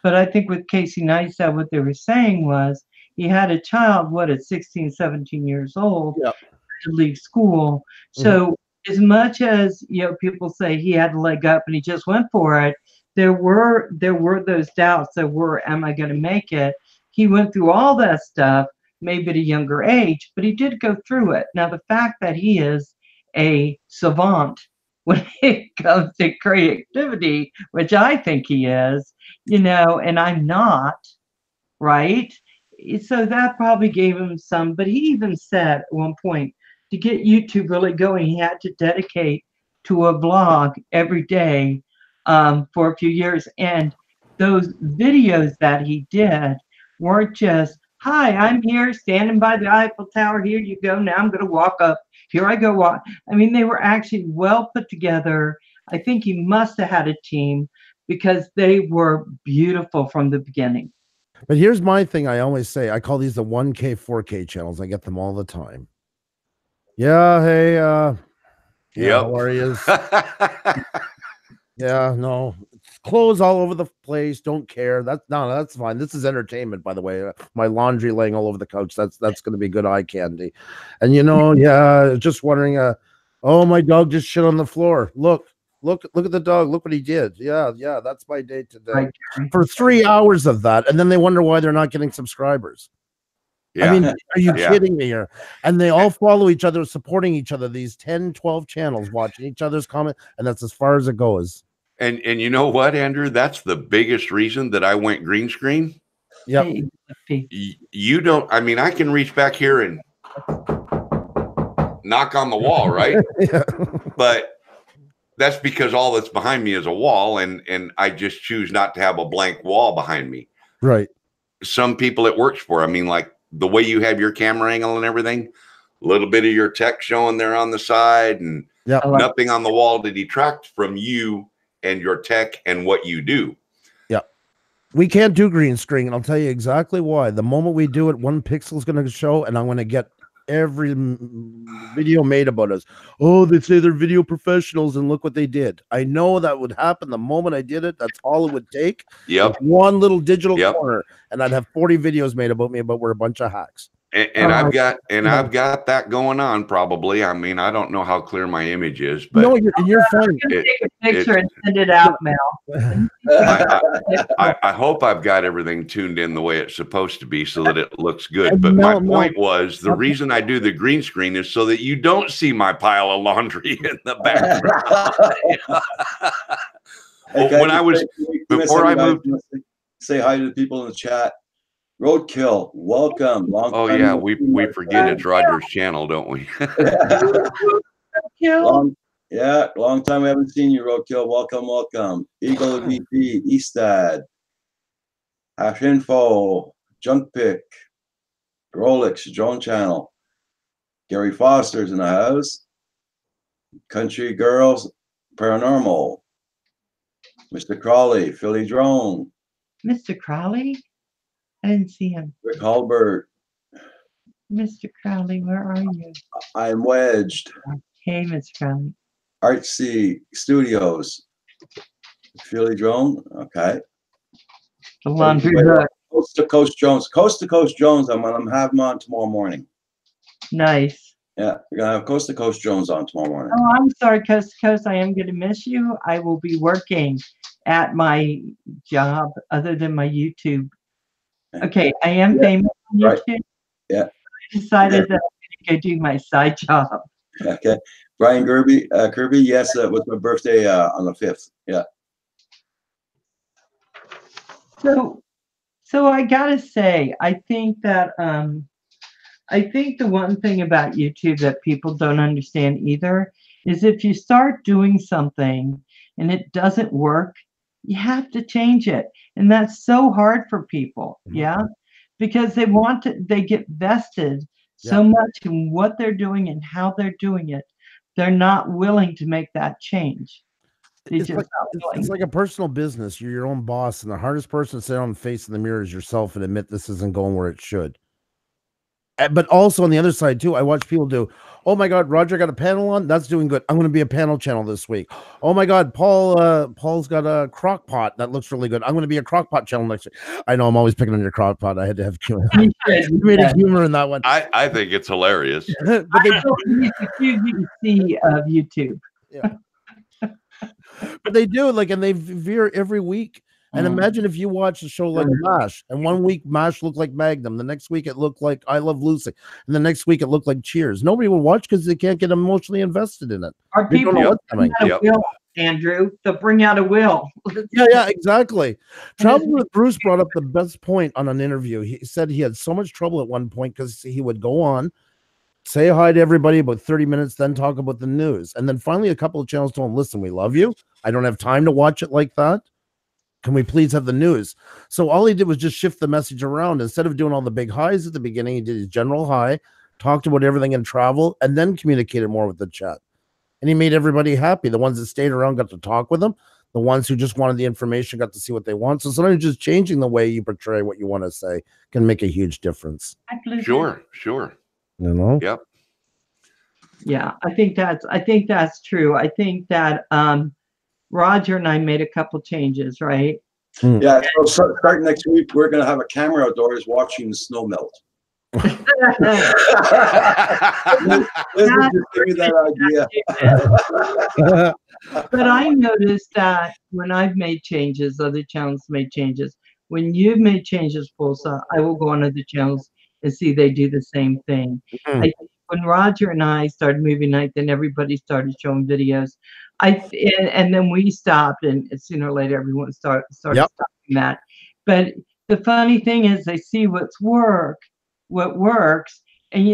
S4: But I think with Casey Neistat, what they were saying was he had a child, at 16, 17 years old, to leave school. So as much as people say he had a leg up and he just went for it, there were those doubts. There were, am I going to make it? He went through all that stuff, maybe at a younger age, but he did go through it. Now, the fact that he is a savant when it comes to creativity, which I think he is, and I'm not, right? So that probably gave him some, but he even said at one point, to get YouTube really going, he had to dedicate to a vlog every day for a few years. And those videos that he did weren't just, hi, I'm here standing by the Eiffel Tower. Here you go. Now I'm going to walk up. Here I go. Walk. I mean, they were actually well put together. I think he must have had a team because they were beautiful from the beginning.
S5: But here's my thing. I always say, I call these the 1K, 4K channels. I get them all the time. Yeah, hey, how are you? Yeah, no, clothes all over the place. Don't care. That's fine. This is entertainment, by the way. My laundry laying all over the couch. That's going to be good eye candy. And just wondering. Oh, my dog just shit on the floor. Look at the dog. Look what he did. Yeah, that's my day today. Right. For 3 hours of that, and then they wonder why they're not getting subscribers. Yeah. I mean, are you kidding me here? And they all follow each other, supporting each other, these 10, 12 channels, watching each other's comment, and that's as far as it goes.
S3: And you know what, Andrew? That's the biggest reason that I went green screen.
S5: Yep.
S3: You don't, I mean, I can reach back here and knock on the wall, right?
S5: Yeah.
S3: But that's because all that's behind me is a wall, and I just choose not to have a blank wall behind me.
S5: Right.
S3: Some people it works for. I mean, like the way you have your camera angle and everything, a little bit of your tech showing there on the side, and nothing on the wall to detract from you and your tech and what you do.
S5: Yeah. We can't do green screen, and I'll tell you exactly why. The moment we do it, one pixel is going to show, and I'm going to get every video made about us. Oh, they say they're video professionals, and look what they did. I know that would happen the moment I did it. That's all it would take.
S3: Yep.
S5: One little digital
S3: Yep.
S5: corner, and I'd have 40 videos made about me, but we're a bunch of hacks.
S3: And I've got that going on probably. I mean, I don't know how clear my image is, but
S5: No, you're fine.
S4: Take a picture and send it out, Mel.
S3: I hope I've got everything tuned in the way it's supposed to be so that it looks good. But
S5: No,
S3: my point was the reason I do the green screen is so that you don't see my pile of laundry in the background.
S1: Okay,
S3: When I was before I moved,
S1: say hi to the people in the chat. Roadkill, welcome. Long
S3: oh
S1: time
S3: yeah,
S1: no
S3: we
S1: see,
S3: forget it's Roger's channel, don't we?
S4: Kill.
S1: long time we haven't seen you, Roadkill. Welcome. Eagle VP, Eastad, Hash Info, Junk Pick, Rolex, Drone Channel, Gary Foster's in the house, Country Girls, Paranormal, Mr. Crawley, Philly Drone,
S4: Mr. Crowley? I didn't see him.
S1: Rick Halbert,
S4: Mr. Crowley, where are you?
S1: I'm Wedged,
S4: Hey, Mr. Crowley.
S1: Artsy Studios, Philly Drone, okay.
S4: The laundry
S1: Wait,
S4: book.
S1: Coast to Coast Jones. Coast to Coast Jones, I'm gonna have him on tomorrow morning.
S4: Nice.
S1: Yeah, we're gonna have Coast to Coast Jones on tomorrow morning.
S4: Oh, I'm sorry, Coast to Coast. I am going to miss you. I will be working at my job other than my YouTube. Okay, I am famous on
S1: Right.
S4: YouTube.
S1: Yeah.
S4: I decided that I'm going to go do my side job.
S1: Okay. Brian Kirby, yes, it was my birthday on the 5th. Yeah.
S4: So I gotta say, I think that the one thing about YouTube that people don't understand either is if you start doing something and it doesn't work, you have to change it. And that's so hard for people.
S5: Mhm.
S4: Yeah. Because they get vested so much in what they're doing and how they're doing it. They're not willing to make that change.
S5: It's like a personal business. You're your own boss, and the hardest person to sit on the face in the mirror is yourself and admit this isn't going where it should. But also on the other side too, I watch people do, oh my God, Roger got a panel on, that's doing good. I'm going to be a panel channel this week. Oh my God, Paul's got a crock pot that looks really good. I'm going to be a crock pot channel next week. I know I'm always picking on your crock pot. I had to have comedic humor in that one.
S3: I think it's hilarious.
S5: But
S4: QVC of YouTube.
S5: Yeah. But they do, like, and they veer every week. And imagine if you watch a show like MASH, and one week MASH looked like Magnum, the next week it looked like I Love Lucy, and the next week it looked like Cheers. Nobody will watch because they can't get emotionally invested in it.
S4: Are
S5: They don't
S4: people
S5: know what's coming.
S4: bring out a will, Andrew? They'll bring out a will.
S5: Yeah, exactly. Travel with Bruce brought up the best point on an interview. He said he had so much trouble at one point because he would go on, say hi to everybody about 30 minutes, then talk about the news. And then finally a couple of channels told him, listen, we love you. I don't have time to watch it like that. Can we please have the news? So all he did was just shift the message around. Instead of doing all the big highs at the beginning, he did his general high, talked about everything in travel, and then communicated more with the chat. And he made everybody happy. The ones that stayed around got to talk with him. The ones who just wanted the information got to see what they want. So sometimes just changing the way you portray what you want to say can make a huge difference.
S3: Sure.
S5: You know?
S3: Yep.
S4: Yeah, I think that's true. I think that Roger and I made a couple changes, right?
S1: Yeah, so starting next week, we're going to have a camera outdoors watching the snow melt. Listen, just give me that idea.
S4: But I noticed that when I've made changes, other channels made changes. When you've made changes, Pulsa, I will go on other channels and see they do the same thing. I think when Roger and I started Movie Night, then everybody started showing videos. And then we stopped, and sooner or later everyone started stopping that. But the funny thing is, they see what works, and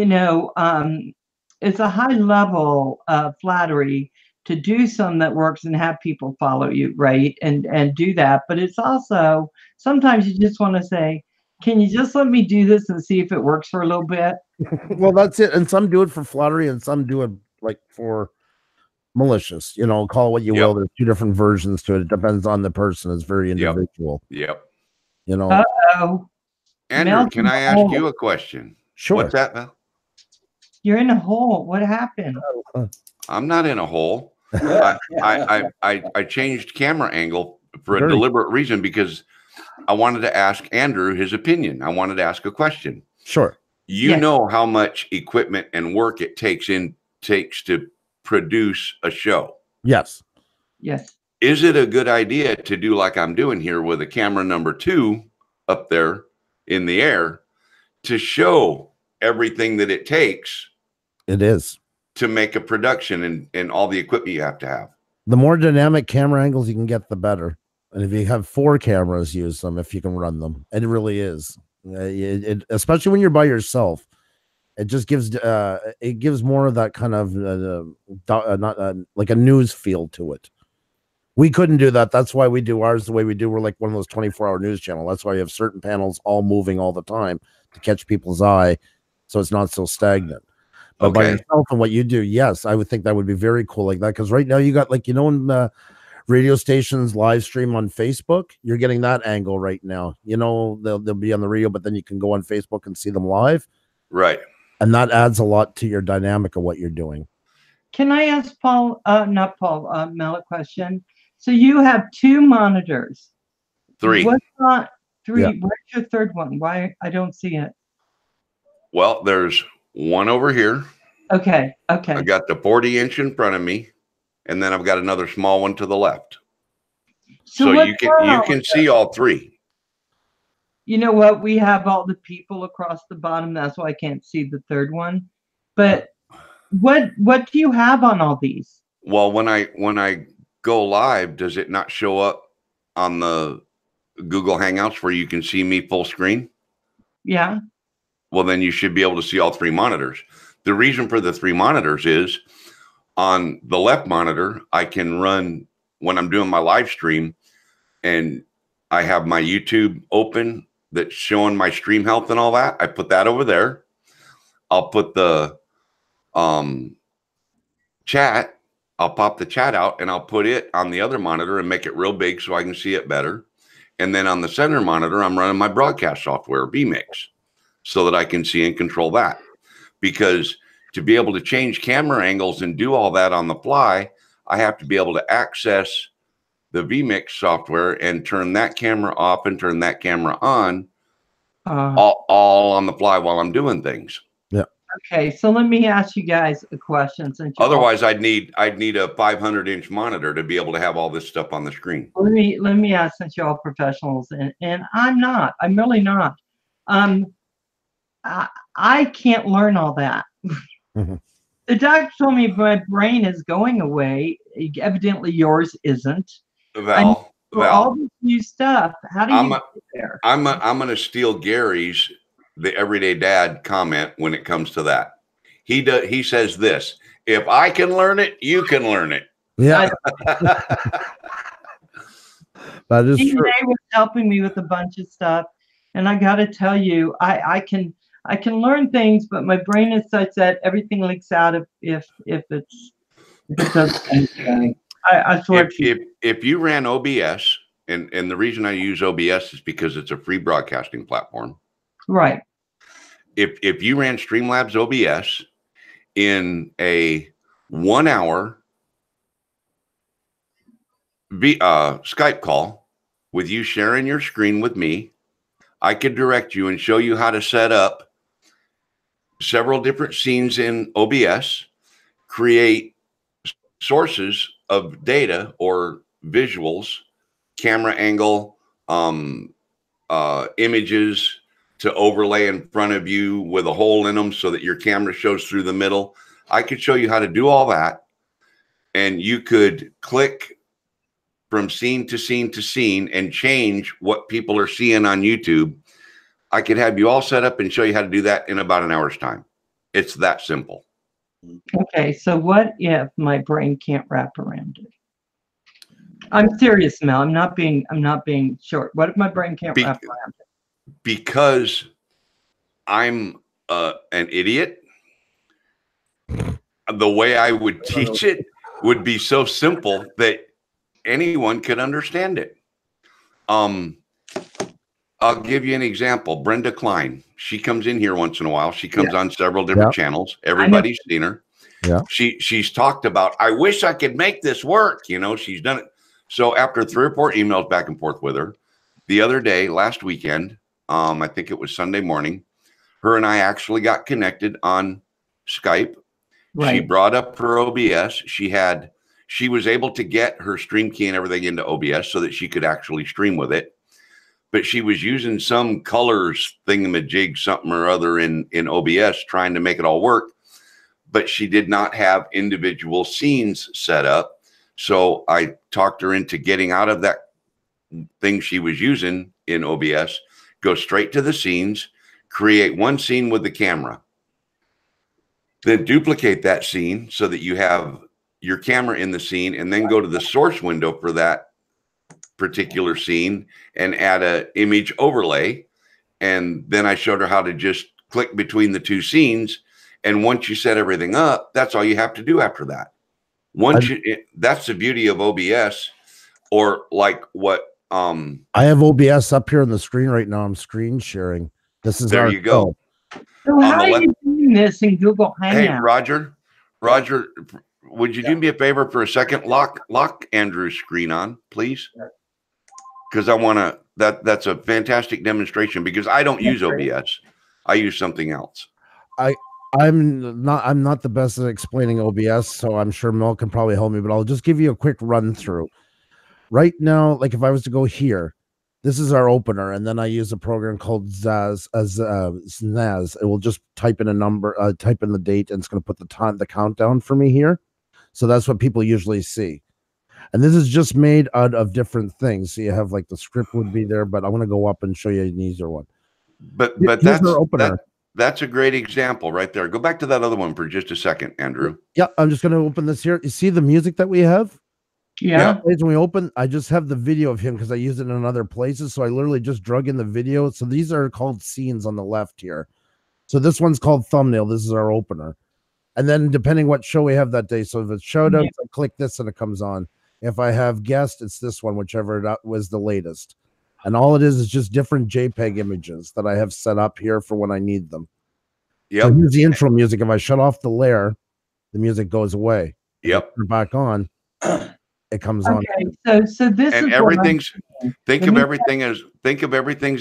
S4: it's a high level of flattery to do something that works and have people follow you, right? And do that. But it's also sometimes you just want to say, can you just let me do this and see if it works for a little bit?
S5: Well, that's it. And some do it for flattery, and some do it like for malicious, call it what you will. There's two different versions to it. It depends on the person. It's very individual.
S3: Yep.
S4: Uh-oh.
S3: Andrew, can I ask you a question?
S5: Sure.
S3: What's that, Mel?
S4: You're in a hole. What happened?
S3: I'm not in a hole. I changed camera angle for a
S5: Very-
S3: deliberate reason because I wanted to ask Andrew his opinion. I wanted to ask a question.
S5: Sure.
S3: You
S4: Yes.
S3: know how much equipment and work it takes to produce a show.
S5: Yes.
S4: Yes.
S3: Is it a good idea to do like I'm doing here with a camera number 2 up there in the air to show everything that it takes
S5: It is.
S3: to make a production and all the equipment you have to have?
S5: The more dynamic camera angles you can get, the better. And if you have 4 cameras, use them if you can run them. And it really is. Especially when you're by yourself, it just gives it gives more of that kind of like a news feel to it. We couldn't do that. That's why we do ours the way we do. We're like one of those 24-hour news channel. That's why you have certain panels all moving all the time to catch people's eye, so it's not so stagnant. But by
S3: Okay.
S5: yourself and what you do, yes, I would think that would be very cool like that. Because right now you got like, when radio stations live stream on Facebook, you're getting that angle right now. They'll be on the radio, but then you can go on Facebook and see them live.
S3: Right.
S5: And that adds a lot to your dynamic of what you're doing.
S4: Can I ask Mel a question? So you have 2 monitors.
S3: 3.
S4: What's not 3?
S5: Yeah.
S4: Where's your third one? Why I don't see it?
S3: Well, there's one over here.
S4: Okay.
S3: I
S4: Okay.
S3: got the 40-inch in front of me, and then I've got another small one to the left. So
S4: what's
S3: you
S4: going on
S3: can
S4: with
S3: see all 3.
S4: You know what? We have all the people across the bottom. That's why I can't see the third one. But what do you have on all these?
S3: Well, when I go live, does it not show up on the Google Hangouts where you can see me full screen?
S4: Yeah.
S3: Well, then you should be able to see all 3 monitors. The reason for the 3 monitors is on the left monitor, I can run when I'm doing my live stream and I have my YouTube open that's showing my stream health and all that. I put that over there. I'll put the chat. I'll pop the chat out and I'll put it on the other monitor and make it real big so I can see it better. And then on the center monitor, I'm running my broadcast software, vMix, so that I can see and control that. Because to be able to change camera angles and do all that on the fly, I have to be able to access the vMix software and turn that camera off and turn that camera on all on the fly while I'm doing things.
S4: Okay. So let me ask you guys a question.
S3: Otherwise, I'd need a 500-inch monitor to be able to have all this stuff on the screen.
S4: Let me ask, since you're all professionals, and I'm not. I'm really not. I can't learn all that.
S5: Mhm.
S4: The doctor told me my brain is going away. Evidently, yours isn't.
S3: Val,
S4: For all this new stuff, how do you get there?
S3: I'm going to steal Gary's the everyday dad comment when it comes to that. He says this: if I can learn it, you can learn it.
S5: Yeah. That is true.
S4: DNA was helping me with a bunch of stuff, and I got to tell you, I can learn things, but my brain is such that everything leaks out if it does anything. I swear to you.
S3: If you ran OBS, and the reason I use OBS is because it's a free broadcasting platform.
S4: Right.
S3: If you ran Streamlabs OBS in a 1-hour Skype call with you sharing your screen with me, I could direct you and show you how to set up several different scenes in OBS, create sources of data or visuals, camera angle, images to overlay in front of you with a hole in them so that your camera shows through the middle. I could show you how to do all that, and you could click from scene to scene to scene and change what people are seeing on YouTube. I could have you all set up and show you how to do that in about an hour's time. It's that simple.
S4: Okay, so what if my brain can't wrap around it? I'm serious, Mel. I'm not being short. What if my brain can't wrap around it?
S3: Because I'm an idiot. The way I would teach it would be so simple that anyone could understand it. I'll give you an example. Brenda Klein. She comes in here once in a while. She comes on several different channels. Everybody's seen her.
S5: Yeah.
S3: She's talked about, I wish I could make this work. You know, she's done it. So after 3 or 4 emails back and forth with her, the other day, last weekend, I think it was Sunday morning, her and I actually got connected on Skype. She brought up her OBS. She was able to get her stream key and everything into OBS so that she could actually stream with it. But she was using some colors thingamajig, something or other in OBS, trying to make it all work. But she did not have individual scenes set up. So I talked her into getting out of that thing she was using in OBS, go straight to the scenes, create one scene with the camera, then duplicate that scene so that you have your camera in the scene, and then go to the source window for that particular scene and add a image overlay. And then I showed her how to just click between the 2 scenes. And once you set everything up, that's all you have to do after that. That's the beauty of OBS, or like what
S5: I have OBS up here on the screen right now. I'm screen sharing. This is
S3: there you go.
S4: So how are you doing this in Google Hangouts?
S3: Hey, Roger, would you do me a favor for a second? Lock Andrew's screen on, please. Because I want to, that's a fantastic demonstration, because I don't use OBS. I use something else.
S5: I'm not the best at explaining OBS, so I'm sure Mel can probably help me, but I'll just give you a quick run through. Right now, like if I was to go here, this is our opener, and then I use a program called Snaz. It will just type in a number, type in the date, and it's going to put the countdown for me here. So that's what people usually see. And this is just made out of different things. So you have like the script would be there, but I want to go up and show you an easier one.
S3: But that's our opener. That's a great example right there. Go back to that other one for just a second, Andrew.
S5: Yeah, I'm just going to open this here. You see the music that we have?
S4: Yeah.
S5: When we open, I just have the video of him because I use it in other places. So I literally just drug in the video. So these are called scenes on the left here. So this one's called thumbnail. This is our opener. And then depending what show we have that day. So if it's shout outs, I click this and it comes on. If I have guest, it's this one, whichever was the latest. And all it is just different JPEG images that I have set up here for when I need them.
S3: Yep.
S5: So here's the intro music. If I shut off the layer, the music goes away.
S3: Yep.
S5: If back on, it comes on.
S4: So this
S3: and
S4: is
S3: everything's think of everything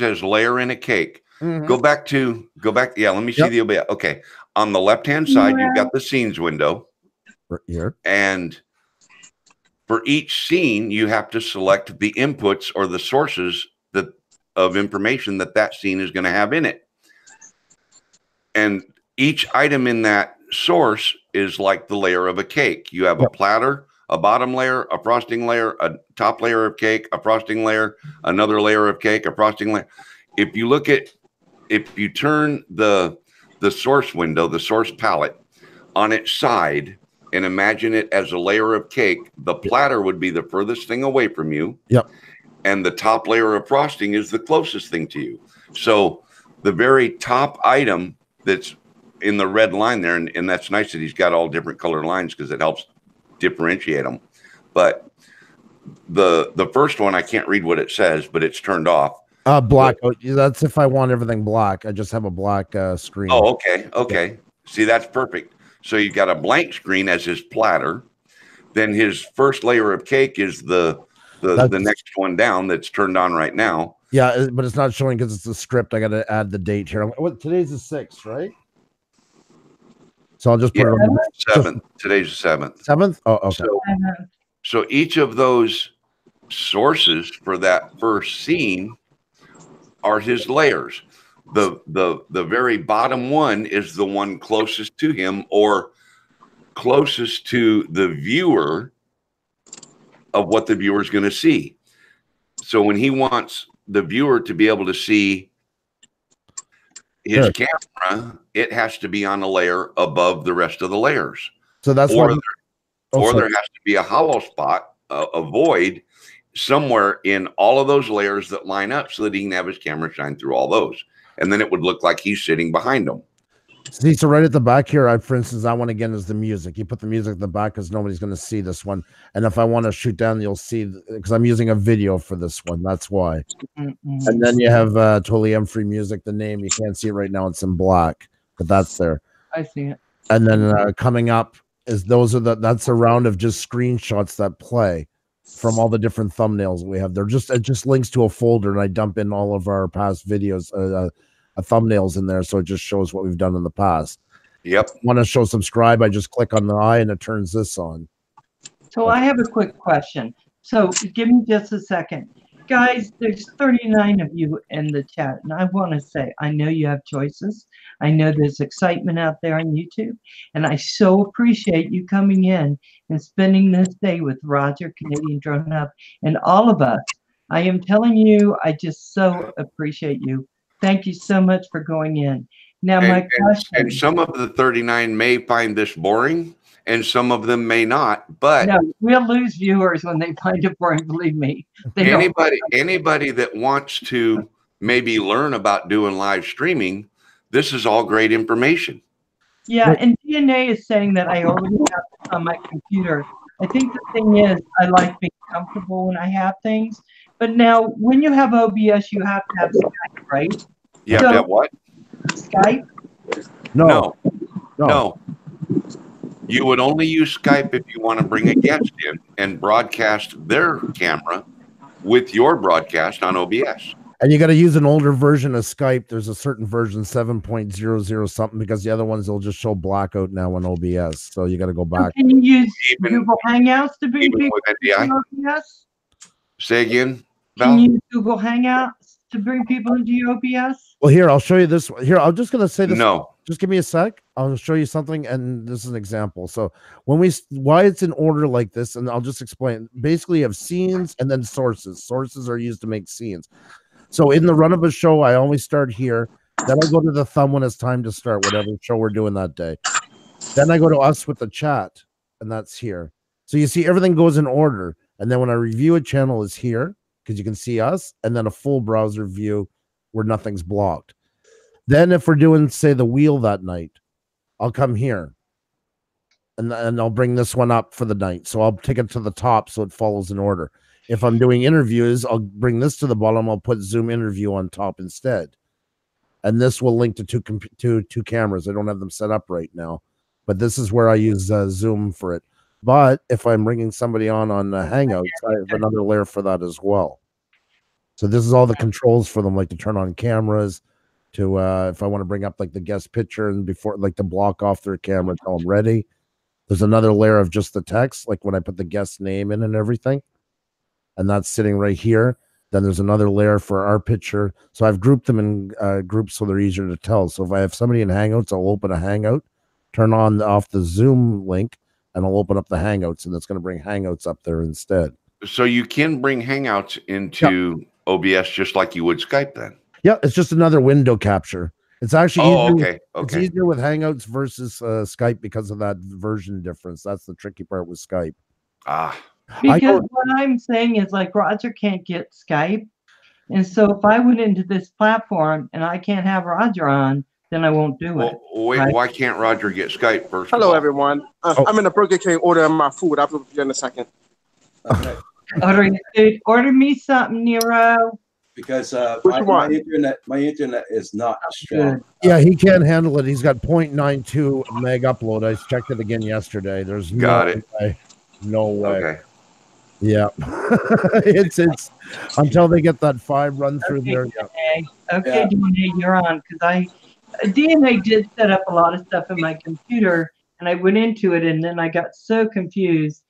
S3: as layer in a cake.
S5: Mm-hmm.
S3: Go back. Yeah, let me see the OBS. Okay. On the left-hand side, you've got the scenes window.
S5: Right here.
S3: And for each scene, you have to select the inputs or the sources of information that scene is going to have in it. And each item in that source is like the layer of a cake. You have a platter, a bottom layer, a frosting layer, a top layer of cake, a frosting layer, another layer of cake, a frosting layer. If you turn the source window, the source palette on its side and imagine it as a layer of cake, the platter would be the furthest thing away from you.
S5: Yep.
S3: And the top layer of frosting is the closest thing to you. So the very top item that's in the red line there, and that's nice that he's got all different color lines because it helps differentiate them. But the first one, I can't read what it says, but it's turned off.
S5: Black. That's if I want everything black. I just have a black screen.
S3: Oh, okay. See, that's perfect. So you've got a blank screen as his platter. Then his first layer of cake is the next one down that's turned on right now.
S5: Yeah, but it's not showing because it's the script. I got to add the date here. Today's the 6th, right? So I'll just put it on the
S3: 7th. Today's the 7th.
S5: 7th? Oh, okay.
S3: So each of those sources for that first scene are his layers. The very bottom one is the one closest to him or closest to the viewer of what the viewer is going to see. So when he wants the viewer to be able to see his camera, it has to be on a layer above the rest of the layers.
S5: So that's
S3: there has to be a hollow spot, a void somewhere in all of those layers that line up so that he can have his camera shine through all those. And then it would look like he's sitting behind them.
S5: See, so right at the back here, for instance, that one again is the music. You put the music at the back because nobody's going to see this one. And if I want to shoot down, you'll see because I'm using a video for this one. That's why.
S4: Mm-mm.
S5: And then you have totally M-free music. The name you can't see it right now; it's in black, but that's there.
S4: I see it.
S5: And then coming up is that's a round of just screenshots that play from all the different thumbnails we have. It just links to a folder, and I dump in all of our past videos. Thumbnails in there, so it just shows what we've done in the past.
S3: Yep.
S5: Want to show subscribe? I just click on the eye and it turns this on.
S4: So I have a quick question. So give me just a second. Guys, there's 39 of you in the chat, and I want to say, I know you have choices. I know there's excitement out there on YouTube, and I so appreciate you coming in and spending this day with Roger, Canadian Drone Hub, and all of us. I am telling you, I just so appreciate you. Thank you so much for going in. Now, my question.
S3: And some of the 39 may find this boring, and some of them may not. But
S4: no, we'll lose viewers when they find it boring. Believe me.
S3: Anybody that wants to maybe learn about doing live streaming, this is all great information.
S4: Yeah, and DNA is saying that I already have this on my computer. I think the thing is, I like being comfortable when I have things. But now, when you have OBS, you have to have Skype, right?
S3: You have to have what?
S4: Skype?
S3: No. You would only use Skype if you want to bring a guest in and broadcast their camera with your broadcast on OBS.
S5: And you got to use an older version of Skype. There's a certain version, 7.00 something, because the other ones will just show blackout now on OBS. So you got to go back.
S4: So can you use Google Hangouts to bring people into OBS?
S3: Say again, Val?
S4: Can you use Google Hangouts to bring people into OBS?
S5: Well, here, I'll show you this. Here, I'm just going to say this.
S3: No.
S5: Just give me a sec. I'll show you something, and this is an example. So why it's in order like this, and I'll just explain. Basically, you have scenes and then sources. Sources are used to make scenes. So in the run of a show, I always start here. Then I go to the thumb when it's time to start, whatever show we're doing that day. Then I go to us with the chat, and that's here. So you see everything goes in order. And then when I review a channel is here, because you can see us, and then a full browser view where nothing's blocked. Then if we're doing, say, the wheel that night, I'll come here. And I'll bring this one up for the night. So I'll take it to the top so it follows in order. If I'm doing interviews, I'll bring this to the bottom. I'll put Zoom interview on top instead. And this will link to two cameras. I don't have them set up right now. But this is where I use Zoom for it. But if I'm bringing somebody on Hangouts, I have another layer for that as well. So this is all the controls for them, like to turn on cameras, to if I want to bring up like the guest picture and before, like to block off their camera until I'm ready. There's another layer of just the text, like when I put the guest name in and everything. And that's sitting right here. Then there's another layer for our picture. So I've grouped them in groups so they're easier to tell. So if I have somebody in Hangouts, I'll open a Hangout, turn off the Zoom link, and I'll open up the Hangouts, and it's going to bring Hangouts up there instead.
S3: So you can bring Hangouts into OBS just like you would Skype then?
S5: Yeah, it's just another window capture. It's actually
S3: easier.
S5: It's easier with Hangouts versus Skype because of that version difference. That's the tricky part with Skype.
S4: Because what I'm saying is, like, Roger can't get Skype. And so if I went into this platform and I can't have Roger on, then I won't do it.
S3: Wait, right? Why can't Roger get Skype first?
S6: Hello, everyone. I'm in a Burger King ordering my food. I'll be here in a second.
S1: Okay.
S4: Order me something, Nero.
S1: Because my internet is not strong.
S5: Yeah, he can't handle it. He's got 0.92 meg upload. I checked it again yesterday. There's no way.
S3: Okay.
S5: Yeah. it's until they get that 5 run through there.
S4: Okay, DNA, you're on, because DNA did set up a lot of stuff in my computer, and I went into it, and then I got so confused.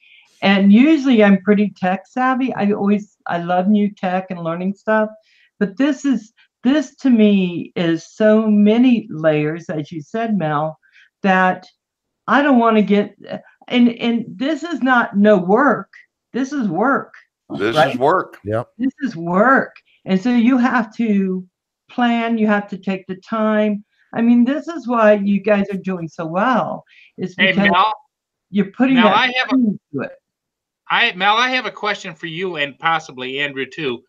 S4: And usually I'm pretty tech savvy. I love new tech and learning stuff, but this to me is so many layers, as you said, Mel, that I don't want to get. And this is not no work. This is work.
S3: This is work.
S5: Yep.
S4: This is work. And so you have to plan. You have to take the time. I mean, this is why you guys are doing so well. It's because you're putting that into it.
S2: Mel, I have a question for you and possibly Andrew too.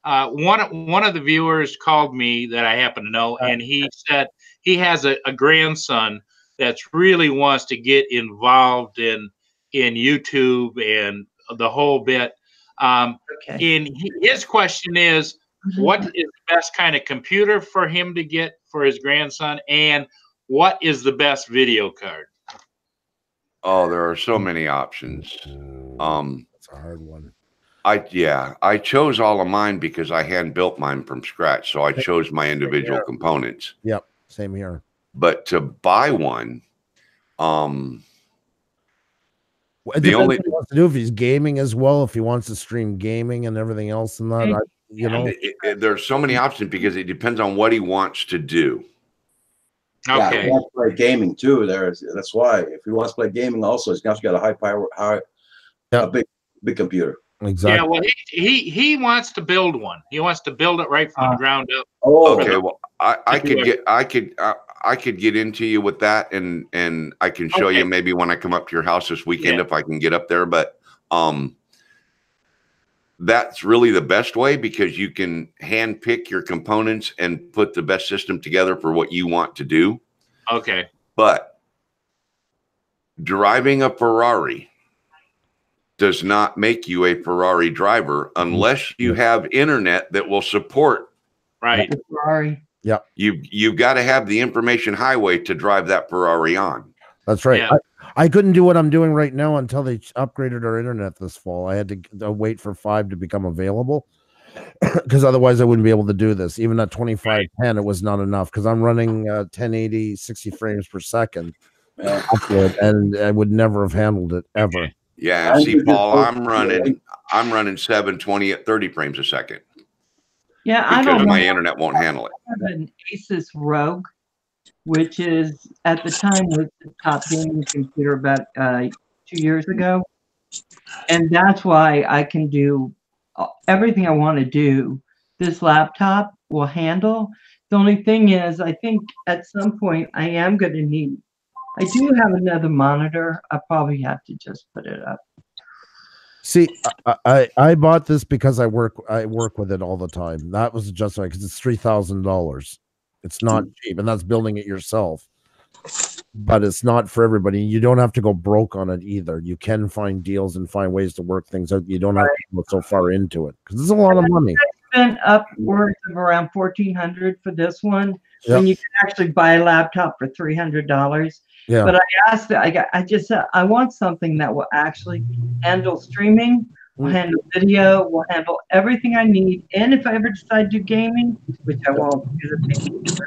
S2: one of the viewers called me that I happen to know, and he said he has a grandson that's really wants to get involved in YouTube and the whole bit.
S4: Okay.
S2: And his question is, what is the best kind of computer for him to get for his grandson, and what is the best video card?
S3: Oh, there are so many options.
S5: That's a hard one.
S3: I chose all of mine because I hand built mine from scratch. So I chose my individual components.
S5: Yep. Same here.
S3: But to buy one,
S5: It
S3: the
S5: depends
S3: only-
S5: what he wants to do, if he's gaming as well, if he wants to stream gaming and everything else and that, you know.
S3: there's so many options because it depends on what he wants to do.
S1: Yeah,
S2: Okay.
S1: he wants to play gaming too. That's why if he wants to play gaming, also he's got a high power, a big computer.
S5: Exactly.
S2: Yeah, well, he wants to build one. He wants to build it right from the ground up.
S1: Oh,
S3: Okay, well, I could get into you with that, and I can show you maybe when I come up to your house this weekend if I can get up there. But that's really the best way because you can hand pick your components and put the best system together for what you want to do.
S2: Okay.
S3: But driving a Ferrari does not make you a Ferrari driver unless you have internet that will support.
S2: Right.
S4: Ferrari.
S5: Yeah.
S3: You've got to have the information highway to drive that Ferrari on.
S5: That's right.
S2: Yeah.
S5: I couldn't do what I'm doing right now until they upgraded our internet this fall. I had to wait for 5 to become available because otherwise I wouldn't be able to do this. Even at 2510, it was not enough because I'm running 1080, 60 frames per second.
S1: Yeah.
S5: And I would never have handled it ever.
S3: Yeah, see, Paul, I'm running 720 at 30 frames a second
S4: Yeah, I
S3: because
S4: don't
S3: my
S4: know.
S3: internet won't handle it.
S4: I have an Asus Rogue, which is at the time was the top gaming computer about 2 years ago, and that's why I can do everything I want to do. This laptop will handle. The only thing is, I think at some point I am going to need. I do have another monitor. I probably have to just put it up.
S5: See, I bought this because I work with it all the time. That was just because it's $3,000. It's not cheap, and that's building it yourself. But it's not for everybody. You don't have to go broke on it either. You can find deals and find ways to work things out. You don't have to go so far into it because it's a lot of money.
S4: I spent upwards of around $1,400 for this one.
S5: Yep.
S4: When you can actually buy a laptop for $300.
S5: Yeah.
S4: But I asked, I just said, I want something that will actually handle streaming, will handle video, will handle everything I need. And if I ever decide to do gaming, which I won't, because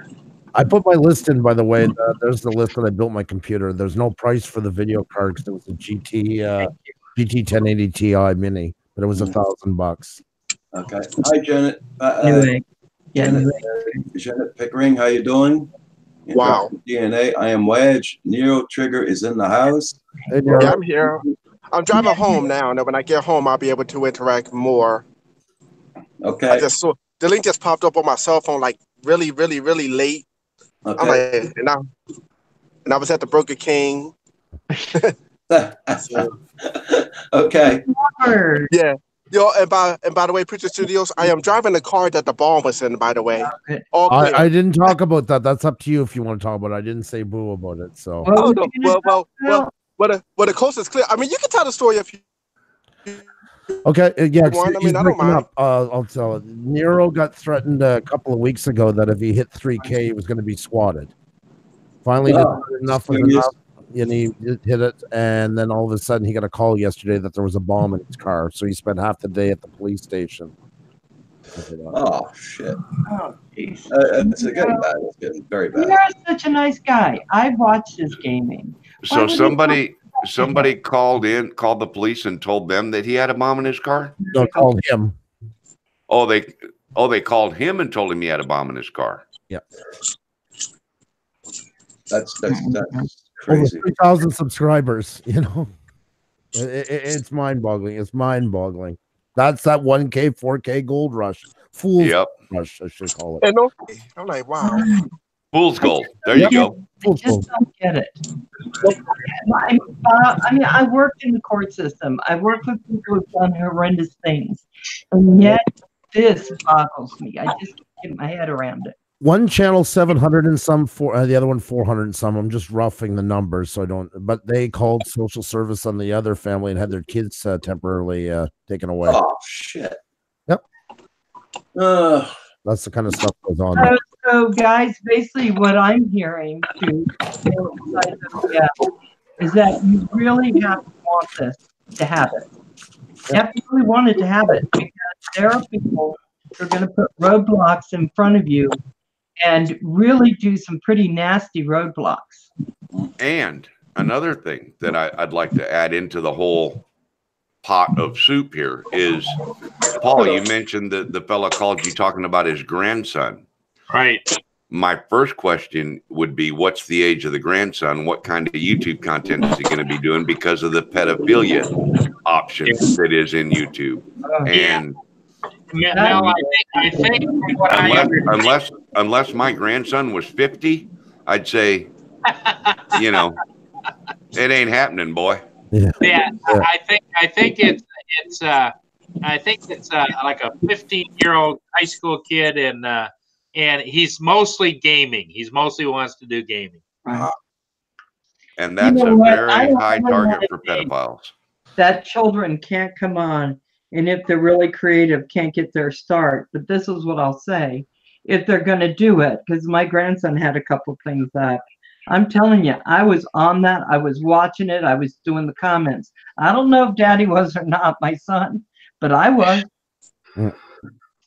S5: I put my list in, by the way. There's the list that I built my computer. There's no price for the video card because it was a GT 1080 Ti Mini, but it was $1,000.
S1: Okay. Hi, Janet.
S4: anyway,
S1: Janet Pickering, how you doing?
S6: Wow.
S1: DNA. I am Wedge. Nero Trigger is in the house.
S5: Hey,
S6: Yeah, I'm here. I'm driving home now, and when I get home, I'll be able to interact more.
S1: Okay.
S6: I just saw the link just popped up on my cell phone like really late.
S1: Okay.
S6: I'm like, and I was at the Burger King.
S1: Okay.
S6: Yeah. Yo, and by the way, Preacher Studios, I am driving the car that the bomb was in, by the way. All clear.
S5: I didn't talk about that. That's up to you if you want to talk about it. I didn't say boo about it. So
S6: Oh, no. Well, the coast is clear. I mean, you can tell the story if you.
S5: okay, yeah.
S6: One, I
S5: he's
S6: mean, I don't
S5: breaking
S6: mind.
S5: up. I'll tell it. Nero got threatened a couple of weeks ago that if he hit 3K, he was going to be swatted. Finally,
S1: Oh,
S5: enough was enough, and he hit it. And then all of a sudden, he got a call yesterday that there was a bomb in his car. So he spent half the day at the police station.
S1: Oh shit.
S4: Oh, jeez.
S1: It's getting bad. It's getting very bad.
S4: You're such a nice guy. I watched his gaming. Why
S3: So
S4: would he
S3: somebody called the police and told them that he had a bomb in his car.
S5: No, called him.
S3: Oh, they called him and told him he had a bomb in his car.
S5: Yeah.
S1: That's
S5: Over
S1: crazy.
S5: 3,000 subscribers. You know, it's mind-boggling. It's mind-boggling. That's that 1K, 4K gold rush. Fool's
S3: Yep.
S5: rush, I should call it.
S6: And no, I'm like, wow.
S3: Fool's gold. There you go.
S4: I
S5: Fool's
S4: just
S5: gold.
S4: don't get it. I mean, I worked in the court system. I worked with people who've done horrendous things, and yet this boggles me. I just can't get my head around it.
S5: One channel 700 and some, the other one 400 and some. I'm just roughing the numbers, so I don't. But they called social service on the other family and had their kids temporarily taken away.
S1: Oh shit.
S5: Yep. That's the kind of stuff that goes on.
S4: So guys, basically what I'm hearing too, is that you really have to want this to have it. You have to really want it to have it, because there are people who are going to put roadblocks in front of you and really do some pretty nasty roadblocks.
S3: And another thing that I'd like to add into the whole pot of soup here is, Paul, you mentioned that the fella called you talking about his grandson.
S2: Right.
S3: My first question would be, what's the age of the grandson? What kind of YouTube content is he going to be doing because of the pedophilia option that is in YouTube? And
S2: Mel, I think what
S3: unless my grandson was 50, I'd say, you know, it ain't happening, boy.
S2: Yeah, I think it's like a 15-year-old high school kid, and he's mostly gaming. He's mostly wants to do gaming.
S3: And that's a very high target for pedophiles.
S4: That children can't come on, and if they're really creative, can't get their start. But this is what I'll say. If they're going to do it, because my grandson had a couple things up. I'm telling you, I was on that. I was watching it. I was doing the comments. I don't know if Daddy was or not, my son, but I was.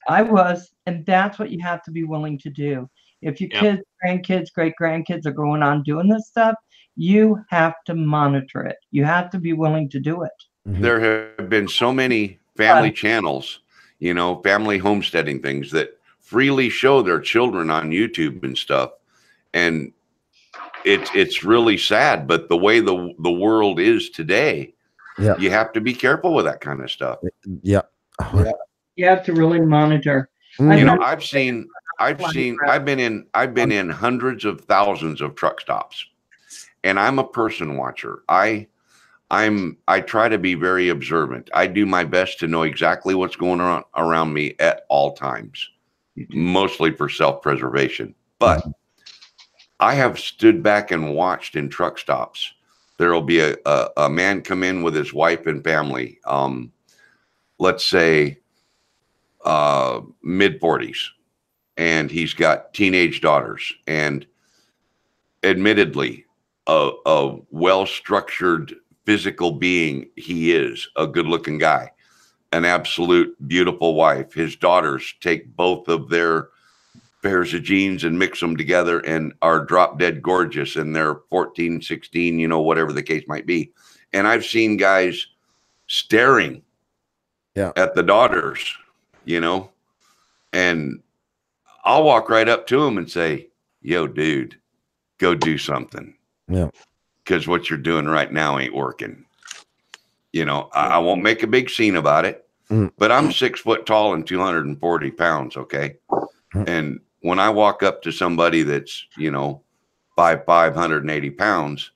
S4: I was. And that's what you have to be willing to do. If your kids, grandkids, great-grandkids are going on doing this stuff, you have to monitor it. You have to be willing to do it.
S3: There have been so many family channels, you know, family homesteading things that freely show their children on YouTube and stuff. And it's really sad, but the way the world is today, you have to be careful with that kind of stuff.
S4: You have to really monitor.
S3: You know, I've been in hundreds of thousands of truck stops, and I'm a person watcher. I try to be very observant. I do my best to know exactly what's going on around me at all times, mostly for self-preservation. But I have stood back and watched in truck stops. There'll be a man come in with his wife and family, let's say mid-40s, and he's got teenage daughters, and admittedly a well-structured physical being. He is a good-looking guy, an absolute beautiful wife. His daughters take both of their pairs of jeans and mix them together and are drop dead gorgeous, and they're 14, 16, you know, whatever the case might be. And I've seen guys staring at the daughters, you know, and I'll walk right up to him and say, yo, dude, go do something. Because what you're doing right now ain't working. You know, I won't make a big scene about it, but I'm 6 foot tall and 240 pounds. Okay. And when I walk up to somebody that's, you know, 5'5", 180 pounds,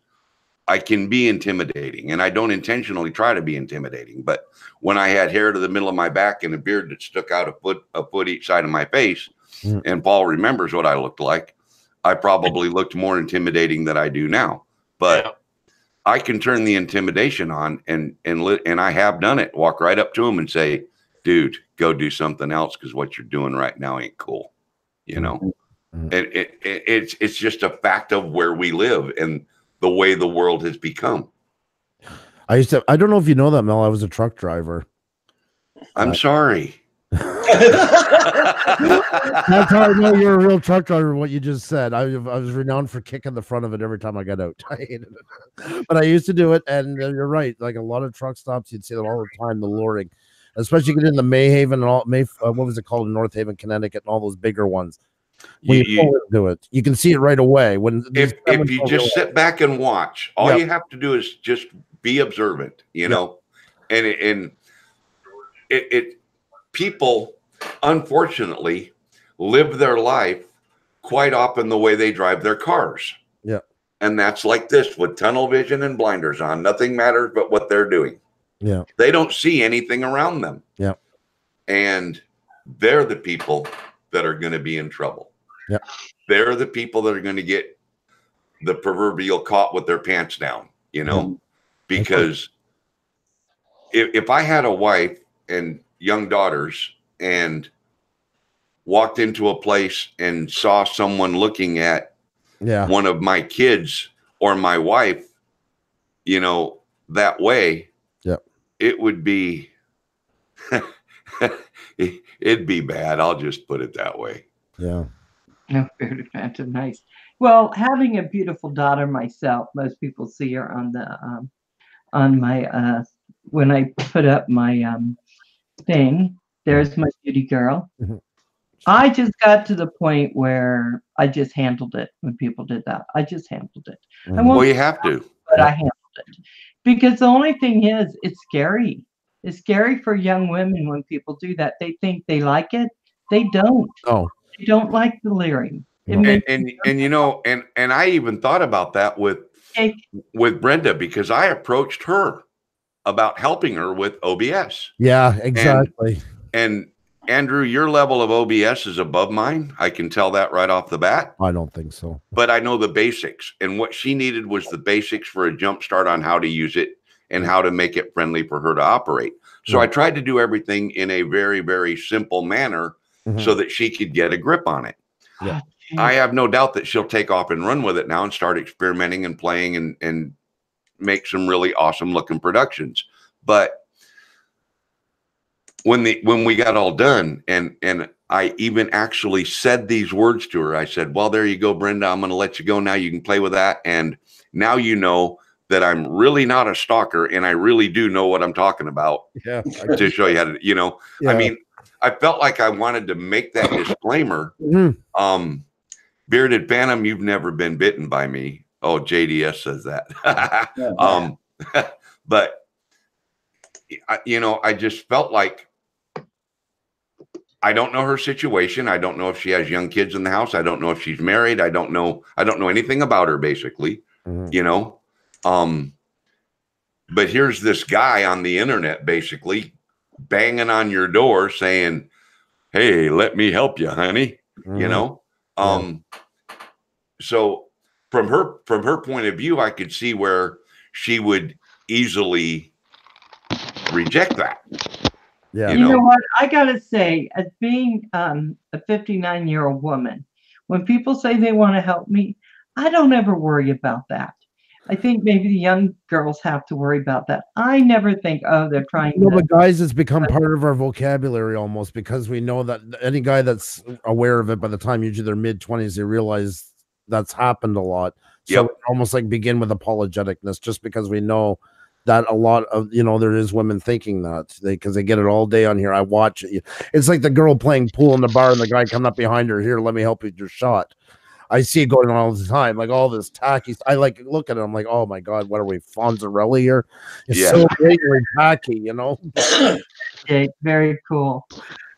S3: I can be intimidating, and I don't intentionally try to be intimidating. But when I had hair to the middle of my back and a beard that stuck out a foot each side of my face, and Paul remembers what I looked like, I probably looked more intimidating than I do now. But I can turn the intimidation on, and I have done it. Walk right up to him and say, dude, go do something else, because what you're doing right now ain't cool. You know, it's just a fact of where we live and the way the world has become.
S5: I don't know if you know that, Mel, I was a truck driver.
S3: I'm sorry.
S5: That's how I know you're a real truck driver. What you just said, I was renowned for kicking the front of it every time I got out. I hated it, but I used to do it. And you're right, like a lot of truck stops, you'd see that all the time. The luring, especially getting in the Mayhaven and all. What was it called in North Haven, Connecticut, and all those bigger ones. When you do it, you can see it right away. When
S3: if you just sit back and watch, all you have to do is just be observant. You know, and people unfortunately live their life quite often the way they drive their cars. And that's like this, with tunnel vision and blinders on. Nothing matters but what they're doing. They don't see anything around them. And they're the people that are going to be in trouble.
S5: Yeah.
S3: They're the people that are going to get the proverbial caught with their pants down, you know, because if I had a wife and young daughters and walked into a place and saw someone looking at one of my kids or my wife, you know, that way, it would be, it'd be bad. I'll just put it that way.
S4: No, Bearded Phantom, nice. Well, having a beautiful daughter myself, most people see her on the on my when I put up my thing. There's my beauty girl. I just got to the point where I just handled it when people did that. I just handled it.
S3: Well, you have to.
S4: But I handled it. Because the only thing is, it's scary. It's scary for young women when people do that. They think they like it. They don't.
S5: Oh.
S4: They don't like the leering.
S3: And you know, and I even thought about that with Brenda, because I approached her about helping her with OBS.
S5: Yeah, exactly.
S3: And Andrew, your level of OBS is above mine. I can tell that right off the bat.
S5: I don't think so.
S3: But I know the basics. And what she needed was the basics for a jump start on how to use it and how to make it friendly for her to operate. So I tried to do everything in a very, very simple manner so that she could get a grip on it.
S5: Yeah.
S3: I have no doubt that she'll take off and run with it now and start experimenting and playing and make some really awesome looking productions. But when we got all done and I even actually said these words to her, I said, well, there you go, Brenda, I'm going to let you go now. You can play with that. And now you know that I'm really not a stalker and I really do know what I'm talking about to show you how to, you know, I mean, I felt like I wanted to make that disclaimer. Bearded Phantom, you've never been bitten by me. Oh, JDS says that. But you know, I just felt like I don't know her situation. I don't know if she has young kids in the house. I don't know if she's married. I don't know anything about her, basically, you know. But here's this guy on the internet basically banging on your door saying, hey, let me help you, honey. You know? So from her point of view, I could see where she would easily reject that.
S4: Yeah. You know what? I gotta say, as being a 59-year-old woman, when people say they want to help me, I don't ever worry about that. I think maybe the young girls have to worry about that. I never think, oh, they're trying
S5: to. But guys, it's become part of our vocabulary almost, because we know that any guy that's aware of it, by the time usually they're mid-20s, they realize that's happened a lot. So almost like begin with apologeticness, just because we know that a lot of, you know, there is women thinking that because they get it all day on here. I watch it. It's like the girl playing pool in the bar and the guy coming up behind her. Here, let me help you with your shot. I see it going on all the time, like all this tacky. I like look at it. I'm like, oh my god, what are we, Fonzarelli here? It's so blatantly tacky, you know.
S4: Okay, very cool.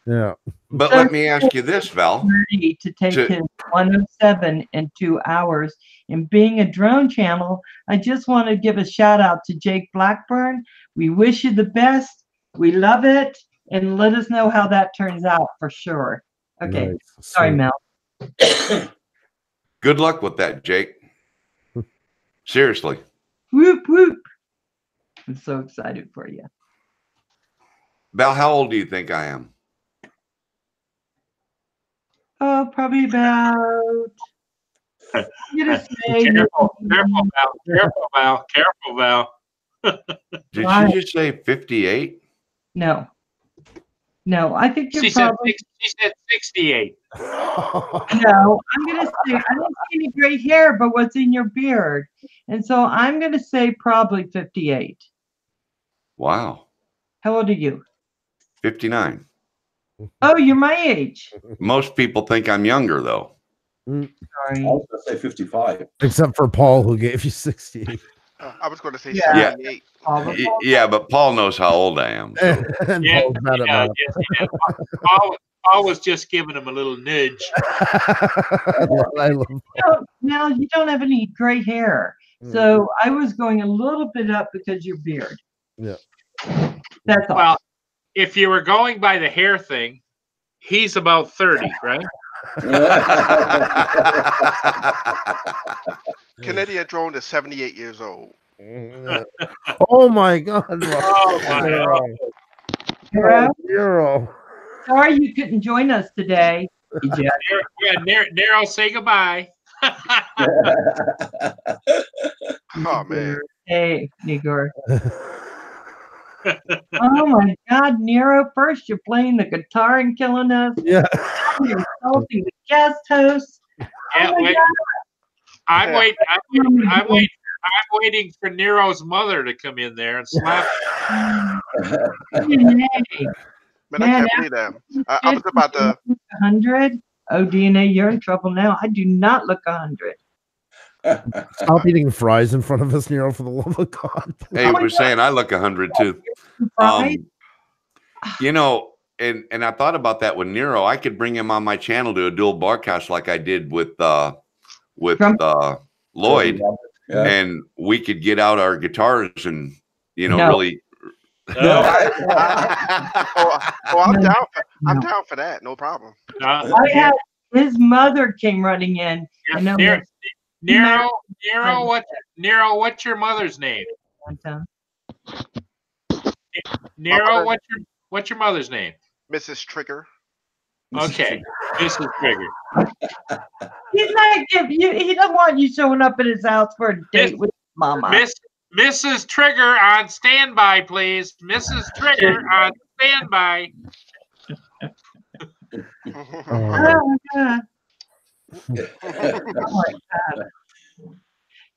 S5: Yeah,
S3: but let me ask you this, Val.
S4: To take his 107 in 2 hours. And being a drone channel, I just want to give a shout out to Jake Blackburn. We wish you the best. We love it, and let us know how that turns out for sure. Okay, nice. Sorry, Mel.
S3: Good luck with that, Jake. Seriously.
S4: Whoop, whoop. I'm so excited for you.
S3: Val, how old do you think I am?
S4: Oh, probably about...
S2: Careful, Val.
S3: Did she just say 58?
S4: No, I think you're probably...
S2: She said 68.
S4: No, I'm going to say, I don't see any gray hair, but what's in your beard? And so I'm going to say probably 58.
S3: Wow.
S4: How old are you?
S3: 59.
S4: Oh, you're my age.
S3: Most people think I'm younger, though.
S4: Sorry.
S1: I was going to say 55.
S5: Except for Paul, who gave you 60.
S7: I was going to say
S3: 78. Yeah, but Paul knows how old I am. So.
S2: Paul was just giving him a little nudge.
S4: Now, you don't have any gray hair. So I was going a little bit up because your beard.
S5: Yeah.
S4: That's all.
S2: Well, if you were going by the hair thing, he's about 30, right?
S6: Canadian drone is 78 years old.
S5: Oh my God!
S2: Oh my God.
S4: Nero, sorry you couldn't join us today.
S2: Nero, say goodbye.
S6: Oh man.
S4: Hey, Igor. Oh my God, Nero! First you're playing the guitar and killing us.
S5: Yeah.
S4: You're insulting the guest host.
S2: Yeah,
S4: Oh my
S2: wait.
S4: God.
S2: I'm waiting for Nero's mother to come in there and slap him.
S6: Man, I can't believe that. I was about to
S4: 100. Oh, DNA, you're in trouble now. I do not look 100.
S5: Stop eating fries in front of us, Nero, for the love of God.
S3: Hey, we're saying I look 100 too. You know, and I thought about that with Nero. I could bring him on my channel to a dual broadcast like I did with Lloyd, and we could get out our guitars and really.
S6: I'm down for that. No problem.
S4: His mother came running in.
S2: Nero, what's your mother's name? Nero, what's your mother's name?
S6: Mrs. Trigger.
S2: Okay, Mrs. Trigger.
S4: He's not he doesn't want you showing up at his house for a date with Mama.
S2: Mrs. Trigger on standby, please. Mrs. Trigger on standby.
S4: Oh my God.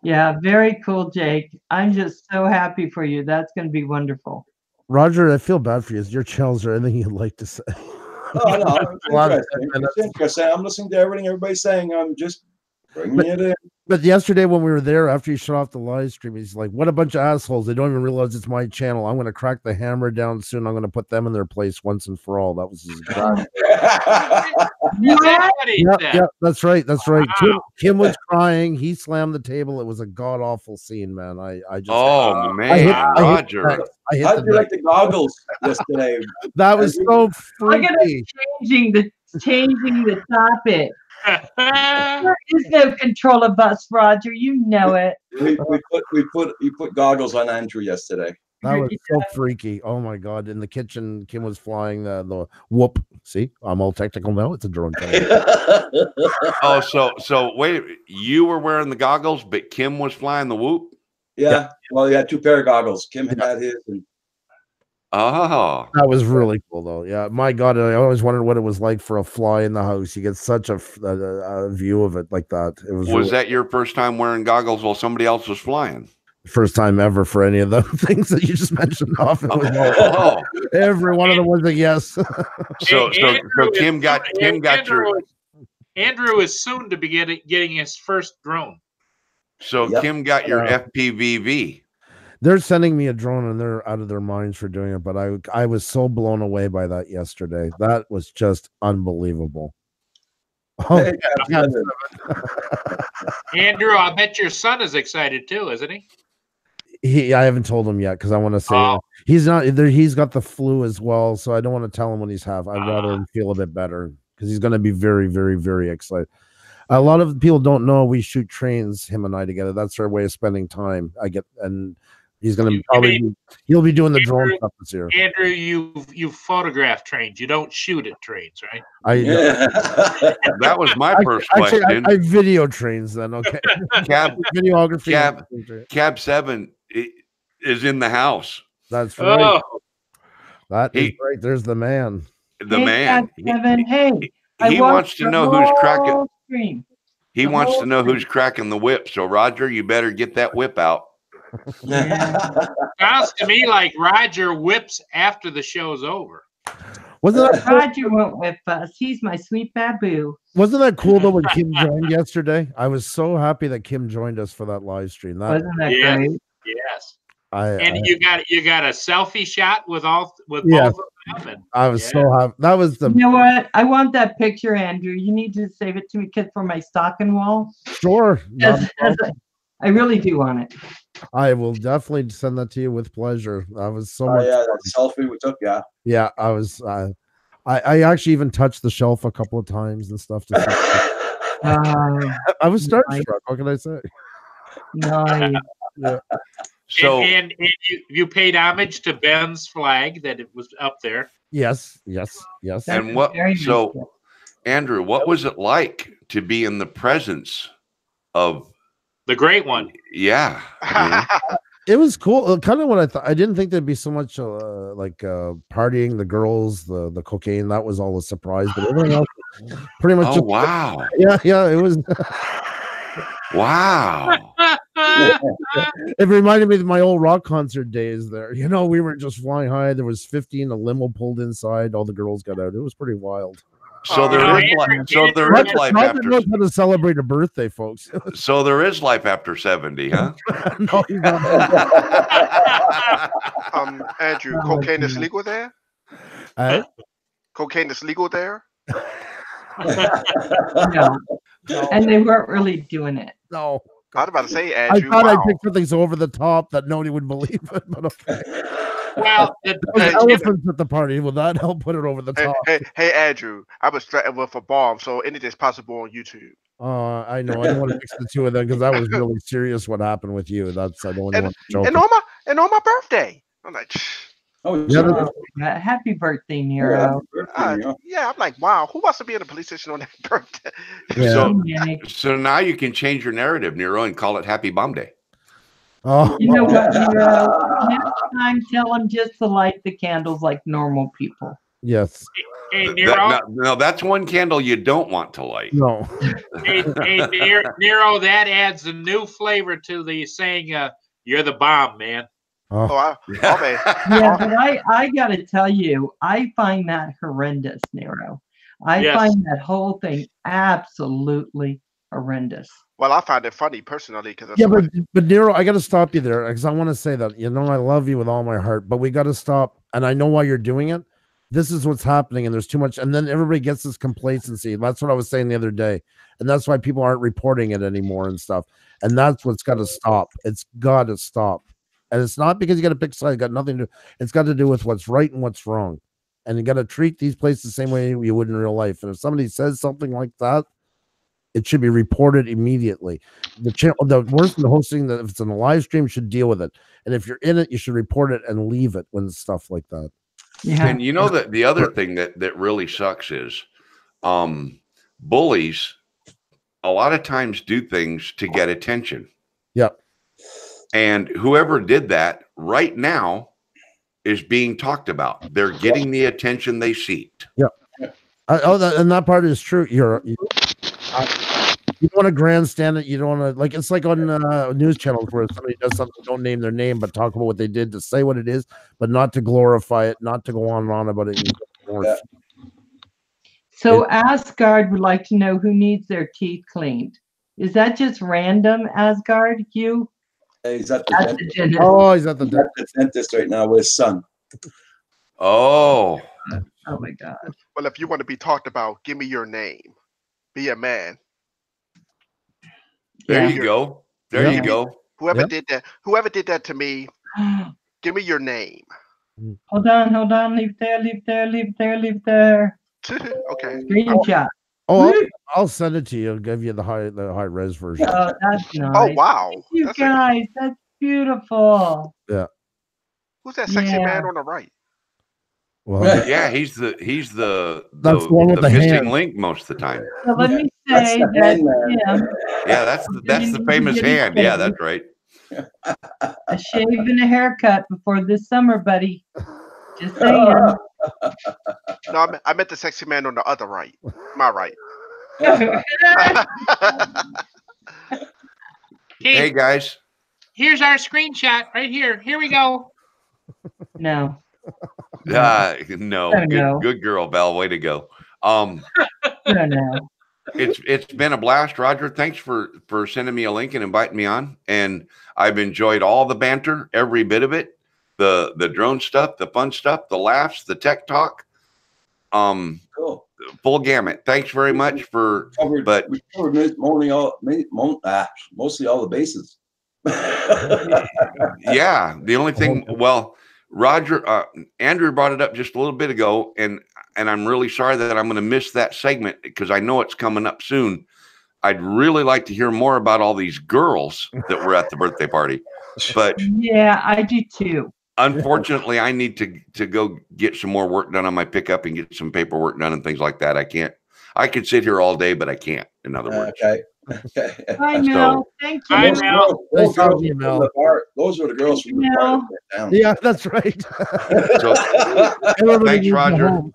S4: Yeah, very cool, Jake. I'm just so happy for you. That's going to be wonderful.
S5: Roger, I feel bad for you. Your channels are anything you'd like to say.
S1: No, it's interesting. I'm listening to everything everybody's saying. I'm just bringing it in.
S5: But yesterday when we were there, after you shut off the live stream, he's like, what a bunch of assholes. They don't even realize it's my channel. I'm going to crack the hammer down soon. I'm going to put them in their place once and for all. That was his Yeah, that's right. That's right.
S2: Wow.
S5: Kim was crying. He slammed the table. It was a god-awful scene, man. I just...
S3: Roger.
S1: How did you like the goggles yesterday?
S5: That was so freaky.
S4: Changing the topic. There is no control of us, Roger. You know it.
S1: You put goggles on Andrew yesterday.
S5: That was so freaky. Oh my God. In the kitchen, Kim was flying the whoop. See, I'm all technical now. It's a drone.
S3: So wait, you were wearing the goggles, but Kim was flying the whoop?
S1: Yeah. Well, he had 2 pair of goggles. Kim had his.
S5: That was really cool, though. Yeah, my God, I always wondered what it was like for a fly in the house. You get such a view of it like that. It was.
S3: Was that your first time wearing goggles while somebody else was flying?
S5: First time ever for any of the things that you just mentioned off. Every one of them was a yes.
S3: So Kim got
S2: Andrew is soon to be getting his first drone.
S3: So Kim got your FPVV.
S5: They're sending me a drone and they're out of their minds for doing it. But I was so blown away by that yesterday. That was just unbelievable. Oh,
S2: Andrew, I bet your son is excited too, isn't he?
S5: I haven't told him yet because I want to say he's not either. He's got the flu as well, so I don't want to tell him when he's I'd rather him feel a bit better because he's going to be very, very, very excited. A lot of people don't know we shoot trains, him and I together. That's our way of spending time. And he's going to he'll be doing the drone stuff this year.
S2: Andrew, you photograph trains. You don't shoot at trains, right?
S3: That was my first question.
S5: I video trains then. Okay. Videography.
S3: Cab 7 is in the house.
S5: That's right. That is right. There's the man.
S3: The man.
S4: He
S3: wants to know who's cracking. He wants to know who's cracking the whip. So Roger, you better get that whip out.
S2: Sounds to me like Roger whips after the show's over.
S5: Wasn't that
S4: Roger won't whip us? He's my sweet babu.
S5: Wasn't that cool though when Kim joined yesterday? I was so happy that Kim joined us for that live stream.
S4: Wasn't that great?
S2: Yes. You got a selfie shot with both of them.
S5: I was so happy. That was the.
S4: You know what? I want that picture, Andrew. You need to save it to me, kid, for my stocking wall.
S5: Sure.
S4: I really do want it.
S5: I will definitely send that to you with pleasure. I was so much.
S1: Yeah, that selfie we took. Yeah.
S5: Yeah, I was. I actually even touched the shelf a couple of times and stuff. To see. I was starstruck. What can I say?
S4: Nice.
S5: Yeah.
S3: So
S2: and you paid homage to Ben's flag that it was up there.
S5: Yes.
S3: and what?
S4: Very nice.
S3: So Andrew, what was it like to be in the presence of
S2: The great one?
S3: Yeah, you know?
S5: It was cool. Kind of what I thought. I didn't think there'd be so much partying, the girls, the cocaine. That was all a surprise. But everything else, pretty much.
S3: Oh wow!
S5: Yeah, it was.
S3: Wow.
S5: It reminded me of my old rock concert days there. You know, we were just flying high. There was 50 and a limo pulled inside. All the girls got out. It was pretty wild.
S3: So there is life
S5: Not
S3: after.
S5: knows how to celebrate a birthday, folks.
S3: So there is life after 70, huh?
S5: No, he's not.
S6: Andrew,
S4: Oh,
S6: cocaine is
S4: goodness.
S6: legal there? Cocaine is legal there?
S4: No. And they weren't really doing it.
S5: No.
S6: I was about to say,
S5: I
S6: Andrew.
S5: thought
S6: Wow.
S5: I picked something so over the top that nobody would believe it, but okay.
S2: Well,
S5: There was elephants at the party. Will that help put it over the top?
S6: Hey, Andrew. I was threatened with a bomb, so anything's possible on YouTube.
S5: I know. I don't want to mix the two of them because that was really serious. What happened with you? That's I don't want to joke.
S6: And on my birthday. I'm like,
S1: Oh,
S5: Yeah,
S1: sure.
S4: Happy birthday, Nero.
S6: yeah. I'm like, wow. Who wants to be in a police station on that birthday?
S5: Yeah.
S3: So now you can change your narrative, Nero, and call it Happy Bomb Day.
S5: Oh,
S4: You know what, Nero? Next time, tell them just to light the candles like normal people.
S5: yes.
S2: Hey, Nero.
S3: No, that's one candle you don't want to light.
S5: No.
S2: Hey, Nero, that adds a new flavor to the saying, "You're the bomb, man."
S6: Oh, man.
S4: Yeah, but I got to tell you, I find that horrendous, Nero. I
S2: Yes.
S4: find that whole thing absolutely horrendous.
S6: Well, I find it funny personally because
S5: Yeah, but Nero, I got to stop you there because I want to say that I love you with all my heart, but we got to stop, and I know why you're doing it. This is what's happening, and there's too much, and then everybody gets this complacency. That's what I was saying the other day, and that's why people aren't reporting it anymore and stuff. And that's what's got to stop. It's got to stop, and it's not because you got to pick sides. It's got nothing to do. It's got to do with what's right and what's wrong, and you got to treat these places the same way you would in real life. And if somebody says something like that, it should be reported immediately. The worst in the hosting, that if it's in a live stream, should deal with it. And if you're in it, you should report it and leave it when it's stuff like that.
S4: Yeah.
S3: And you know that the other thing that really sucks is bullies a lot of times do things to get attention.
S5: Yep.
S3: And whoever did that right now is being talked about. They're getting the attention they seeked.
S5: Yep. And that part is true. You don't want to grandstand it. You don't want to, like, it's like on news channels where somebody does something, don't name their name, but talk about what they did, to say what it is, but not to glorify it, not to go on and on about it.
S4: So Asgard would like to know who needs their teeth cleaned. Is that just random, Asgard? You?
S1: He's at
S4: That's
S1: the
S4: the
S1: dentist.
S4: dentist.
S5: Oh, he's at the
S1: He's at the dentist right now with his son.
S3: Oh,
S4: Oh my God.
S6: well, if you want to be talked about, give me your name. Be a man.
S3: there
S4: Yeah.
S3: you go. There
S5: Yeah.
S3: you go.
S6: Whoever
S5: Yep.
S6: did that, whoever did that to me, give me your name.
S4: Hold on. Leave there.
S6: Okay.
S4: Screenshot.
S5: Oh, I'll send it to you. I'll give you the high res version.
S4: Oh, that's nice.
S6: Oh wow.
S4: Thank you
S6: That's
S4: guys. That's beautiful.
S6: who's that sexy
S4: Yeah.
S6: man on the right?
S5: Well,
S3: Yeah, he's the
S5: That's the one with the
S3: missing
S5: hand.
S3: link most of the time.
S4: So let me
S1: That's
S4: say
S1: the
S4: that
S1: hangman.
S4: Tim,
S3: Yeah, that's the famous hand. Yeah, that's right.
S4: a shave and a haircut before this summer, buddy. Just saying.
S6: No, I meant the sexy man on the other right. My right.
S3: Hey guys,
S2: Here's our screenshot right here. Here we go.
S4: No.
S3: no,
S4: Oh, no.
S3: good girl, Val. Way to go.
S4: No.
S3: It's been a blast, Roger. Thanks for sending me a link and inviting me on. And I've enjoyed all the banter, every bit of it. The drone stuff, the fun stuff, the laughs, the tech talk.
S1: Cool.
S3: Full gamut. Thanks very much for.
S1: We covered mostly all the bases.
S3: Yeah, the only thing. Well, Roger, Andrew brought it up just a little bit ago, and and I'm really sorry that I'm going to miss that segment because I know it's coming up soon. I'd really like to hear more about all these girls that were at the birthday party, but
S4: yeah, I do too.
S3: unfortunately, I need to go get some more work done on my pickup and get some paperwork done and things like that. I can't. I could sit here all day, but I can't. In other words,
S1: Okay.
S4: I know. Thank you.
S2: I know.
S1: Those
S5: Thank
S1: girls
S5: you,
S1: from
S5: Mel.
S1: the bar. Those were the girls from the bar. that went down.
S5: Yeah, that's right.
S3: So,
S5: Everybody
S3: thanks,
S5: needs to go
S3: Roger.
S5: home.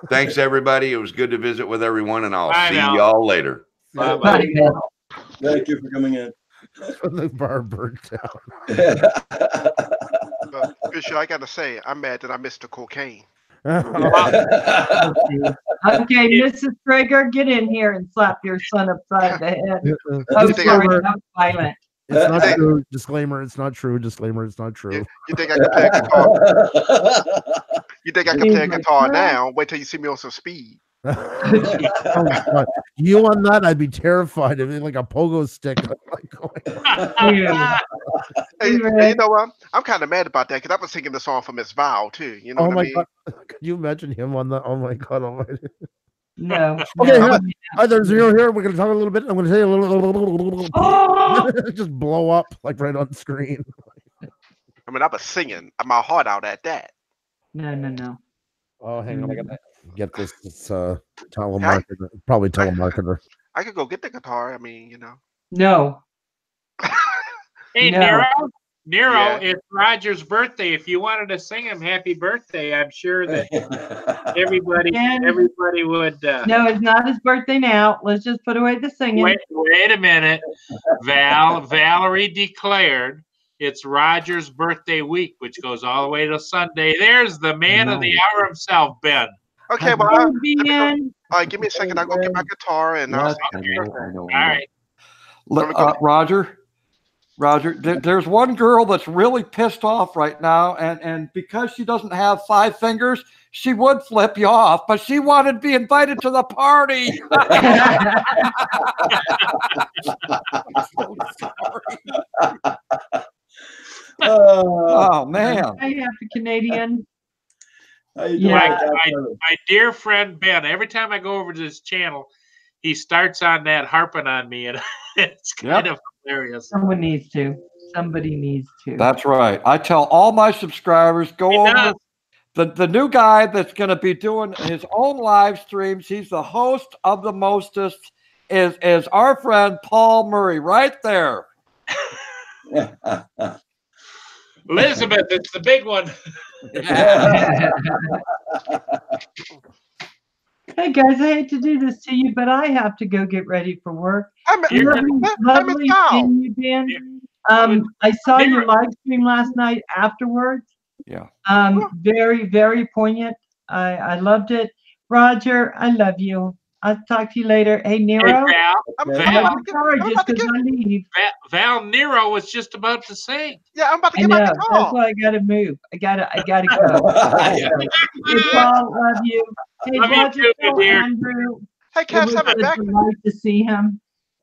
S3: Thanks, everybody. It was good to visit with everyone, and I'll
S2: Bye
S3: see
S2: now.
S3: y'all later.
S2: Bye-bye.
S4: Bye, Mel.
S1: Thank you for coming in.
S5: From the bar burnt down.
S6: Fisher, I gotta say, I'm mad that I missed the cocaine.
S4: Okay, Mrs. Traeger, get in here and slap your son upside the head. Oh,
S6: think
S4: sorry,
S5: Disclaimer,
S4: that was violent.
S5: it's not
S6: Hey.
S5: true. Disclaimer, it's not true. Disclaimer, it's not true.
S6: You think I can play a guitar? You think I can play a
S4: He's like,
S6: guitar
S4: "Well."
S6: now? Wait till you see me on some speed.
S5: Oh my God. You on that, I'd be terrified of it, like a pogo stick.
S4: Yeah.
S6: Hey,
S4: Hey,
S6: hey,
S4: Red.
S6: you know what? I'm kind of mad about that because I was singing the song for Miss Val too. You know
S5: Oh
S6: what I
S5: my
S6: mean?
S5: God. Could you imagine him on that? Oh my God. Almighty.
S4: No.
S5: Okay,
S4: no.
S5: hi, there's Zero here. We're going to talk a little bit. I'm going to say a little.
S4: Oh!
S5: Just blow up like right on screen.
S6: I mean, I was singing my heart out at that.
S4: No.
S5: Oh, hang on. I got to get this. It's telemarketer. Probably telemarketer.
S6: I could go get the guitar. I mean, you know.
S4: No.
S2: Hey,
S4: No.
S2: Nero,
S6: Yeah.
S2: it's Roger's birthday. If you wanted to sing him happy birthday, I'm sure that everybody would.
S4: No, it's not his birthday now. Let's just put away the singing.
S2: Wait a minute. Valerie declared it's Roger's birthday week, which goes all the way to Sunday. There's the man of the hour himself, Ben.
S6: Okay, well,
S4: Oh,
S6: let me go.
S4: Ben.
S6: All right, give me a second. I'll go get my guitar and I'll
S7: Yes,
S6: sing
S7: I
S6: your
S7: know,
S6: birthday.
S7: I know,
S2: All
S7: I know.
S2: right.
S6: Let me go.
S7: Roger, there's one girl that's really pissed off right now, and because she doesn't have 5 fingers, she would flip you off, but she wanted to be invited to the party. I'm so sorry. Oh man.
S4: I have the Canadian.
S1: How you
S4: Yeah.
S1: doing?
S2: My dear friend Ben, every time I go over to this channel, he starts on that harping on me, and it's kind of hilarious.
S4: Someone needs to. Somebody needs to.
S7: That's right. I tell all my subscribers, go over the new guy that's going to be doing his own live streams. He's the host of the Mostest. Is our friend Paul Murray right there?
S2: Elizabeth, it's the big one.
S4: Hey guys, I hate to do this to you, but I have to go get ready for work. Lovely seeing you, Ben. I saw your live stream last night afterwards.
S7: Yeah.
S4: Very, very poignant. I loved it. Roger, I love you. I'll talk to you later. Hey, Nero.
S2: Hey,
S4: I'm sorry, just because I leave.
S2: Val Nero was just about to sing.
S6: Yeah, I'm about to
S4: I
S6: get
S4: know.
S6: my
S4: That's
S6: guitar.
S4: why I gotta move. I gotta go. Hey, Paul, love you. Hey,
S2: Love you
S4: Roger,
S2: too,
S4: tell
S2: dear.
S4: Andrew.
S6: Hey,
S4: It
S6: Kev
S4: was
S6: Seven,
S4: a
S6: back.
S4: delight to see him,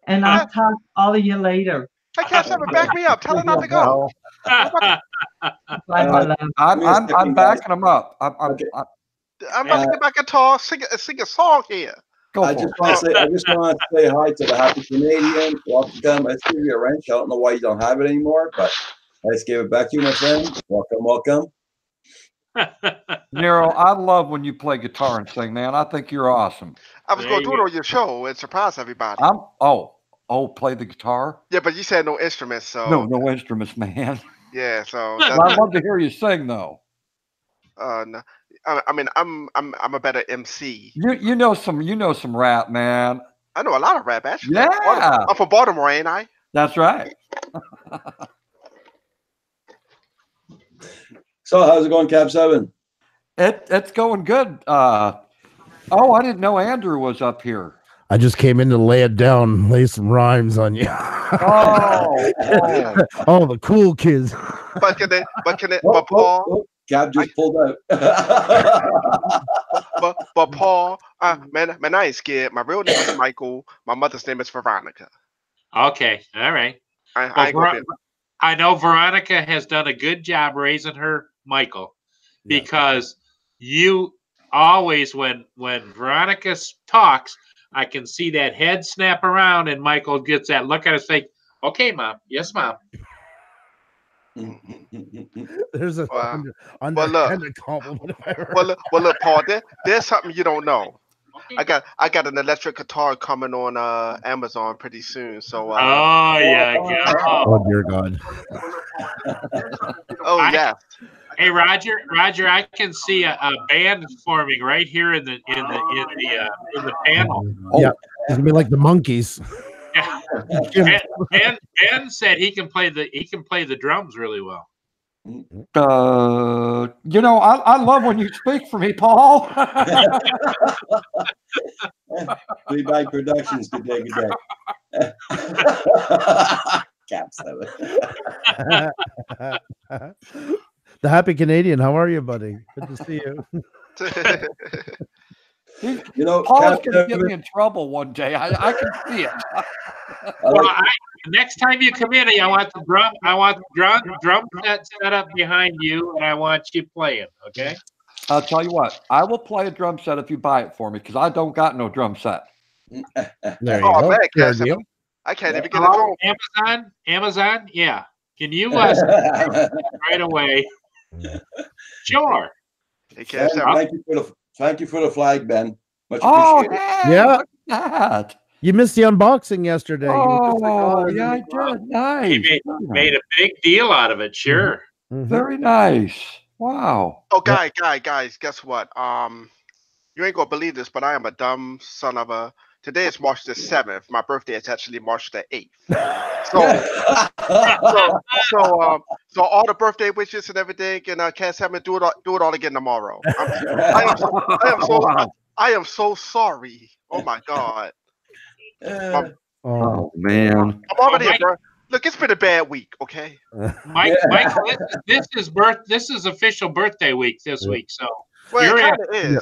S4: and I'll talk to all of you later.
S6: Hey, Kev Seven, back me up. Tell her not to go.
S4: Bye, my love.
S7: I'm backing him up. I'm
S6: I'm about to get my guitar, sing a song here.
S7: go
S1: I
S7: for
S1: just
S7: it.
S1: want to say, say hi to the happy Canadian. Welcome. I just gave you a wrench. I don't know why you don't have it anymore, but I just gave it back to you, my friend. Welcome.
S7: Nero, I love when you play guitar and sing, man. I think you're awesome.
S6: I was
S2: There
S6: going to
S2: you
S6: do it on your show and surprise everybody.
S7: Play the guitar?
S6: Yeah, but you said no instruments, so
S7: No instruments, man.
S6: yeah. So
S7: Well, I'd love to hear you sing, though.
S6: no. I mean, I'm a better MC.
S7: You know some rap, man.
S6: I know a lot of rap actually.
S7: Yeah.
S6: I'm from Baltimore, ain't I?
S7: That's right.
S1: So, how's it going, Cab 7?
S7: It's going good. I didn't know Andrew was up here.
S5: I just came in to lay it down, lay some rhymes on you.
S7: Oh.
S5: Oh, the cool kids.
S6: But Paul,
S1: Cab just pulled out.
S6: but Paul, man, I ain't scared. My real name is Michael. My mother's name is Veronica.
S2: Okay, all right.
S6: I ain't gonna be.
S2: I know Veronica has done a good job raising her Michael because you always when Veronica talks, I can see that head snap around, and Michael gets that look at us like, "Okay, Mom. Yes, Mom."
S5: There's a
S6: Wow.
S5: underhanded compliment. If I ever
S6: Well, look, Paul. There's something you don't know. I got an electric guitar coming on Amazon pretty soon. So.
S2: Oh yeah.
S5: Oh dear God.
S6: Oh yeah.
S2: Hey Roger, I can see a band forming right here in the panel.
S5: Yeah, it's gonna be like the Monkeys.
S2: Yeah. Ben said he can play the drums really well.
S7: I love when you speak for me, Paul.
S1: Fleabag Productions, good day, good day. Caps
S5: The Happy Canadian, how are you, buddy? Good to see you.
S1: You know,
S7: Paul's gonna get me in trouble one day. I can see it.
S2: Well, next time you come in, I want the drum set up behind you, and I want you playing. Okay.
S7: I'll tell you what. I will play a drum set if you buy it for me because I don't got no drum set.
S5: There you go.
S6: Man,
S5: Fair deal.
S6: I can't even get it home.
S2: Amazon, yeah. Can you right away? Sure.
S6: Hey, Cash,
S1: thank you for the flag, Ben. Much
S7: appreciated.
S5: Yeah.
S7: Look at that.
S5: You missed the unboxing yesterday.
S7: Oh, yeah, I did. Nice.
S2: He made a big deal out of it. Sure.
S5: Mm-hmm.
S7: Very nice. Wow.
S6: Oh, guys, guess what? You ain't gonna believe this, but I am a dumb son of a. Today is March the 7th. My birthday is actually March the 8th. So all the birthday wishes and everything, and Cass Hammond do it all again tomorrow. I am so sorry. Oh my God.
S7: Oh man.
S6: I'm already here, look, it's been a bad week, okay?
S2: Michael, this is official birthday week this week, so
S6: well, it kind of is. Yeah.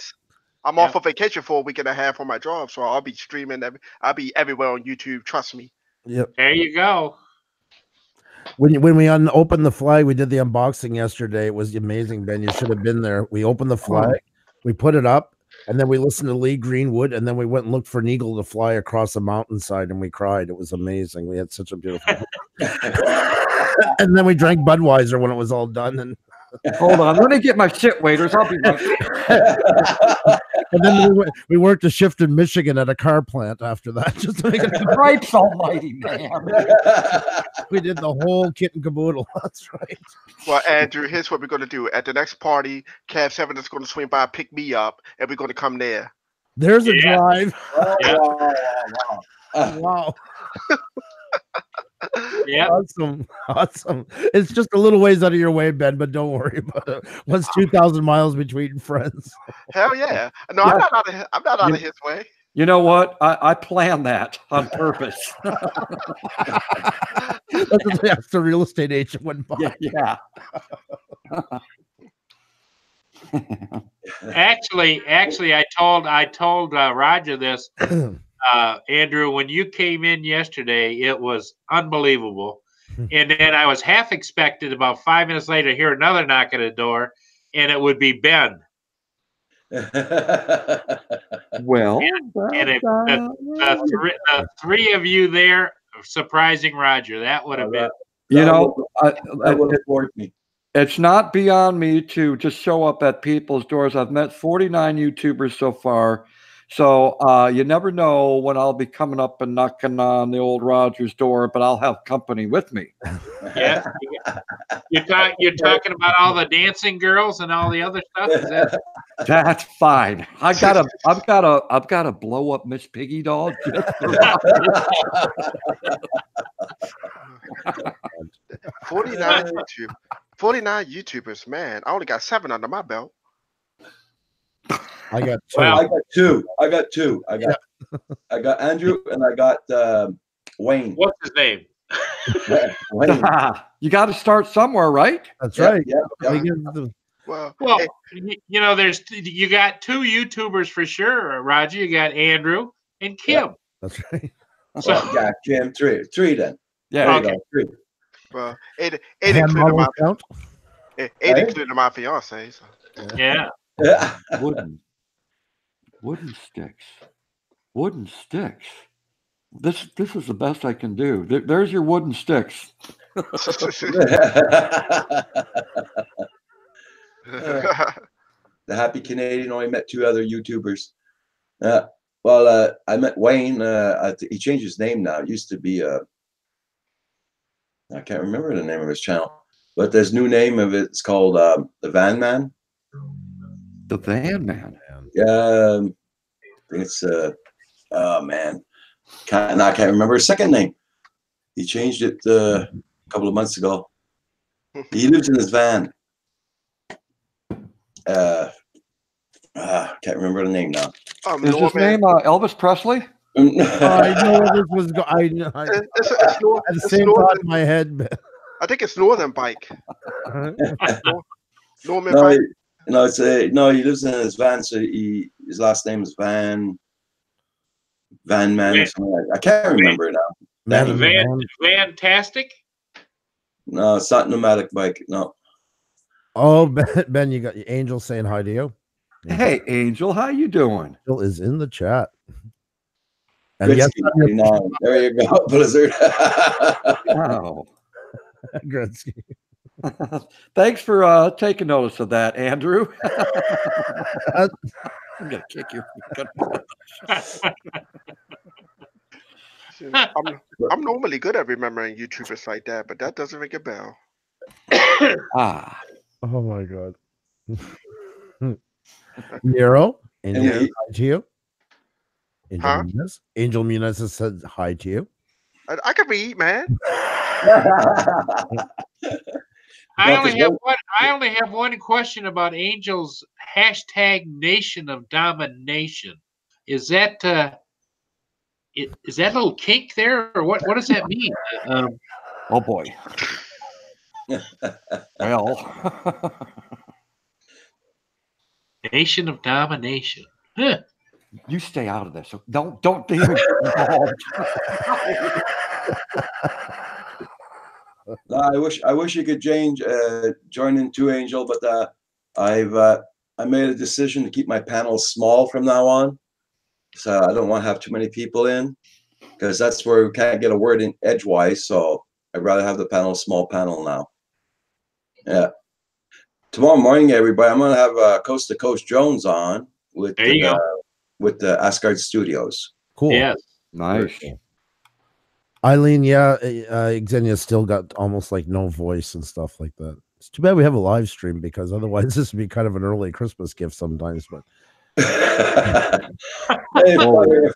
S6: I'm off on vacation for a week and a half on my job, so I'll be streaming. I'll be everywhere on YouTube. Trust me.
S5: Yep.
S2: There you go.
S5: When we opened the flag, we did the unboxing yesterday. It was amazing, Ben. You should have been there. We opened the flag, we put it up, and then we listened to Lee Greenwood, and then we went and looked for an eagle to fly across the mountainside, and we cried. It was amazing. We had such a beautiful. And then we drank Budweiser when it was all done. And
S7: hold on, let me get my shit waiters. I'll be right back.
S5: And then we worked a shift in Michigan at a car plant after that. Just to make it
S7: Cripes almighty, man.
S5: We did the whole kit and caboodle. That's right.
S6: Well, Andrew, here's what we're going to do. At the next party, Cav 7 is going to swing by, pick me up, and we're going to come there.
S5: There's a drive.
S1: Wow.
S2: Yeah.
S5: Awesome. It's just a little ways out of your way, Ben, but don't worry about it. What's 2,000 miles between friends?
S6: Hell yeah. No, I'm not out of his way.
S7: You know what? I planned that on purpose.
S5: That's the real estate agent went by.
S7: Yeah.
S2: Actually, I told Roger this. Andrew, when you came in yesterday, it was unbelievable. And then I was half expected about 5 minutes later to hear another knock at the door, and it would be Ben.
S7: Well,
S2: the three of you there surprising Roger. That would have been.
S1: That would have bored me.
S7: It's not beyond me to just show up at people's doors. I've met 49 YouTubers so far. So you never know when I'll be coming up and knocking on the old Roger's door, but I'll have company with me.
S2: Yeah, you're talking about all the dancing girls and all the other stuff.
S7: That's fine. I've got to blow up Miss Piggy Doll.
S6: 49 YouTubers, man. I only got 7 under my belt.
S5: I got 2.
S1: Well, I got two. I got Andrew and I got Wayne.
S2: What's his name?
S1: Wayne.
S7: You got to start somewhere, right?
S5: That's right.
S1: Yeah.
S6: Well,
S2: you got 2 YouTubers for sure, Roger. You got Andrew and Kim.
S5: Yeah, that's right.
S2: So
S1: yeah, Kim, 3 then.
S7: Yeah.
S2: Okay.
S1: 3.
S6: Well, it included my fiance. So.
S2: Yeah.
S1: Yeah.
S7: Wouldn't. Wooden sticks. Wooden sticks. This is the best I can do. There's your wooden sticks.
S1: The happy Canadian only met 2 other YouTubers. I met Wayne. He changed his name now. It used to be I can't remember the name of his channel, but his new name of it's called the Van Man.
S7: The Van Man.
S1: Yeah, I think it's oh man, I can't remember his second name. He changed it a couple of months ago. He lives in his van. Can't remember the name now.
S7: Is his name Elvis Presley?
S5: I know this was. I at the same time in my head.
S6: I think it's Northern Bike. Norman
S1: No,
S6: Bike.
S1: no, it's no. He lives in his van, so his last name is Van Man. Or something like that. I can't remember it now.
S2: Fantastic.
S1: No, it's not Nomadic Bike. No.
S5: Oh, Ben, you got Angel saying hi to you.
S7: Hey, Angel, how you doing?
S5: Angel is in the chat. And
S1: Gretzky,
S5: yes,
S1: 99. There you go, Blizzard.
S7: Wow.
S5: Gretzky.
S7: Thanks for taking notice of that, Andrew. I'm gonna kick you.
S6: I'm normally good at remembering YouTubers like that, but that doesn't ring a bell.
S5: Oh my god. Nero, Angel, hi to you. Angel Muniz has said hi to you.
S6: I can read, man.
S2: I only have one question about Angel's hashtag Nation of Domination. Is that is that a little kink there, or what does that mean?
S7: Oh boy. Well,
S2: Nation of Domination. Huh.
S7: You stay out of this. So don't even get involved.
S1: I wish you could join in too, Angel, but I made a decision to keep my panels small from now on, so I don't want to have too many people in, because that's where we can't get a word in edgewise. So I'd rather have the panel small panel now. Yeah. Tomorrow morning, everybody, I'm gonna have Coast to Coast Jones on with the Asgard Studios.
S5: Cool.
S2: Yes.
S7: Nice.
S5: Eileen, yeah, Xenia's still got almost like no voice and stuff like that. It's too bad we have a live stream, because otherwise this would be kind of an early Christmas gift sometimes. But
S1: hey,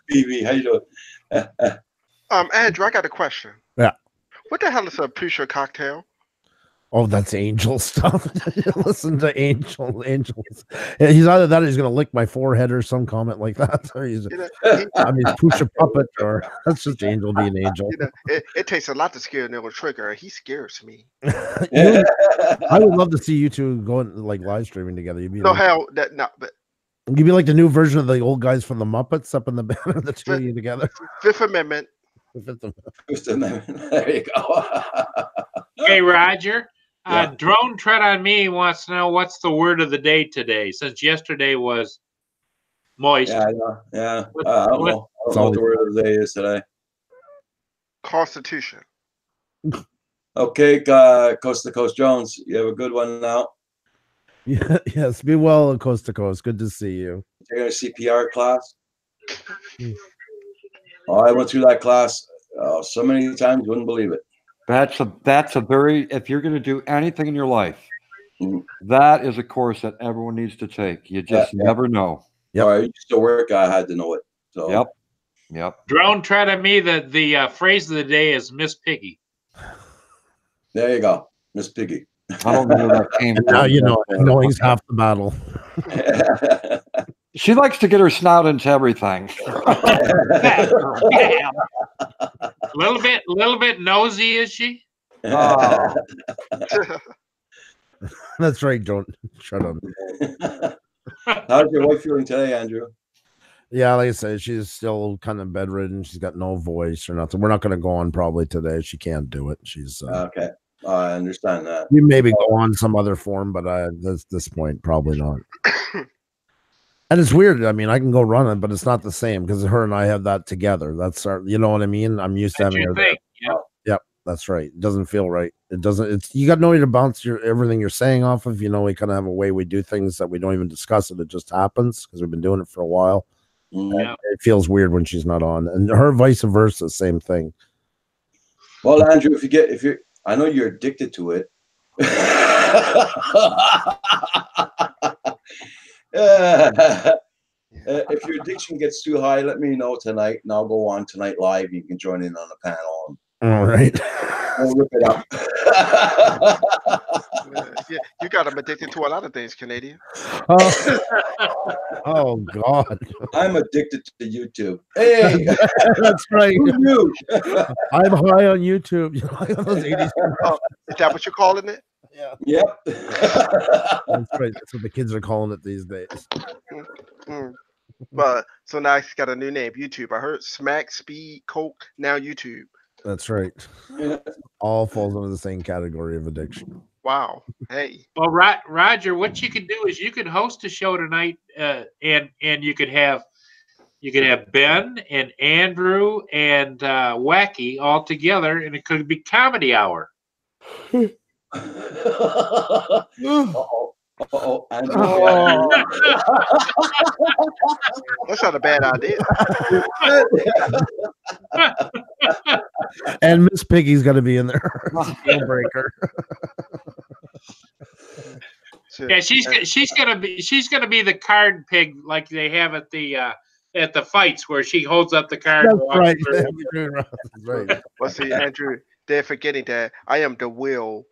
S1: Phoebe, how you doing?
S6: Andrew, I got a question.
S5: Yeah.
S6: What the hell is a Pusher cocktail?
S5: Oh, that's Angel stuff. Listen to Angels. Yeah, he's either that or he's going to lick my forehead or some comment like that. Or he's, I mean, push a puppet, or that's just Angel being Angel.
S6: It takes a lot to scare Neil Trigger. He scares me.
S5: I would love to see you two going like live streaming together. You'd be
S6: no
S5: like,
S6: hell that not. But
S5: you'd be like the new version of the old guys from the Muppets up in the banner, the two of you together.
S6: Fifth Amendment.
S1: Fifth Amendment. There you go.
S2: Hey, Roger. Drone Tread on Me wants to know what's the word of the day today, since yesterday was moist.
S1: Yeah, I know. Yeah. I don't know what the word of the day is today.
S6: Constitution.
S1: Okay, Coast to Coast Jones, you have a good one now.
S5: Yeah, yes, be well, Coast to Coast. Good to see you.
S1: Taking a CPR class. Oh, I went through that class so many times, wouldn't believe it.
S7: That's a very, if you're going to do anything in your life, that is a course that everyone needs to take. You just never know.
S1: Yeah, I used to work. I had to know it. So.
S7: Yep.
S2: Drone Tread on Me. The phrase of the day is Miss Piggy.
S1: There you go, Miss Piggy.
S7: I don't know where that came from.
S5: Now you know, knowing's half the battle.
S7: She likes to get her snout into everything.
S2: Little bit nosy, is she?
S5: That's right. Don't shut up.
S1: How's your wife feeling today, Andrew?
S5: Yeah, like I said, she's still kind of bedridden. She's got no voice or nothing. We're not going to go on probably today. She can't do it. She's
S1: okay. I understand that.
S5: We maybe go on some other form, but at this point, probably not. And it's weird. I mean, I can go running, but it's not the same because her and I have that together. That's our, you know what I mean? I'm used to
S2: That's
S5: having
S2: your
S5: her there.
S2: thing. Yeah.
S5: Yep, that's right. It doesn't feel right. It doesn't. It's you got nobody to bounce everything you're saying off of. You know, we kind of have a way we do things that we don't even discuss it. It just happens because we've been doing it for a while.
S1: Mhm.
S5: And it feels weird when she's not on, and her vice versa, same thing.
S1: Well, Andrew, if you're, I know you're addicted to it. If your addiction gets too high, let me know tonight, and I'll go on tonight live. You can join in on the panel.
S5: All right.
S1: We'll rip it up.
S6: Yeah, you got him addicted to a lot of things, Canadian.
S5: Oh God.
S1: I'm addicted to YouTube. Hey,
S5: That's right.
S1: who knew?
S5: I'm high on YouTube. You know, like those 80s.
S6: Oh, is that what you're calling it?
S1: Yep.
S5: That's right. That's what the kids are calling it these days.
S6: Mm. But so now it's got a new name, YouTube. I heard Smack, Speed, Coke, now YouTube.
S5: That's right. All falls under the same category of addiction.
S6: Wow. Hey.
S2: Well, Roger, what you could do is you could host a show tonight, and you could have Ben and Andrew and Wacky all together, and it could be comedy hour.
S1: Uh-oh. Andrew.
S6: That's not a bad idea.
S5: And Miss Piggy's got to be in there. Deal breaker.
S2: Yeah, she's gonna be the card pig like they have at the fights where she holds up the card.
S5: That's
S2: and
S5: right.
S2: walks
S5: That's right.
S6: Well, see, Andrew, they're forgetting that I am the world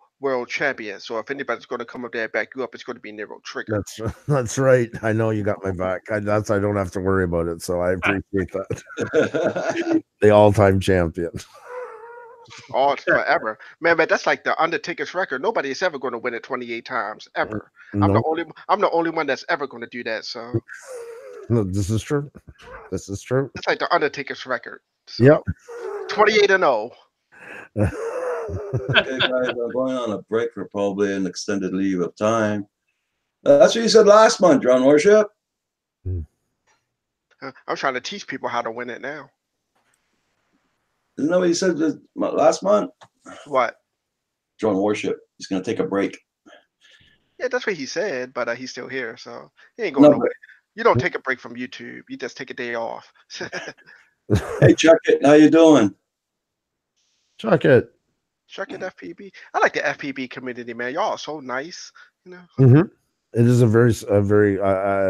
S6: champion. So if anybody's going to come up there and back you up, it's going to be Nero Trigger.
S5: That's right. I know you got my back. I don't have to worry about it. So I appreciate that. The all-time champion.
S6: All forever, man. But that's like the Undertaker's record. Nobody is ever going to win it 28 times ever.
S5: Nope.
S6: I'm the only one that's ever going to do that. So
S5: No, this is true. This is true.
S6: it's like the Undertaker's record. So,
S5: Yep.
S6: 28-0.
S1: Okay, guys, I'm going on a break for probably an extended leave of time. That's what you said last month, Drone Worship.
S6: I'm trying to teach people how to win it now.
S1: Isn't that what you said last month?
S6: What?
S1: Drone Worship. He's going to take a break.
S6: Yeah, that's what he said, but he's still here, so he ain't going nowhere. You don't take a break from YouTube. You just take a day off.
S1: Hey, Chuck It. How you doing?
S5: Chuck It.
S6: Chuck It FPB. I like the FPB community, man. Y'all are so nice. You know.
S5: Mm-hmm. It is a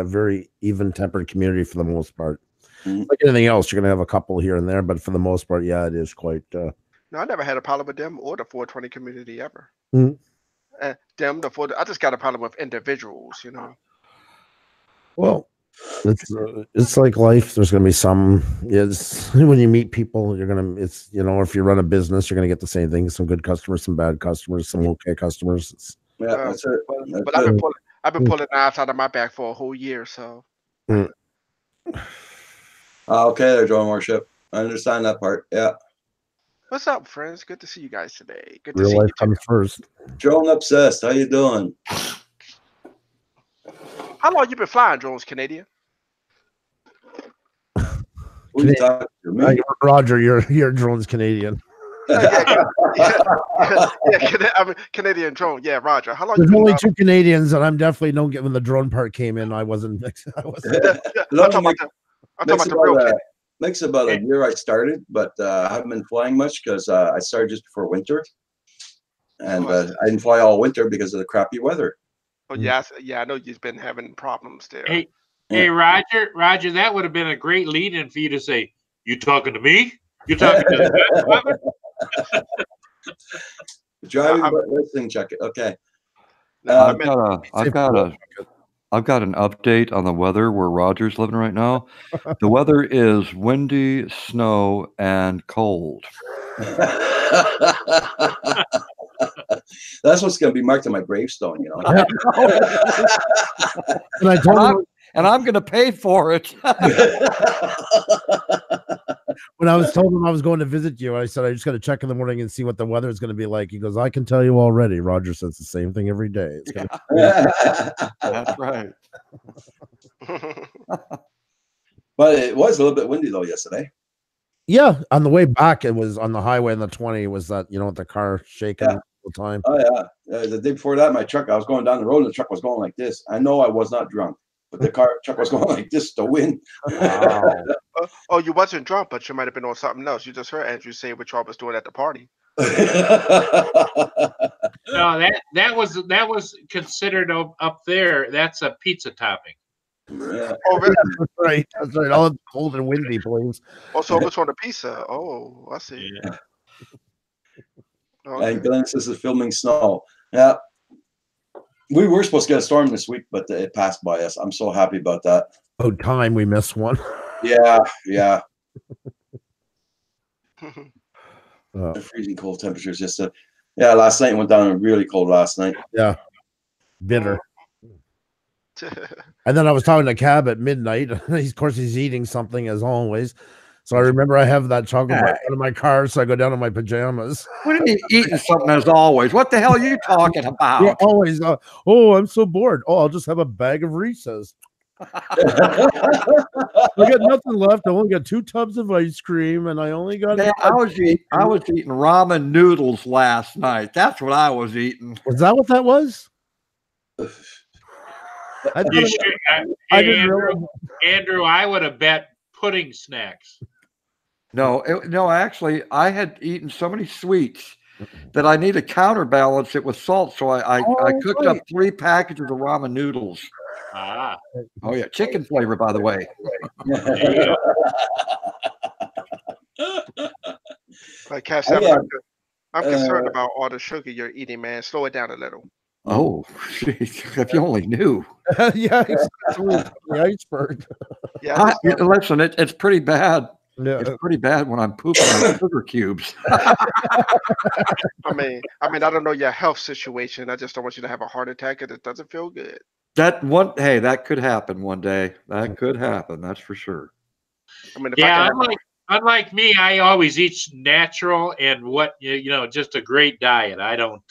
S5: very even-tempered community for the most part.
S1: Mm-hmm.
S5: Like anything else, you're gonna have a couple here and there, but for the most part, yeah, it is quite.
S6: No, I never had a problem with them or the 420 community ever.
S5: Mhm.
S6: I just got a problem with individuals, you know.
S5: Well, it's like life. There's gonna be some. Yes, when you meet people, you're gonna. It's if you run a business, you're gonna get the same thing. Some good customers, some bad customers, some okay customers.
S1: Yeah, that's it.
S6: But I've been pulling knives out of my back for a whole year, so.
S1: Okay, there, Drone Worship. I understand that part. Yeah.
S6: What's up, friends? Good to see you guys today. Good to
S5: Real
S6: see
S5: life
S6: you.
S5: comes first.
S1: Drone Obsessed. How you doing?
S6: How long you been flying drones, Canadian?
S1: Who you talking to? Me?
S5: Roger, you're drone's Canadian.
S6: I mean, Canadian drone. Yeah, Roger. How long?
S5: There's
S6: you been
S5: only
S6: flying?
S5: 2 Canadians, and I'm definitely no. When the drone part came in, I wasn't.
S6: I'm talking about the real kid.
S1: Makes about a year I started, but I haven't been flying much because I started just before winter, and I didn't fly all winter because of the crappy weather.
S6: Oh yeah, I know you've been having problems there.
S2: Hey, Roger, that would have been a great lead-in for you to say, "You talking to me? You talking to the
S1: Driving, but listening. Check it. Okay.
S7: I've got an update on the weather where Roger's living right now. The weather is windy, snow, and cold.
S1: That's what's going to be marked on my gravestone,
S5: And
S7: I'm going to pay for it.
S5: When I was told him I was going to visit you, I said I just got to check in the morning and see what the weather is going to be like. He goes, "I can tell you already." Roger says the same thing every day. It's gonna
S7: That's right.
S1: But it was a little bit windy though yesterday.
S5: Yeah, on the way back, it was on the highway in the 20. Was that with the car shaking
S1: Yeah.
S5: all the time?
S1: Oh yeah. The day before that, my truck. I was going down the road, and the truck was going like this. I know I was not drunk, but the truck was going like this. The wind.
S7: Wow.
S6: Oh, you wasn't drunk, but you might have been on something else. You just heard Andrew say what y'all was doing at the party.
S2: No, that was considered up there. That's a pizza topping.
S1: Yeah.
S6: Oh, really?
S5: That's right. That's right. All cold and windy, please.
S6: Also, what's on the pizza? Oh, I see.
S2: Yeah.
S6: Okay.
S1: And Glenn says it's filming snow. Yeah. We were supposed to get a storm this week, but it passed by us. I'm so happy about that.
S5: Oh, time we missed one.
S1: Yeah.
S5: Oh,
S1: The freezing cold temperatures yesterday. Yeah, last night went down really cold last night.
S5: yeah, bitter. And then I was talking to Cab at midnight. Of course, he's eating something as always. So I remember I have that chocolate bar in my car, so I go down in my pajamas.
S7: What are you eating something as always? What the hell are you talking about?
S5: Yeah, always. Oh, I'm so bored. Oh, I'll just have a bag of Reese's. I got nothing left. I only got 2 tubs of ice cream, and I only got.
S7: Man, I was eating ramen noodles last night. That's what I was eating.
S5: Was that what that was? I thought
S2: You
S5: it
S2: should,
S5: I
S2: hey,
S5: didn't
S2: Andrew,
S5: realize-
S2: Andrew, I would have bet pudding snacks.
S7: No, actually, I had eaten so many sweets that I need to counterbalance it with salt. So I cooked up 3 packages of ramen noodles.
S2: Ah,
S7: Oh yeah, chicken flavor, by the way.
S2: there you go.
S6: Like Cash
S1: Oh,
S6: said,
S1: yeah.
S6: I'm concerned about all the sugar you're eating, man. Slow it down a little.
S7: Oh, geez, if you only knew.
S5: Yeah, exactly. The iceberg.
S6: Yeah,
S7: Listen, it's pretty bad.
S5: Yeah.
S7: It's pretty bad when I'm pooping on sugar cubes.
S6: I mean, I don't know your health situation. I just don't want you to have a heart attack, and it doesn't feel good.
S7: That could happen one day. That could happen. That's for sure.
S6: I mean, if
S2: Yeah,
S6: I can
S2: unlike me, I always eat natural and just a great diet. I don't.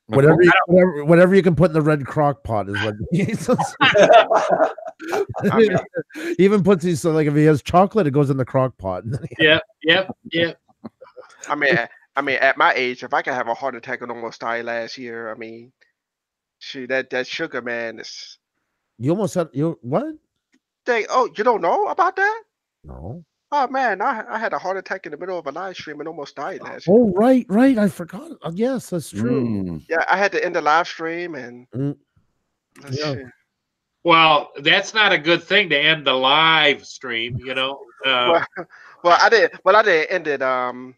S5: Whatever you can put in the red crock pot is what he even puts these. So like if he has chocolate, it goes in the crock pot.
S2: Yep.
S6: I mean, at my age, if I could have a heart attack and almost die last year, I mean, shoot, that sugar, man, is.
S5: You almost had what?
S6: Oh, you don't know about that?
S5: No.
S6: Oh man, I had a heart attack in the middle of a live stream and almost died last year.
S5: Oh right. I forgot. Yes, that's true.
S7: Mm.
S6: Yeah, I had to end the live stream and.
S5: Yeah.
S6: Shit.
S2: Well, that's not a good thing to end the live stream.
S6: Well, I didn't end it. I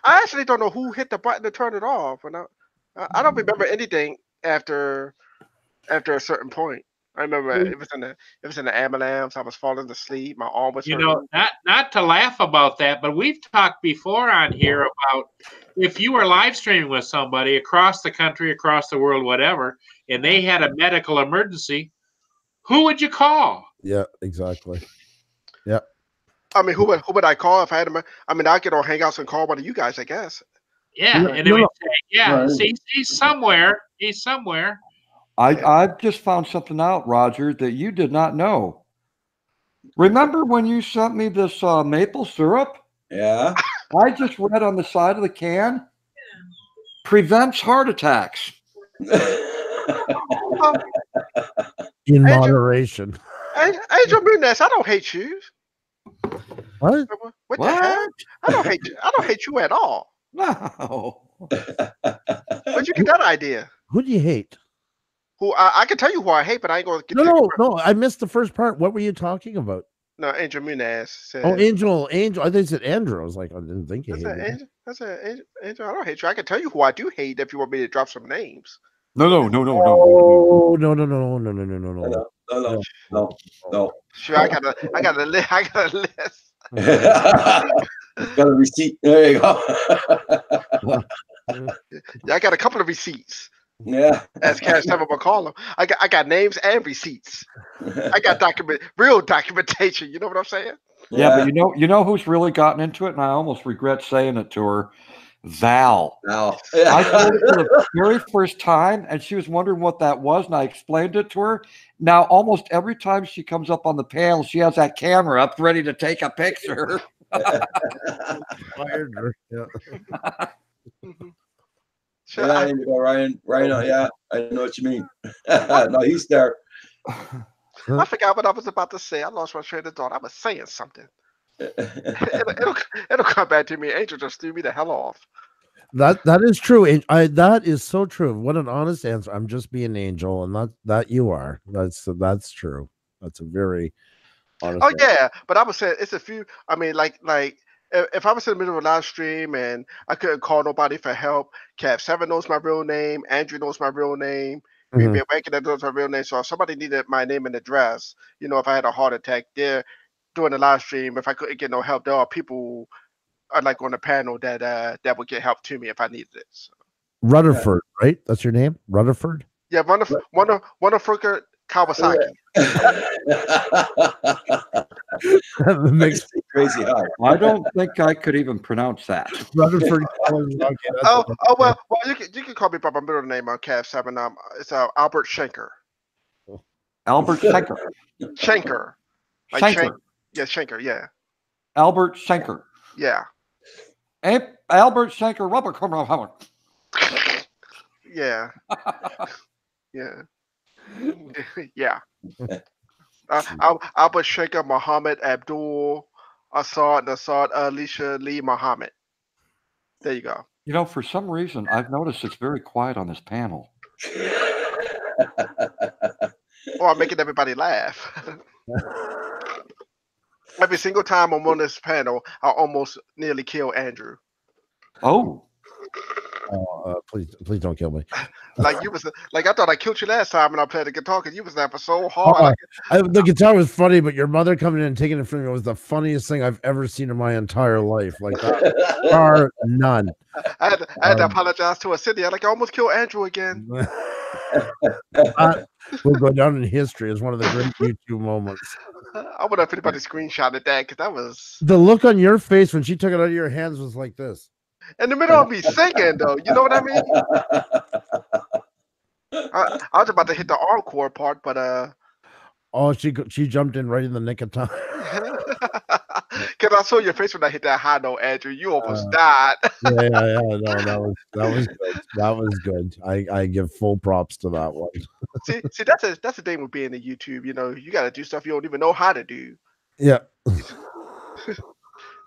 S6: actually don't know who hit the button to turn it off, and I don't remember anything after a certain point. I remember it was in the ambulance. I was falling asleep. My arm was hurting.
S2: Not to laugh about that, but we've talked before on here about if you were live streaming with somebody across the country, across the world, whatever, and they had a medical emergency, who would you call?
S5: Yeah, exactly. Yeah.
S6: I mean, who would I call if I had him? I mean, I'd get on Hangouts and call one of you guys, I guess.
S2: Yeah,
S5: Yeah,
S2: and then we'd
S5: no.
S2: say, yeah,
S1: Right.
S2: see, he's somewhere. He's somewhere.
S7: I just found something out, Roger, that you did not know. Remember when you sent me this maple syrup?
S1: Yeah.
S7: I just read on the side of the can, prevents heart attacks.
S5: In
S6: Hey,
S5: moderation.
S6: Angel Munez, I don't hate you.
S5: What?
S6: What the heck? I don't hate you. I don't hate you at all.
S7: No.
S6: Where'd you get that idea?
S5: Who do you hate?
S6: Who I can tell you who I hate, but I ain't gonna get
S5: No. I missed the first part. What were you talking about?
S6: No, Angel Munez said.
S5: Oh, Angel. I think it said Andrew. I was like, I didn't think you
S6: I said,
S5: hated me.
S6: Angel, I don't hate you. I can tell you who I do hate if you want me to drop some names.
S7: No.
S5: Oh, no.
S6: Sure, I got a list. I got a list.
S1: Got a receipt. There you go.
S6: Yeah, I got a couple of receipts.
S1: Yeah.
S6: As Cash Time will call them. I got names and receipts. I got real documentation. You know what I'm saying?
S7: Yeah, but you know who's really gotten into it, and I almost regret saying it to her. Val.
S1: Now,
S7: I told her for the very first time, and she was wondering what that was, and I explained it to her. Now, almost every time she comes up on the panel, she has that camera up ready to take a picture.
S5: Fired her. Yeah.
S6: Sure,
S1: yeah, Indigo, Ryan, yeah, I know what you mean. No, he's there.
S6: I forgot what I was about to say. I lost my train of thought. I was saying something. It'll come back to me. Angel just threw me the hell off.
S5: That is true. That is so true. What an honest answer. I'm just being Angel, and that you are. That's true. That's a very honest.
S6: Oh
S5: answer.
S6: yeah, but I was saying it's a few. I mean, like if I was in the middle of a live stream and I couldn't call nobody for help, Cav7 knows my real name. Andrew knows my real name. Green Bay Awakening knows my real name. So if somebody needed my name and address, if I had a heart attack there during the live stream, if I couldn't get no help, there are people like on the panel that would get help to me if I needed it. So.
S5: Rutherford, right? That's your name, Rutherford.
S6: Yeah, Rutherford Kawasaki.
S5: That makes
S1: crazy high.
S7: I don't think I could even pronounce that.
S5: Rutherford.
S6: Well, you can call me by my middle name on Cav7. It's Albert Schenker.
S7: Albert Schenker.
S6: Schenker. Like
S7: Schenker.
S6: Yeah, Schenker. Yeah.
S7: Albert Schenker.
S6: Yeah.
S7: Albert Schenker. Robert Howard.
S6: Yeah. Yeah. Yeah. Albert Schenker, Muhammad Abdul, Assad Alicia Lee Muhammad. There you go.
S7: For some reason, I've noticed it's very quiet on this panel.
S6: Or I'm making everybody laugh. Every single time I'm on this panel, I almost nearly kill Andrew.
S7: Oh.
S5: Please don't kill me.
S6: Like you was I thought I killed you last time when I played the guitar because you was laughing so hard.
S5: The guitar was funny, but your mother coming in and taking it from me was the funniest thing I've ever seen in my entire life. Like that, bar none.
S6: I had to apologize to a city. I almost killed Andrew again.
S5: Will go down in history as one of the great YouTube moments.
S6: I wonder if anybody screenshotted that because that was
S5: the look on your face when she took it out of your hands was like this.
S6: In the middle of me singing, though, you know what I mean? I was about to hit the encore part, but
S5: she jumped in right in the nick of time.
S6: Because I saw your face when I hit that high note, Andrew. You almost died.
S5: Yeah. No, that was good. That was good. I give full props to that one.
S6: see, that's the thing with being a YouTube. You got to do stuff you don't even know how to do.
S5: Yeah.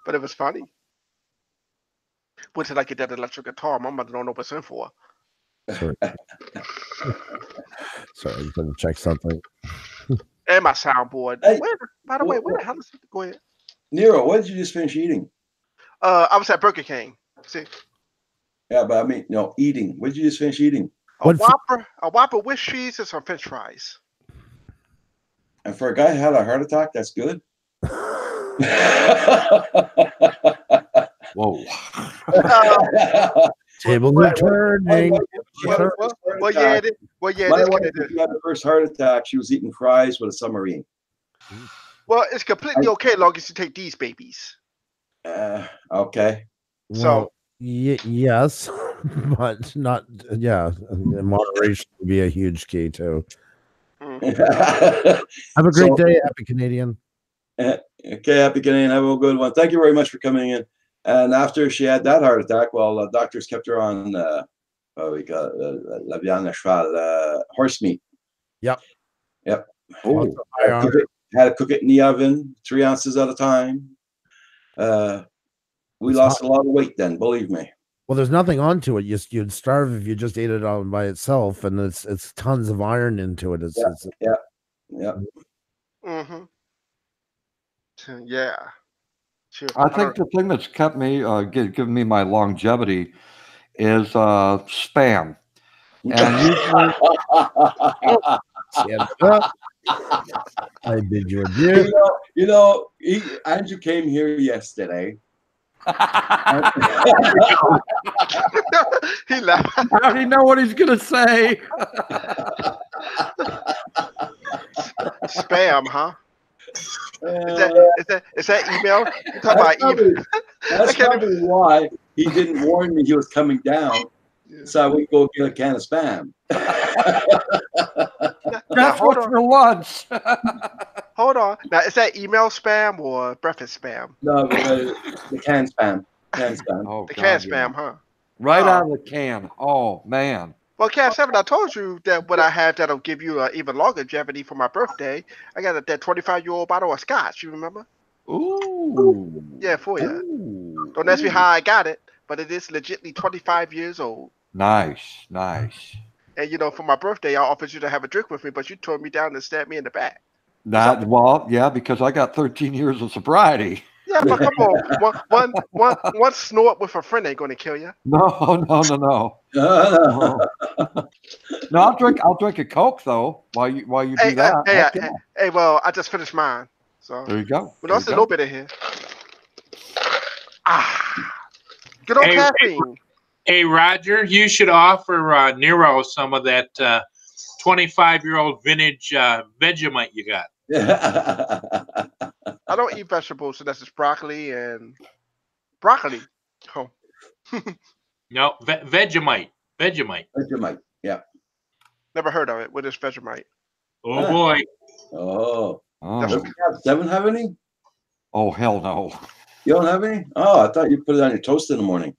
S6: But it was funny. Wait till I get that electric guitar. My mother don't know what's in for.
S5: Sorry, I'm gonna check something.
S6: And my soundboard.
S1: Hey,
S6: by the way, where the hell is it? Go ahead.
S1: Nero, what did you just finish eating?
S6: I was at Burger King. See?
S1: Yeah, but I mean, eating. What did you just finish eating?
S6: A Whopper with cheese and some French fries.
S1: And for a guy who had a heart attack, that's good.
S7: Whoa.
S5: Tables are turning.
S6: Well, yeah,
S1: My wife, when she had her first heart attack, she was eating fries with a submarine.
S6: Well, it's completely okay as long as you take these babies.
S1: Okay.
S6: So,
S5: yes, but not, in moderation would be a huge key too. Have a great day, Happy Canadian.
S1: Okay, Happy Canadian. Have a good one. Thank you very much for coming in. And after she had that heart attack, doctors kept her on we call it la viande cheval, horse meat.
S5: Yep.
S1: Oh, had to cook it in the oven, 3 ounces at a time. We lost a lot of weight then, believe me.
S5: Well, there's nothing onto it. You'd starve if you just ate it on by itself, and it's tons of iron into it.
S1: Yeah.
S6: Mm-hmm. Yeah. Sure.
S7: I think the thing that's kept me, given me my longevity, is spam. And usually,
S5: I bid you adieu.
S1: Andrew came here yesterday.
S6: He laughed.
S7: I already know what he's gonna say.
S6: Spam, huh? Is that email? You talking about email?
S1: That's probably why he didn't warn me he was coming down,
S6: Yeah.
S1: so I would go get a can of Spam.
S6: Now,
S7: That's
S6: hold
S7: what's
S6: on.
S7: for lunch.
S6: Hold on. Now, is that email spam or breakfast spam?
S1: No, the can Spam. Can Spam.
S7: Oh,
S6: The can
S7: God, yeah.
S6: spam, huh?
S7: Right
S6: Oh.
S7: out of the can. Oh, man.
S6: Well, Cat 7, I told you that what I have that'll give you an even longer longevity for my birthday. I got that 25-year-old bottle of scotch. You remember?
S7: Ooh.
S6: Yeah, for you.
S7: Ooh.
S6: Don't ask me
S7: Ooh.
S6: how I got it, but it is legitimately 25 years old.
S7: Nice, nice.
S6: And, you know, for my birthday, I offered you to have a drink with me, but you tore me down and stabbed me in the back.
S7: Well, yeah, because I got 13 years of sobriety.
S6: Yeah, but come on. One snort with a friend ain't going to kill you.
S7: No. No, I'll drink a Coke though while you do that. Heck yeah.
S6: Hey, well, I just finished mine. So
S7: There you go.
S6: we lost a little bit in here. Good old caffeine.
S2: Hey, Roger, you should offer Nero some of that 25-year-old vintage Vegemite you got.
S6: I don't eat vegetables, so that's just broccoli and broccoli. Oh.
S2: No, Vegemite.
S1: Vegemite. Yeah.
S6: Never heard of it. What is Vegemite?
S2: Oh boy.
S1: Oh.
S7: Oh.
S1: Does Cat 7 have any?
S7: Oh, hell no.
S1: You don't have any? Oh, I thought you put it on your toast in the morning.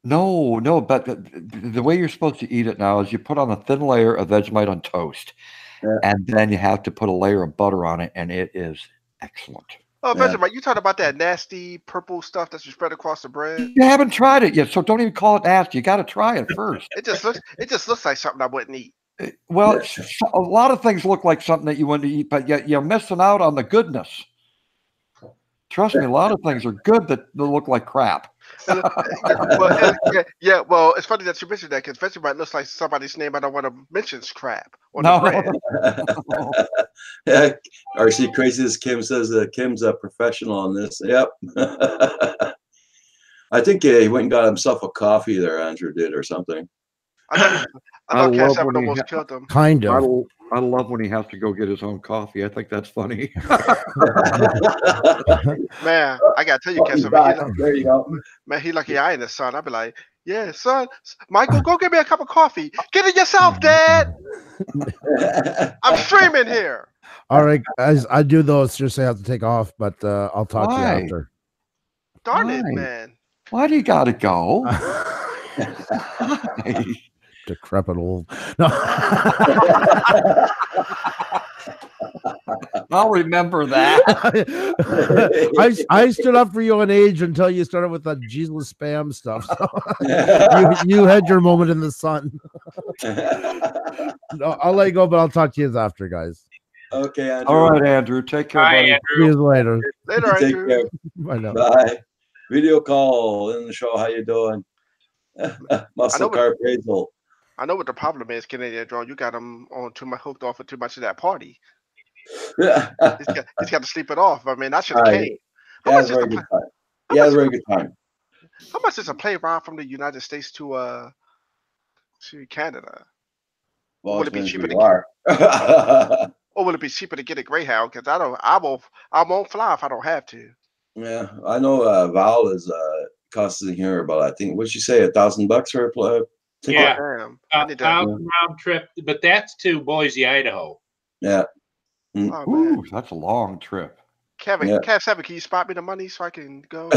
S7: No, but the way you're supposed to eat it now is you put on a thin layer of Vegemite on toast, and then you have to put a layer of butter on it, and it is excellent.
S6: Oh, Vegemite, you talking about that nasty purple stuff that you spread across the bread?
S7: You haven't tried it yet, so don't even call it nasty. You got to try it first.
S6: It just looks like something I wouldn't eat.
S7: Well, a lot of things look like something that you want to eat, but yet you're missing out on the goodness. Trust me, a lot of things are good that look like crap.
S6: Well, it's funny that you mentioned that because Vegemite looks like somebody's name I don't want to mention is crap on the bread.
S1: Yeah, RC Crazy as Kim says Kim's a professional on this. Yep. I think he went and got himself a coffee there, Andrew did, or something.
S6: I thought Cat 7 almost killed him.
S5: Kind of.
S7: I love when he has to go get his own coffee. I think that's funny.
S6: Man, I gotta tell you, Cat 7.
S1: There you go.
S6: Man, he lucky I ain't his son. I'd be like, yeah, son, Michael, go get me a cup of coffee. Get it yourself, Dad. I'm streaming here.
S5: All right, guys, I do though. Seriously, I have to take off, but I'll talk to you after.
S6: Darn it, man.
S7: Why do you gotta go?
S5: Decrepit old. No.
S7: I'll remember that.
S5: I stood up for you on age until you started with that Jesus spam stuff. So you had your moment in the sun. No, I'll let you go, but I'll talk to you after, guys.
S1: Okay, Andrew.
S7: All right, Andrew. Take care, buddy.
S2: Andrew.
S5: See you later.
S6: Later,
S1: Take
S6: Andrew.
S1: care.
S5: Bye now.
S1: Bye. Video call in the show. How you doing? Muscle car appraisal.
S6: I know what the problem is, Canadian Draw. You got him on hooked off with too much of that party. He's got to sleep it off. I mean, I should have came.
S1: He had a very good time. He had a very good time.
S6: How much is a plane ride from the United States to Canada?
S1: Well,
S6: Would it be cheaper or will it be cheaper to get a Greyhound? Because I won't fly if I don't have to.
S1: Yeah, I know. Val is costing here about, I think, what'd you say, $1,000 for a ticket?
S2: Yeah,
S6: $1,000
S2: round trip, but that's to Boise, Idaho.
S1: Yeah.
S6: Oh,
S7: Ooh, that's a long trip.
S6: Kevin, Cat 7, can you spot me the money so I can go?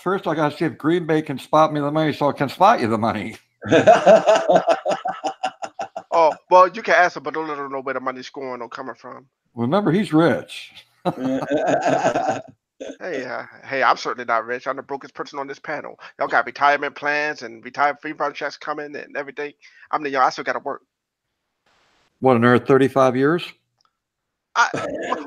S7: First I got to see if Green Bay can spot me the money so I can spot you the money.
S6: Oh, well, you can ask him, but don't let him know where the money's going or coming from.
S7: Remember, he's rich.
S6: Hey, I'm certainly not rich. I'm the brokest person on this panel. Y'all got retirement plans and free checks coming and everything. I still got to work.
S7: What, another 35 years?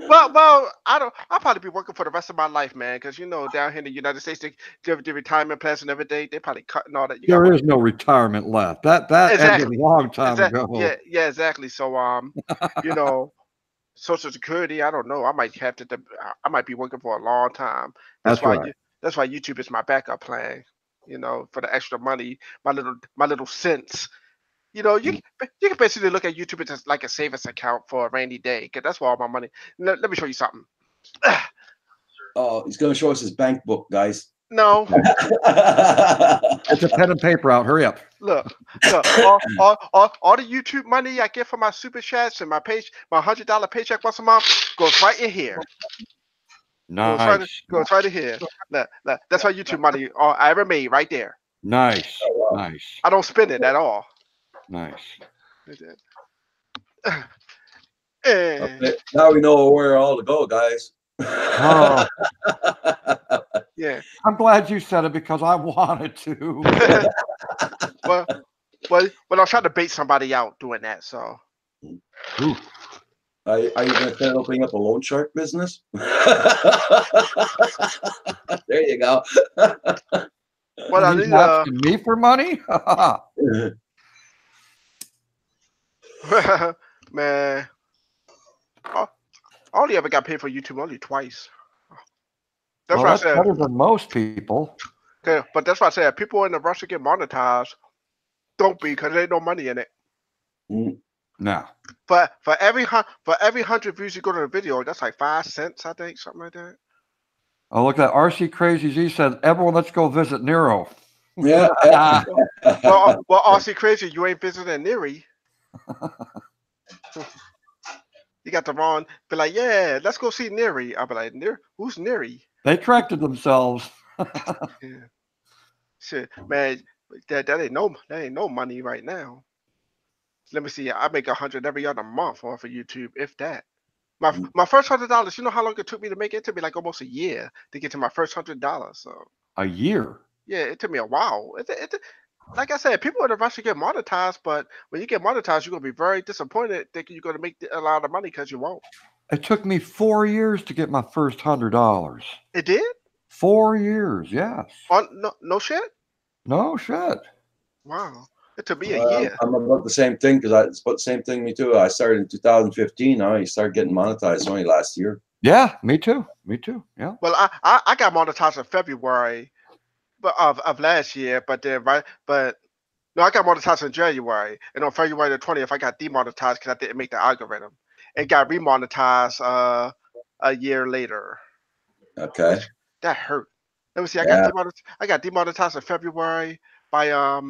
S6: Well, I'll probably be working for the rest of my life, man. Because down here in the United States, the retirement plans and everything, they probably cutting all that.
S7: There is no retirement left. That ended a long time ago.
S6: Yeah, exactly. So, Social Security, I don't know. I might be working for a long time. That's why YouTube is my backup plan. For the extra money, my little cents. You can basically look at YouTube as like a savings account for a rainy day, because that's where all my money. Let me show you something.
S1: Oh, he's going to show us his bank book, guys.
S6: No,
S7: Get your pen and paper out. Hurry up.
S6: look. All the YouTube money I get from my super chats and my $100 paycheck once a month goes right in here.
S7: Nice.
S6: Goes right in here. That's my YouTube money I ever made right there.
S7: Nice. Nice.
S6: I don't spend it at all.
S7: Nice.
S6: Eh,
S1: Now we know where all to go, guys.
S7: Oh,
S6: yeah.
S7: I'm glad you said it because I wanted to.
S6: well, I'll try to bait somebody out doing that. So.
S7: Ooh.
S1: Are you going to start opening up a loan shark business? There you go.
S6: Well, I
S7: He's
S6: need
S7: asking me for money?
S6: man. I only ever got paid for YouTube only twice. That's
S7: Well,
S6: what
S7: that's
S6: I said.
S7: better than most people.
S6: Okay, but that's what I said. People in the rush to get monetized don't be because there ain't no money in it.
S7: No.
S6: But for every 100 views you go to the video, that's like 5 cents, I think, something like that.
S7: Oh, look at that. RC Crazy Z said, everyone, let's go visit Nero.
S1: Yeah.
S6: Well, RC Crazy, you ain't visiting Neri. You got the wrong. Be like, yeah, let's go see Neri. I'll be like, who's Neri?
S7: They corrected themselves.
S6: Yeah. Shit, man, that ain't no money right now. Let me see. I make 100 every other month off of YouTube, if that. My first $100. You know how long it took me to make it? It took me like almost a year to get to my first $100. So
S7: A year?
S6: yeah, it took me a while. Like I said, people in a rush to get monetized, but when you get monetized, you're gonna be very disappointed thinking you're gonna make a lot of money because you won't.
S7: It took me 4 years to get my first $100.
S6: It did?
S7: 4 years, yes.
S6: No shit.
S7: No shit.
S6: Wow, it took me a year.
S1: I'm about the same thing because it's about the same thing me too. I started in 2015. I started getting monetized only last year.
S7: Yeah, me too. Me too. Yeah.
S6: Well, I got monetized in February, of last year, but no, I got monetized in January, and on February the 20th, I got demonetized because I didn't make the algorithm. It got remonetized a year later.
S1: Okay.
S6: That hurt. Let me see.
S1: Yeah.
S6: I got demonetized in February. By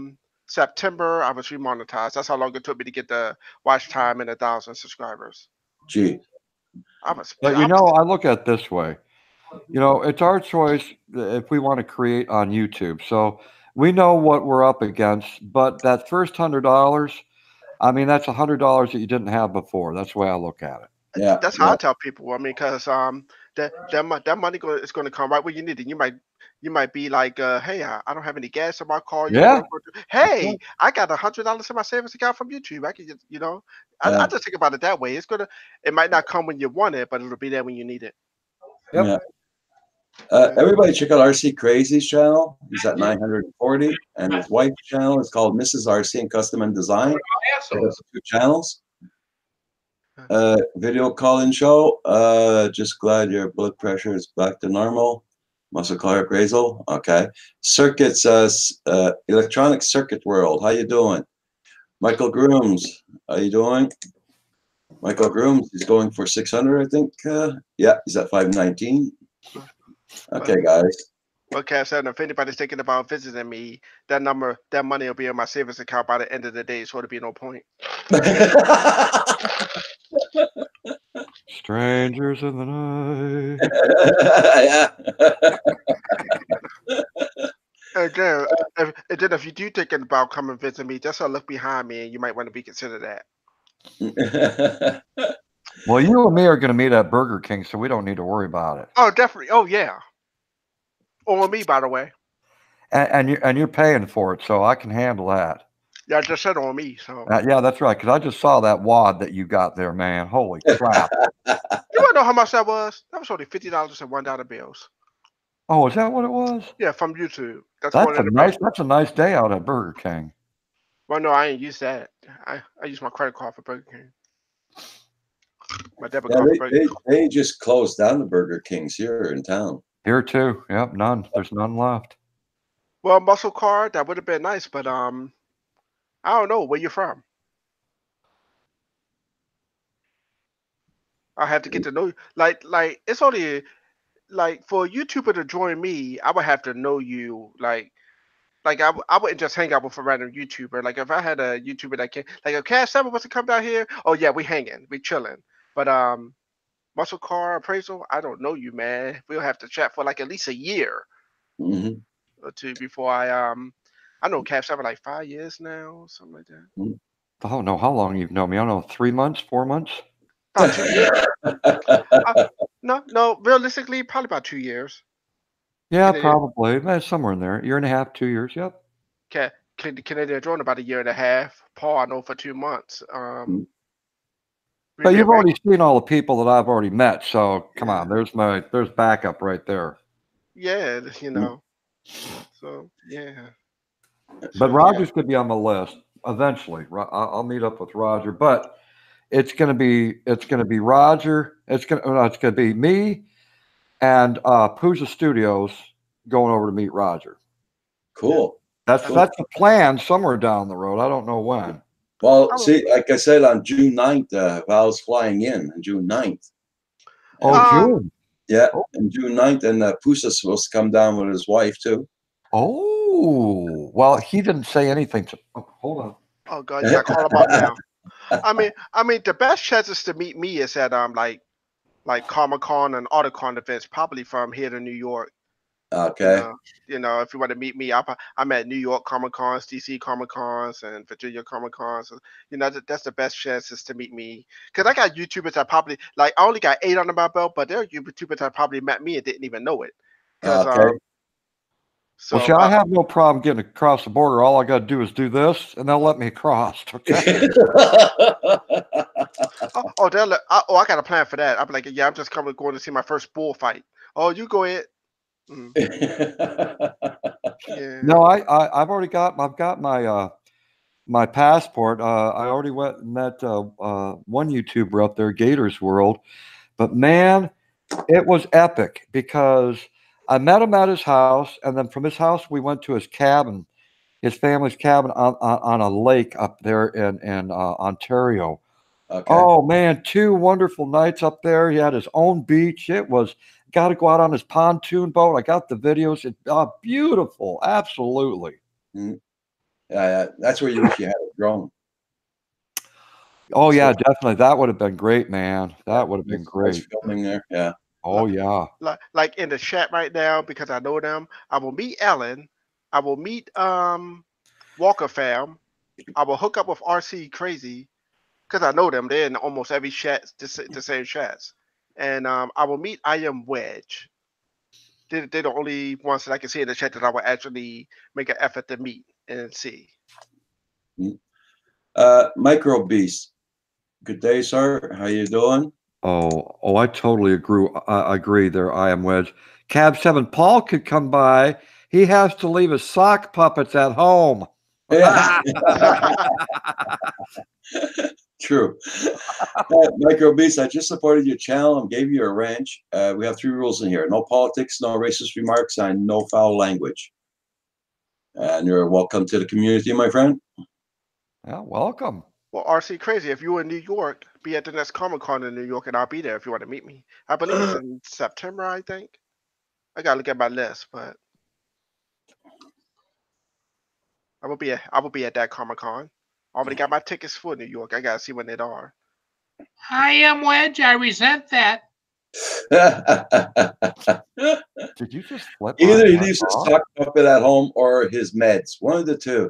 S6: September, I was remonetized. That's how long it took me to get the watch time and 1,000 subscribers.
S1: Gee.
S7: But you know, I look at it this way. You know, it's our choice if we want to create on YouTube. So we know what we're up against, but that first $100, I mean, that's $100 that you didn't have before. That's the way I look at it.
S1: Yeah.
S6: That's how I tell people. I mean, because that money is going to come right where you need it. You might be like, hey, I don't have any gas in my car.
S7: Yeah.
S6: Hey, I got $100 in my savings account from YouTube. I can just, I just think about it that way. It might not come when you want it, but it'll be there when you need it.
S7: Yep.
S1: Yeah. Everybody check out RC Crazy's channel. He's at 940, and his wife's channel is called Mrs. RC and Custom and Design. There's 2 channels. Video call-in show. Just glad your blood pressure is back to normal. Muscle car appraisal. Okay. Circuits. Electronic Circuit World. How you doing? Michael Grooms. How you doing? Michael Grooms. He's going for 600, I think. Yeah, he's at 519. Okay, guys.
S6: Okay, so if anybody's thinking about visiting me, that money will be in my savings account by the end of the day, so it'll be no point.
S7: Strangers in the night.
S6: Again, if you do thinking about coming visit me, just look behind me, and you might want to be considered that.
S7: Well, you and me are going to meet at Burger King, so we don't need to worry about it.
S6: Oh, definitely. Oh, yeah. Or me, by the way.
S7: And you're paying for it, so I can handle that.
S6: Yeah, I just said on me. So
S7: yeah, that's right. Because I just saw that wad that you got there, man. Holy crap!
S6: You want to know how much that was? That was only $50 in $1 bills.
S7: Oh, is that what it was?
S6: Yeah, from YouTube. That's
S7: a nice day out at Burger King.
S6: Well, no, I ain't use that. I use my credit card for Burger King. My debit card.
S1: They just closed down the Burger Kings here in town.
S7: Here too. Yep, none. There's none left.
S6: Well, muscle card, that would have been nice, but I don't know where you're from. I have to get to know you. Like it's only like for a YouTuber to join me, I would have to know you. I wouldn't just hang out with a random YouTuber. Like if I had a YouTuber that can, like if Cash 7 was to come down here, oh yeah, we hanging, we chilling. But Muscle Car Appraisal, I don't know you, man. We'll have to chat for like at least a year
S1: Hmm.
S6: or two before I know Cash 7 like 5 years now, something like that.
S7: I don't know how long you've known me. I don't know, 3 months, 4 months.
S6: About 2 years. No, realistically, probably about 2 years.
S7: Yeah,
S6: Canadian,
S7: probably. Somewhere in there. Year and a half, 2 years. Yep.
S6: Canadian drone about a year and a half. Paul, I know for 2 months.
S7: But
S6: Remy
S7: you've
S6: Rank-
S7: already seen all the people that I've already met, so come on. There's backup right there.
S6: yeah, you know. So yeah.
S7: But
S6: So,
S7: Roger's could be on the list eventually. I'll meet up with Roger, but it's gonna be Roger. It's gonna be me and Pooja Studios going over to meet Roger.
S1: Cool.
S7: That's the plan somewhere down the road. I don't know when.
S1: Well, see, like I said, on June 9th, Val's flying in on June 9th.
S7: Oh, June.
S1: Yeah, and June 9th, and Pusa's supposed to come down with his wife, too.
S7: Oh, well, he didn't say anything to. Oh, hold on.
S6: Oh God, you got to call him up now. I mean, the best chances to meet me is at like Comic-Con and AutoCon events, probably from here to New York.
S1: Okay.
S6: You know, if you want to meet me, I'm at New York Comic Cons, DC Comic Cons, and Virginia Comic Cons. So, you know, that's the best chances to meet me. Because I got YouTubers that probably, like, I only got 8 under my belt, but there are YouTubers that probably met me and didn't even know it.
S1: Okay.
S6: So,
S7: well, see, I have no problem getting across the border. All I got to do is do this, and they'll let me across. Okay.
S6: I got a plan for that. I'm like, yeah, I'm just going to see my first bullfight. Oh, you go ahead. Yeah.
S7: No, I've already got my my passport. I already went and met one YouTuber up there, Gators World, but man, it was epic because I met him at his house, and then from his house we went to his cabin, his family's cabin on a lake up there in Ontario.
S1: Okay.
S7: Oh man, 2 wonderful nights up there. He had his own beach. It was got to go out on his pontoon boat. I got the videos. It's beautiful, absolutely.
S1: Yeah, that's where you wish you had a drone.
S7: Oh yeah, definitely. That would have been great, man. That would have been great.
S1: Filming there, yeah.
S7: Oh yeah.
S6: Like in the chat right now, because I know them. I will meet Ellen. I will meet Walker Fam. I will hook up with RC Crazy because I know them. They're in almost every chat, the same chats. And I will meet I Am Wedge. They're the only ones that I can see in the chat that I will actually make an effort to meet and see.
S1: Micro Beast. Good day, sir. How you doing?
S7: Oh, I totally agree. I agree there. I Am Wedge. Cab 7 Paul could come by. He has to leave his sock puppets at home.
S1: Yeah. True. Micro Beast, I just supported your channel and gave you a ranch. We have 3 rules in here: no politics, no racist remarks, and no foul language. And you're welcome to the community, my friend.
S7: Yeah, welcome.
S6: Well, RC Crazy, if you're in New York, be at the next Comic Con in New York, and I'll be there if you want to meet me. I believe it's in September, I think. I gotta look at my list, but I will be at that Comic Con. I already got my tickets for New York. I gotta see when they are.
S2: I Am Wedge. I resent that.
S7: Did you just flip?
S1: Either he leaves his sock puppet at home or his meds. One of the two.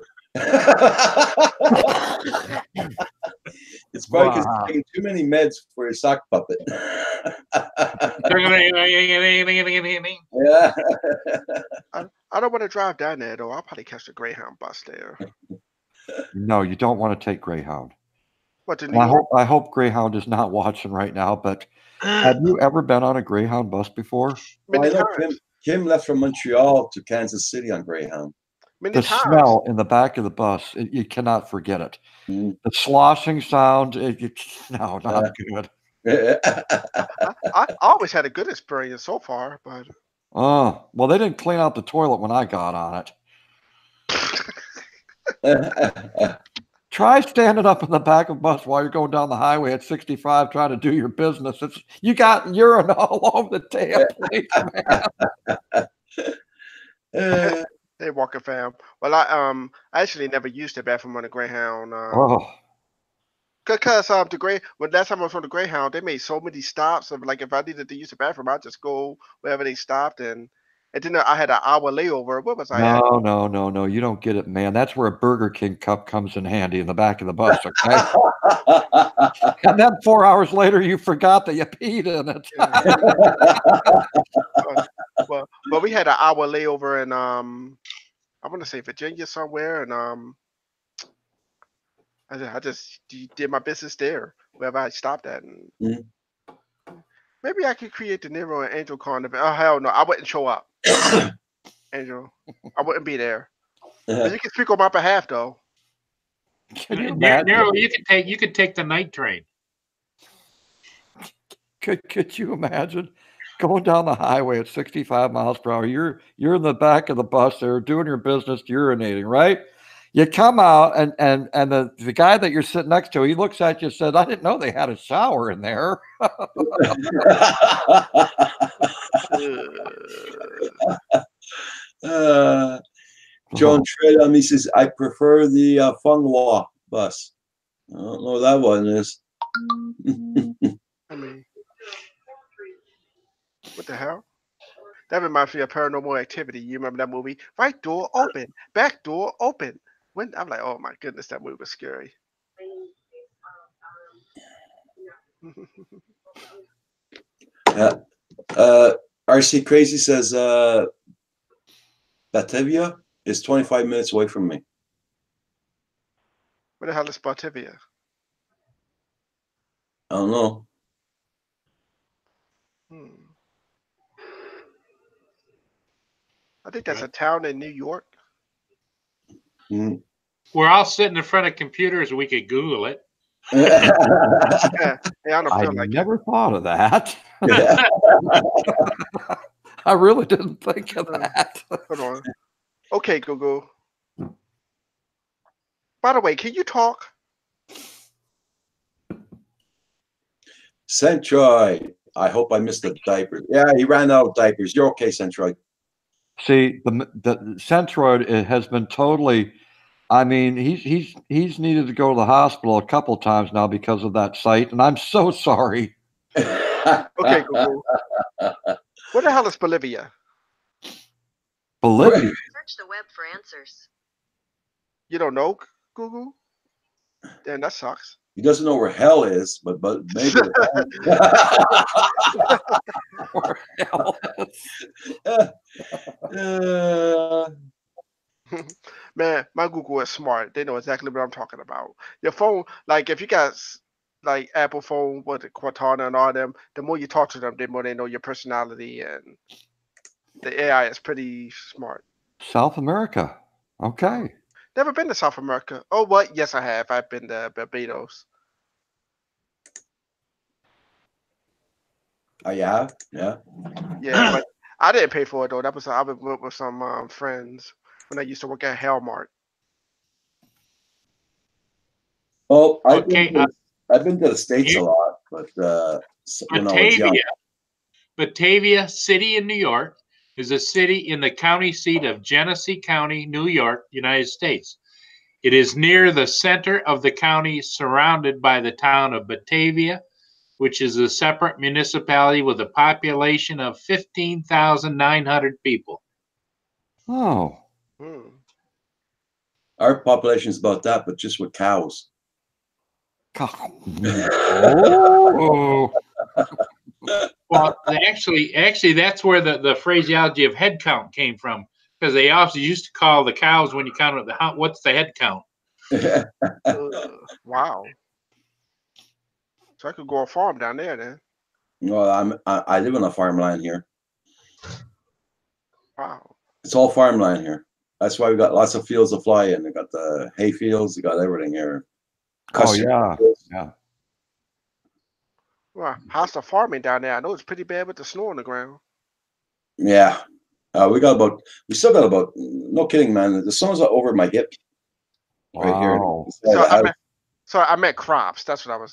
S1: It's probably because he's taking too many meds for his sock puppet. Yeah.
S6: I don't want to drive down there though. I'll probably catch the Greyhound bus there.
S7: No, you don't want to take Greyhound.
S6: What to New York?
S7: I hope Greyhound is not watching right now. But have you ever been on a Greyhound bus before?
S1: Well, I know Kim left from Montreal to Kansas City on Greyhound.
S7: The smell in the back of the bus, you cannot forget it. The sloshing sound, no, not good.
S6: I always had a good experience so far, but
S7: well, they didn't clean out the toilet when I got on it. Try standing up in the back of a bus while you're going down the highway at 65 trying to do your business. You got urine all over the damn place, man.
S6: Hey, Walker fam. Well, I actually never used the bathroom on the Greyhound.
S7: Oh,
S6: Cause the when last time I was on the Greyhound, they made so many stops of like if I needed to use the bathroom, I'd just go wherever they stopped and then I had an hour layover. What was I at?
S7: no. You don't get it, man. That's where a Burger King cup comes in handy in the back of the bus, okay? And then 4 hours later, you forgot that you peed in it.
S6: Well, we had an hour layover in I want to say Virginia somewhere, and I just did my business there wherever I stopped at, and maybe I could create the Nero and Angel Carnival. Oh hell no, I wouldn't show up, Angel. I wouldn't be there. But you can speak on my behalf though.
S2: Nero, you could take the night train.
S7: Could you imagine going down the highway at 65 miles per hour? You're in the back of the bus there doing your business, urinating, right? You come out and the guy that you're sitting next to, he looks at you and said, I didn't know they had a shower in there.
S1: John Trade on me says, I prefer the Fenghua bus. I don't know what that one is.
S6: I mean, what the hell? That reminds me of Paranormal Activity. You remember that movie? Right door open, back door open. When I'm like, oh my goodness, that movie was scary.
S1: RC Crazy says Batavia is 25 minutes away from me.
S6: Where the hell is Batavia?
S1: I don't know.
S6: I think that's a town in New York.
S2: We're all sitting in front of computers. We could Google it.
S6: Yeah, I don't
S7: I
S6: feel like
S7: never thought of that. I really didn't think of that.
S6: Hold on. Okay, Google. By the way, can you talk?
S1: Centroid, I hope I missed the diapers. Yeah, he ran out of diapers. You're okay, Centroid.
S7: See, the Centroid has been totally. I mean, he's needed to go to the hospital a couple times now because of that site, and I'm so sorry.
S6: Okay, Google. What the hell is Bolivia?
S7: Bolivia.
S8: Search the web for answers.
S6: You don't know, Google? Damn, that sucks.
S1: He doesn't know where hell is, but maybe.
S6: Man, my Google is smart. They know exactly what I'm talking about. Your phone, like if you guys like Apple phone, what the Cortana and all them, the more you talk to them, the more they know your personality, and the AI is pretty smart.
S7: South America. Okay.
S6: Never been to South America. Oh, what? Yes, I have. I've been to Barbados.
S1: Oh, yeah? Yeah.
S6: Yeah, but I didn't pay for it though. That was I went with some friends when I used to work at Hellmart.
S1: Well, I've
S2: Okay,
S1: been to the States a lot, but when I was young.
S2: Batavia City in New York is a city in the county seat of Genesee County, New York, United States. It is near the center of the county, surrounded by the town of Batavia, which is a separate municipality with a population of 15,900 people.
S7: Oh.
S1: Our population is about that, but just with cows.
S7: Oh.
S2: Well, actually, that's where the phraseology of head count came from, because they also used to call the cows when you counted what's the head count.
S6: Wow. So I could go a farm down there then.
S1: Well, I live on a farmland here.
S6: Wow.
S1: It's all farmland here. That's why we got lots of fields to fly in. We got the hay fields. We got everything here.
S7: Oh yeah, yeah.
S6: Well, how's the farming down there? I know it's pretty bad with the snow on the ground.
S1: Yeah, we still got about. No kidding, man. The snow's over my hip. right here.
S7: Wow.
S6: So I meant crops. That's what I was.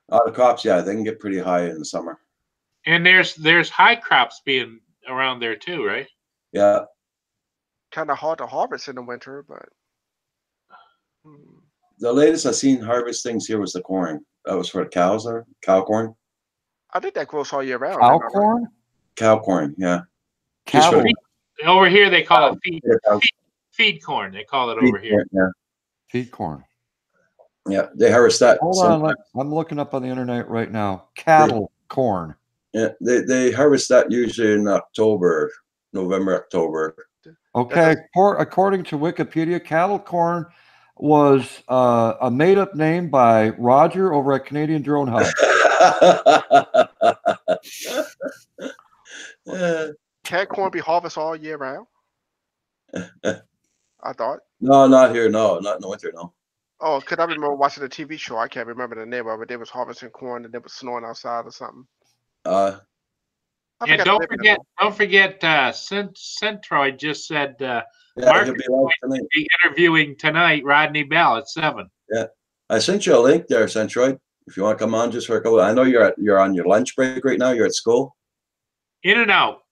S1: The crops, yeah, they can get pretty high in the summer.
S2: And there's high crops being around there too, right?
S1: Yeah.
S6: Kind of hard to harvest in the winter, but.
S1: The latest I seen harvest things here was the corn. That was for the cows there. Cow corn.
S6: I think that grows all year round.
S7: Cow
S6: am I right?
S7: corn?
S1: Cow corn, yeah. Just
S7: Cattle.
S1: for the-
S2: Over here they call it
S1: Yeah,
S2: feed corn. They call it
S1: feed
S2: over here.
S1: corn, yeah.
S7: Feed corn.
S1: Yeah, they harvest that.
S7: Hold on, I'm looking up on the internet right now. Cattle corn.
S1: Yeah, they harvest that usually in October, November, October.
S7: Okay, according to Wikipedia, cattle corn was a made-up name by Roger over at Canadian Drone Hub.
S6: Can corn be harvested all year round? I thought.
S1: No, not here. No, not in the winter. No.
S6: Oh, because I remember watching a TV show. I can't remember the name of it. They was harvesting corn and they was snowing outside or something.
S2: And don't forget, Centroid just said
S1: Mark
S2: is going to be interviewing tonight Rodney Bell at 7.
S1: Yeah, I sent you a link there, Centroid. If you want to come on just for a couple, I know you're on your lunch break right now. You're at school.
S2: In and out.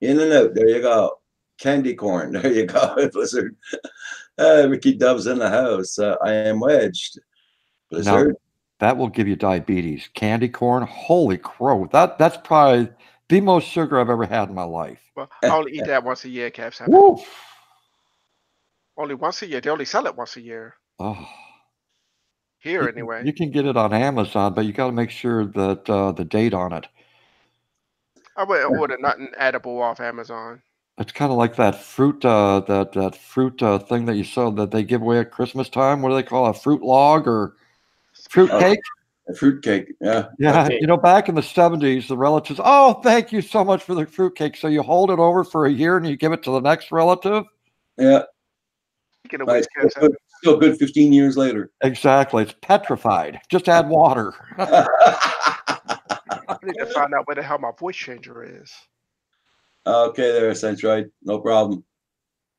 S1: In and out. There you go. Candy corn. There you go. Blizzard. Ricky Dove's in the house. I am wedged. Blizzard.
S7: Now, that will give you diabetes. Candy corn. Holy crow. That's probably the most sugar I've ever had in my life.
S6: Well, I only eat that once a year, Caps. Only once a year. They only sell it once a year.
S7: Oh.
S6: Here, anyway.
S7: You can get it on Amazon, but you got to make sure that the date on it.
S6: I would order nothing edible off Amazon.
S7: It's kind of like that fruit, that fruit thing that you saw that they give away at Christmas time. What do they call it? A fruit log or fruit cake?
S1: A fruit cake, yeah.
S7: Yeah, you know, back in the 70s, the relatives, oh, thank you so much for the fruit cake. So you hold it over for a year and you give it to the next relative?
S1: Yeah.
S6: Right.
S1: Still good 15 years later.
S7: Exactly. It's petrified. Just add water.
S6: I need to find out where the hell my voice changer is.
S1: Okay, there, Centroid. No problem.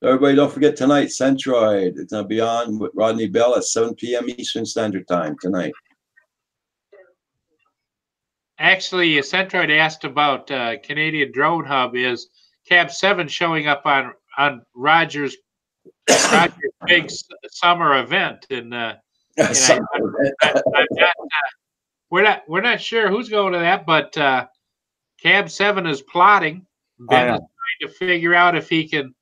S1: Everybody, don't forget tonight, Centroid. It's going to be on with Rodney Bell at 7 p.m. Eastern Standard Time tonight. Actually,
S2: Centroid asked about Canadian Drone Hub. Is Cab 7 showing up on Roger's big summer event? And we're not sure who's going to that, but Cab 7 is plotting. Ben is trying to figure out if he can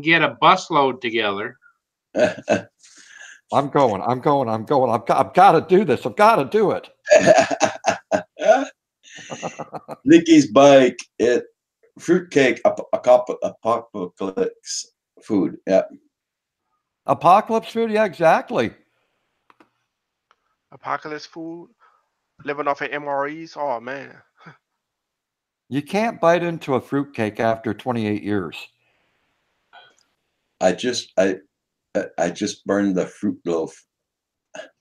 S2: get a busload together.
S7: I'm going. I've got to do this. I've got to do it.
S1: Nicky's bike, fruitcake, apocalypse food. Yeah.
S7: Apocalypse food? Yeah, exactly.
S6: Apocalypse food? Living off of MREs? Oh, man.
S7: You can't bite into a fruitcake after 28 years.
S1: I just burned the fruit loaf.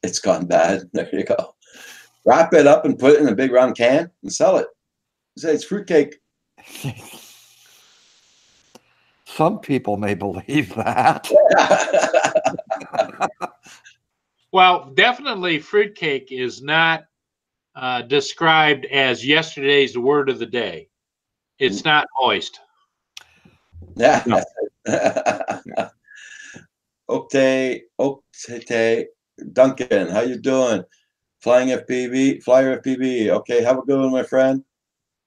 S1: It's gone bad. There you go. Wrap it up and put it in a big round can and sell it. Say it's fruitcake.
S7: Some people may believe that.
S2: Well, definitely fruitcake is not described as yesterday's word of the day. It's not moist.
S1: Yeah. No. Okay. Duncan, how you doing? Flyer FPV. Okay, have a good one, my friend.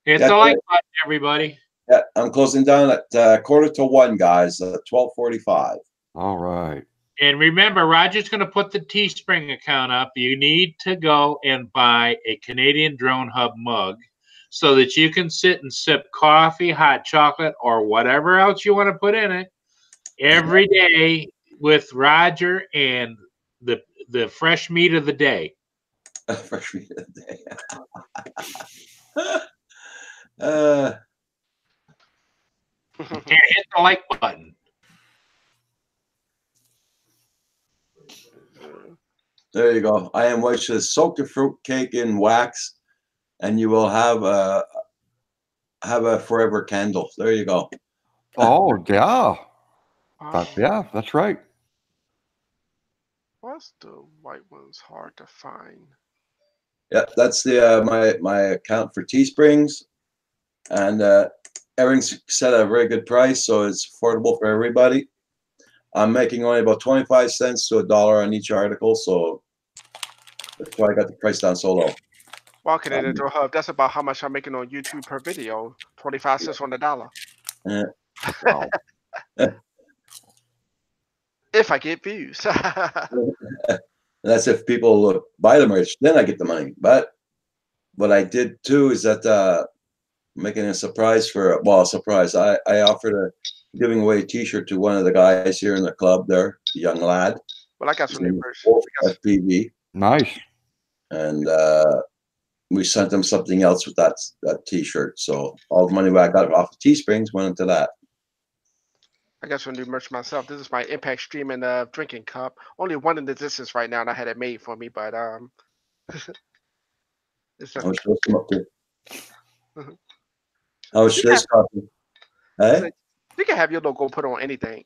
S2: It's a like button, everybody.
S1: Yeah, I'm closing down at 1:45, guys. 12:45.
S7: All right.
S2: And remember, Roger's going to put the Teespring account up. You need to go and buy a Canadian Drone Hub mug so that you can sit and sip coffee, hot chocolate, or whatever else you want to put in it every day with Roger and the fresh meat of the day.
S1: Fresh meat of the day.
S2: Here, hit the like button.
S1: There you go. I am what says soak the fruit cake in wax, and you will have a forever candle. There you go.
S7: Oh yeah. But yeah, that's right.
S6: What's the white ones hard to find?
S1: Yeah, that's the my account for Teesprings, and everything's set at a very good price, so it's affordable for everybody. I'm making only about 25 cents to $1 on each article, so that's why I got the price down so low.
S6: Well, Canadian Drill Hub, that's about how much I'm making on YouTube per video. 25 cents on the dollar.
S1: Yeah.
S7: Wow.
S6: If I get views.
S1: That's if people buy the merch, then I get the money. But what I did too is that making a surprise for a surprise. I offered giving away a T-shirt to one of the guys here in the club there, the young lad.
S6: Well, I got some new merch.
S1: FPV.
S7: Nice.
S1: And we sent them something else with that T-shirt. So all the money I got off of Teesprings went into that.
S6: I got some new merch myself. This is my Impact Streaming drinking cup. Only one in the distance right now, and I had it made for me, but it's
S1: I was supposed to come up to. How much this coffee? Hey?
S6: You can have your logo put on anything.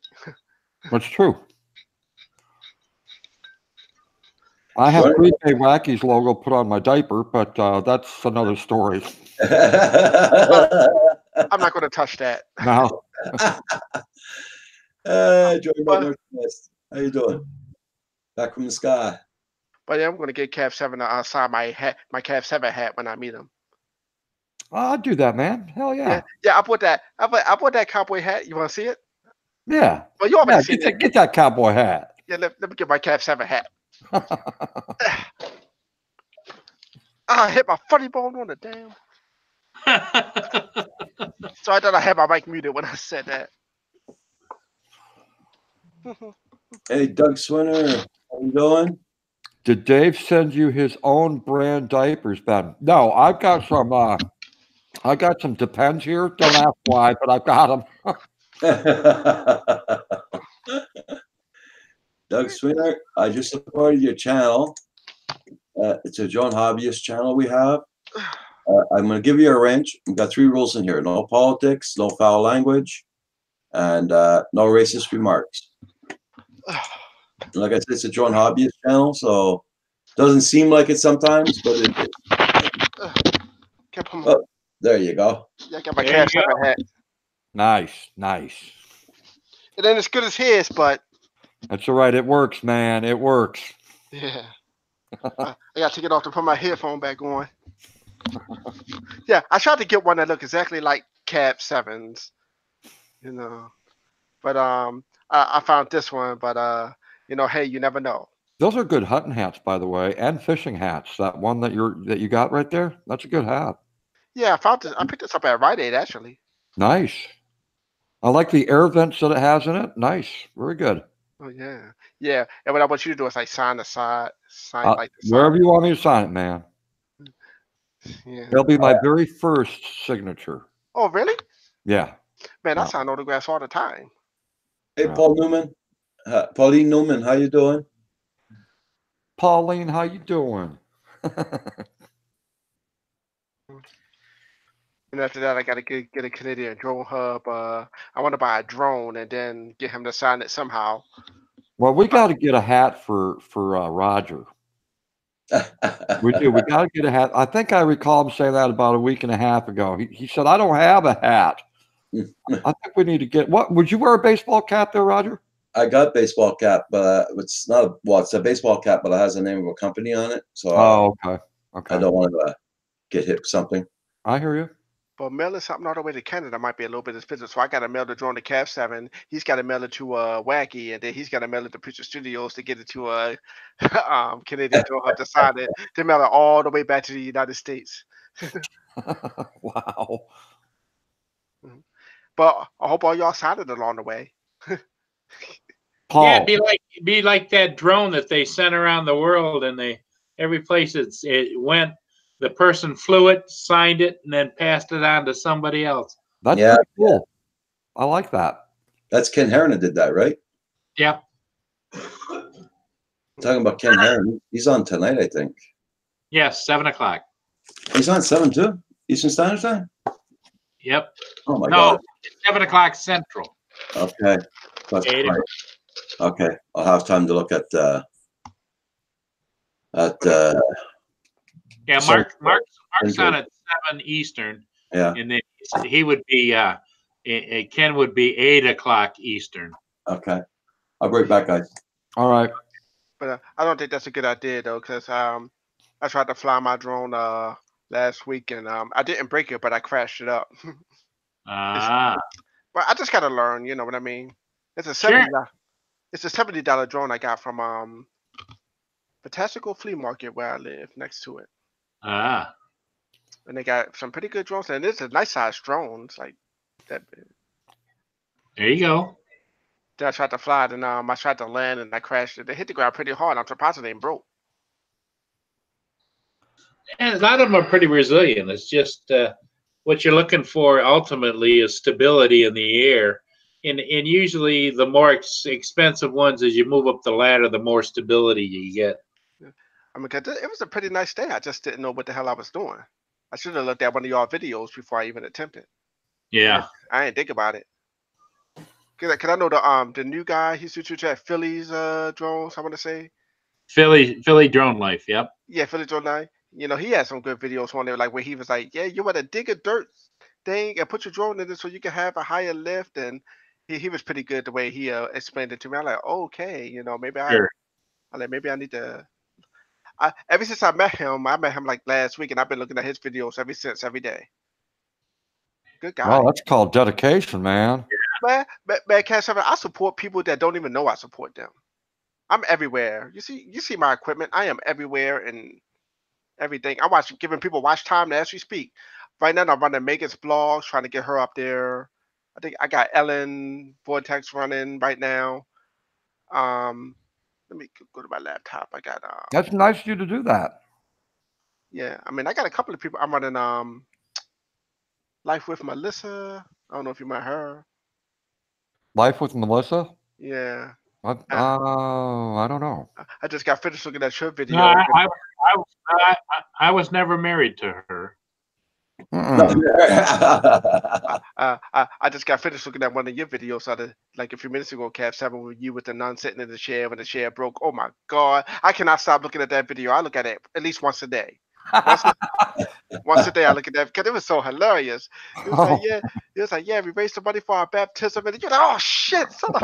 S7: That's true. I have 3K Wacky's logo put on my diaper, but that's another story.
S6: I'm not going to touch that.
S7: No.
S1: Jordan Butler, how you doing? Back from the sky.
S6: But yeah, I'm going to get Cav 7 to sign my hat, my Cav 7 hat when I meet him.
S7: I'll do that, man. Hell yeah.
S6: Yeah, I put that cowboy hat. You want to see it?
S7: Yeah.
S6: Well, you already seen it.
S7: Get that cowboy hat.
S6: Yeah, let me get my Cav 7 hat. I hit my funny bone on the damn. So I thought I had my mic muted when I said that.
S1: Hey, Doug Swinner, how you doing?
S7: Did Dave send you his own brand diapers, Ben? No, I've got some. I got some Depends here. Don't ask why, but I've got them.
S1: Doug Swinner, I just supported your channel. It's a Joan Hobbyist channel we have. I'm going to give you a wrench. We've got 3 rules in here: no politics, no foul language, and no racist remarks. Like I said, it's a Joan Hobbyist channel, so it doesn't seem like it sometimes, but it is. Oh, there you go.
S6: Yeah, I got my Cav 7 hat.
S7: Nice, nice.
S6: It ain't as good as his, but
S7: that's all right. It works, man. It works.
S6: Yeah. I got to take it off to put my headphone back on. Yeah, I tried to get one that looked exactly like Cav 7's, you know. But I found this one, but you know, hey, you never know.
S7: Those are good hunting hats, by the way, and fishing hats. That one that you got right there, that's a good hat.
S6: Yeah, I found this. I picked this up at Rite Aid, actually.
S7: Nice. I like the air vents that it has in it. Nice, very good.
S6: Oh yeah, yeah. And what I want you to do is like sign the side, like the side.
S7: Wherever you want me to sign it, man.
S6: Yeah.
S7: It'll be my very first signature.
S6: Oh really?
S7: Yeah.
S6: Man, I sign autographs all the time.
S1: Hey, Paul Newman, Pauline Newman, how you doing?
S7: Pauline, how you doing?
S6: And after that, I got to get a Canadian Drone Hub. I want to buy a drone and then get him to sign it somehow.
S7: Well, we got to get a hat for Roger. We do. We got to get a hat. I think I recall him saying that about a week and a half ago. He said, "I don't have a hat." I think we need to get. What would you wear a baseball cap there, Roger?
S1: I got a baseball cap, but it's not. It's a baseball cap, but it has the name of a company on it. So
S7: okay.
S1: I don't want to get hit with something.
S7: I hear you.
S6: But mailing something all the way to Canada might be a little bit expensive. So I got to mail the drone to Cav 7. He's got to mail it to Wacky, and then he's got to mail it to Picture Studios to get it to Canadian Drone Hub to sign it. To mail it all the way back to the United States.
S7: Wow.
S6: But I hope all y'all signed it along the way.
S7: Paul.
S2: Yeah, be like that drone that they sent around the world, and every place it went, the person flew it, signed it, and then passed it on to somebody else.
S7: That's pretty cool. I like that.
S1: That's Ken Heron did that, right?
S2: Yep.
S1: Talking about Ken Heron, he's on tonight, I think.
S2: Yes, 7 o'clock.
S1: He's on 7 too? Eastern Standard Time?
S2: Yep.
S1: Oh my God.
S2: 7 o'clock Central.
S1: Okay. That's
S2: 8
S1: right. Okay, I'll have time to look at
S2: Yeah,
S1: So-
S2: Mark's on at 7 Eastern,
S1: yeah.
S2: and then he would be Ken would be 8 o'clock Eastern.
S1: Okay, I'll be right back, guys.
S7: All right.
S6: But I don't think that's a good idea though, because I tried to fly my drone last week and I didn't break it, but I crashed it up.
S2: Ah,
S6: But I just gotta learn, you know what I mean? It's a
S2: Sure.
S6: $70 drone I got from Fantastical Flea Market where I live next to it,
S2: ah.
S6: and they got some pretty good drones, and it's a nice sized drone. It's like that big.
S2: There you go.
S6: Then I tried to fly it, and I tried to land, and I crashed it. It hit the ground pretty hard. I'm surprised it ain't broke.
S2: And a lot of them are pretty resilient. It's just what you're looking for ultimately is stability in the air. And usually the more expensive ones, as you move up the ladder, the more stability you get.
S6: I mean, 'cause it was a pretty nice day. I just didn't know what the hell I was doing. I should have looked at one of y'all videos before I even attempted.
S2: Yeah.
S6: I didn't think about it. Cause I know the new guy, he's at Philly's drones, I want to say.
S2: Philly Drone Life. Yep.
S6: Yeah, Philly Drone 9. You know, he had some good videos on there, like where he was like, yeah, you want to dig a dirt thing and put your drone in it so you can have a higher lift. And he was pretty good the way he explained it to me. I'm like, okay, you know, maybe
S2: Sure.
S6: maybe I need to. Ever since I met him like last week, and I've been looking at his videos ever since, every day. Good guy.
S7: Oh, that's called dedication, man.
S6: Man, Cash 7, I support people that don't even know I support them. I'm everywhere. You see my equipment. I am everywhere and everything. Giving people watch time as we speak. Right now, I'm running Megan's blog, trying to get her up there. I think I got Ellen Vortex running right now. Let me go to my laptop. I got
S7: That's nice of you to do that.
S6: yeah. I mean, I got a couple of people. I'm running Life with Melissa. I don't know if you met her.
S7: Life with Melissa?
S6: Yeah.
S7: I don't know.
S6: I just got finished looking at your video.
S2: No, I was never married to her.
S7: Mm-mm.
S6: I just got finished looking at one of your videos like a few minutes ago, Cav 7, with you with the nun sitting in the chair when the chair broke. Oh my God. I cannot stop looking at that video. I look at it at least once a day. Once a day I look at that because it was so hilarious. He was like, yeah, we raised some money for our baptism. And you're like, oh shit, son of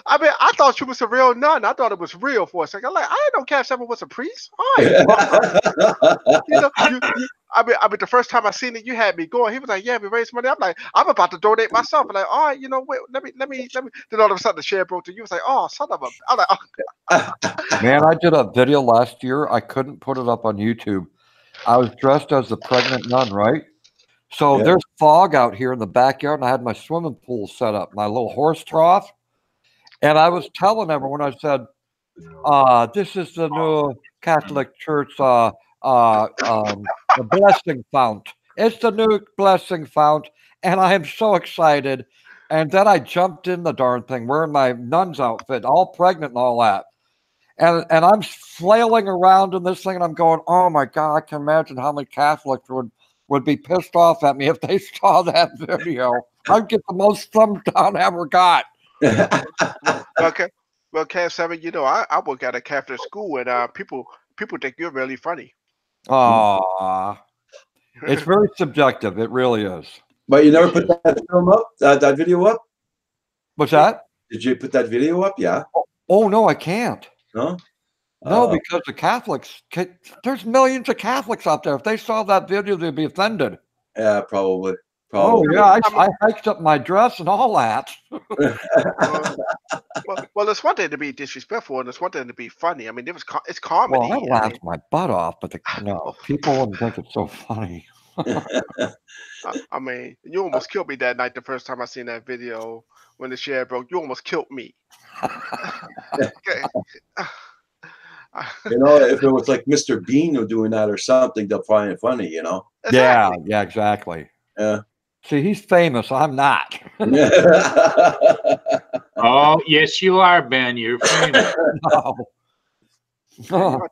S6: I thought you was a real nun. I thought it was real for a second. I'm like, I didn't know Cav 7 was a priest. All right. You know, the first time I seen it, you had me going. He was like, yeah, we raised money. I'm like, I'm about to donate myself. I'm like, all right, you know, wait, let me. Then all of a sudden the share broke to you. Was like, oh, son of a. I'm like, oh.
S7: Man, I did a video last year. I couldn't put it up on YouTube. I was dressed as the pregnant nun, right? So there's fog out here in the backyard, and I had my swimming pool set up, my little horse trough. And I was telling everyone, I said, this is the new Catholic Church the blessing fount. It's the new blessing fount. And I am so excited. And then I jumped in the darn thing, wearing my nun's outfit, all pregnant and all that. And I'm flailing around in this thing, and I'm going, oh my God, I can imagine how many Catholics would be pissed off at me if they saw that video. I'd get the most thumbs down I ever got.
S6: Okay. Well, Cav 7, you know, I work at a Catholic school, and people think you're really funny.
S7: Aw. It's very subjective. It really is.
S1: But you never put that film up, that video up?
S7: What's that?
S1: Did you put that video up? Yeah.
S7: Oh, no, I can't.
S1: No?
S7: No, because the Catholics, there's millions of Catholics out there. If they saw that video, they'd be offended.
S1: Yeah, probably.
S7: Oh, yeah, I hiked up my dress and all that.
S6: Well, it's one thing to be disrespectful, and it's one thing to be funny. I mean, it's comedy.
S7: Well, I laughed my butt off, but people wouldn't think it's so funny.
S6: I mean, you almost killed me that night the first time I seen that video when the share broke. You almost killed me.
S1: You know, if it was like Mr. Bean who doing that or something, they'll find it funny, you know?
S6: Exactly.
S7: Yeah, exactly.
S1: Yeah.
S7: See, he's famous. I'm not.
S2: Oh, yes, you are, Ben. You're famous.
S7: No.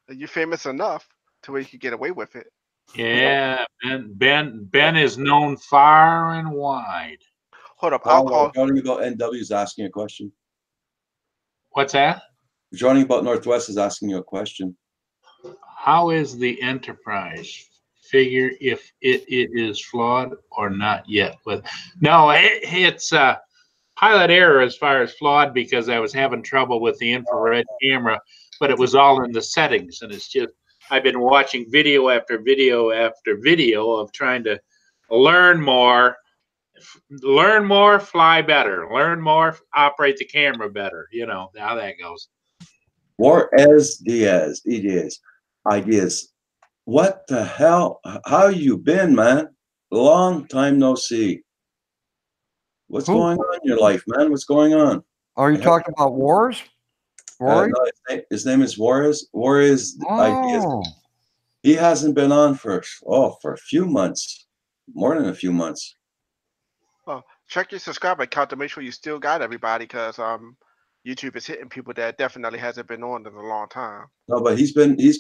S6: You're famous enough to where you can get away with it.
S2: Yeah, Ben is known far and wide.
S6: Hold up, I'll
S1: Paul,
S6: call.
S1: Johnny about NW is asking a question.
S2: What's that?
S1: Johnny about Northwest is asking you a question.
S2: How is the Enterprise figure if it is flawed or not yet? But no, it's pilot error as far as flawed because I was having trouble with the infrared camera, but it was all in the settings, and it's just I've been watching video after video after video of trying to learn more, fly better, learn more, operate the camera better. You know how that goes.
S1: Juarez Diaz, ideas. What the hell? How you been, man? Long time no see. What's
S7: Who?
S1: going on in your life, man? What's going on?
S7: Are you talking about wars? Rory?
S1: No, his name is Juarez. Juarez Ideas.
S7: Oh,
S1: He hasn't been on for a few months, more than a few months.
S6: Well, check your subscriber count to make sure you still got everybody, because YouTube is hitting people that definitely hasn't been on in a long time.
S1: No, but he's been
S2: He's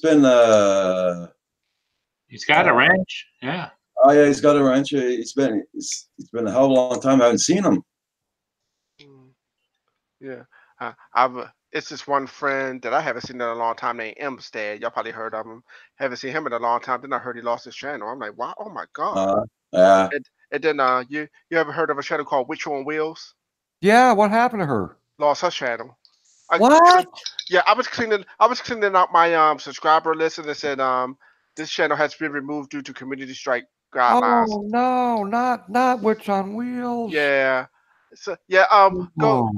S2: got a ranch. Yeah.
S1: Oh yeah, he's got a ranch. It's been a hell of a long time. I haven't seen him.
S6: Yeah, it's this one friend that I haven't seen in a long time named Imstead. Y'all probably heard of him. Haven't seen him in a long time. Then I heard he lost his channel. I'm like, wow, oh my god.
S1: Yeah.
S6: And then you ever heard of a channel called Witch on Wheels?
S7: yeah. What happened to her?
S6: Lost her channel.
S7: What?
S6: Yeah, I was cleaning out my subscriber list, and it said this channel has been removed due to community strike guidelines.
S7: Oh no, not Witch on Wheels.
S6: Yeah. So yeah, go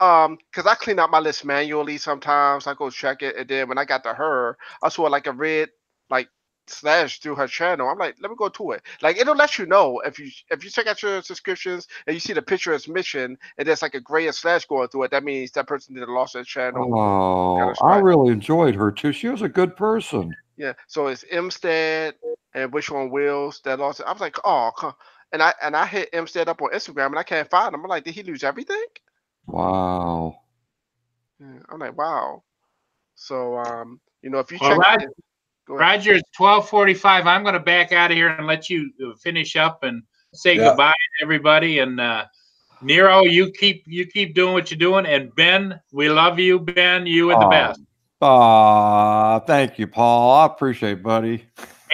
S7: Oh.
S6: because I clean out my list manually sometimes. I go check it, and then when I got to her, I saw like a red like slash through her channel. I'm like, let me go to it. Like it'll let you know if you check out your subscriptions and you see the picture is mission and there's like a gray slash going through it. That means that person did lost their channel.
S7: Oh, I really enjoyed her too. She was a good person.
S6: Yeah. So it's Imstead and Wish on Wheels that lost it. I was like, oh, and I hit Imstead up on Instagram and I can't find him. I'm like, did he lose everything?
S7: Wow.
S6: Yeah, I'm like, wow. So if you
S2: Well,
S6: check.
S2: Roger, it's 12:45. I'm going to back out of here and let you finish up and say goodbye to everybody. And Nero, you keep doing what you're doing. And Ben, we love you, Ben. You are the best.
S7: Thank you, Paul. I appreciate it, buddy.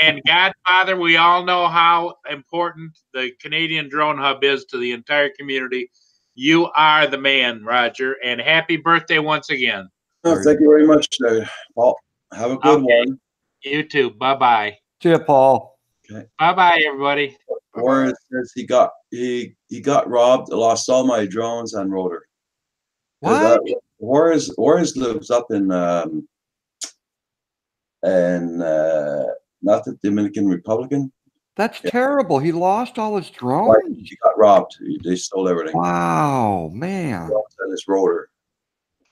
S2: And Godfather, we all know how important the Canadian Drone Hub is to the entire community. You are the man, Roger. And happy birthday once again.
S1: Oh, thank you very much, Paul. Have a good one.
S2: You too. Bye-bye.
S7: See you, Paul.
S1: Okay.
S2: Bye-bye, everybody.
S1: Warren says he got robbed. I lost all my drones and rotor.
S7: What?
S1: Warren lives up in not the Dominican Republic.
S7: That's terrible. He lost all his drones.
S1: He got robbed. They stole everything.
S7: Wow, man.
S1: And his rotor.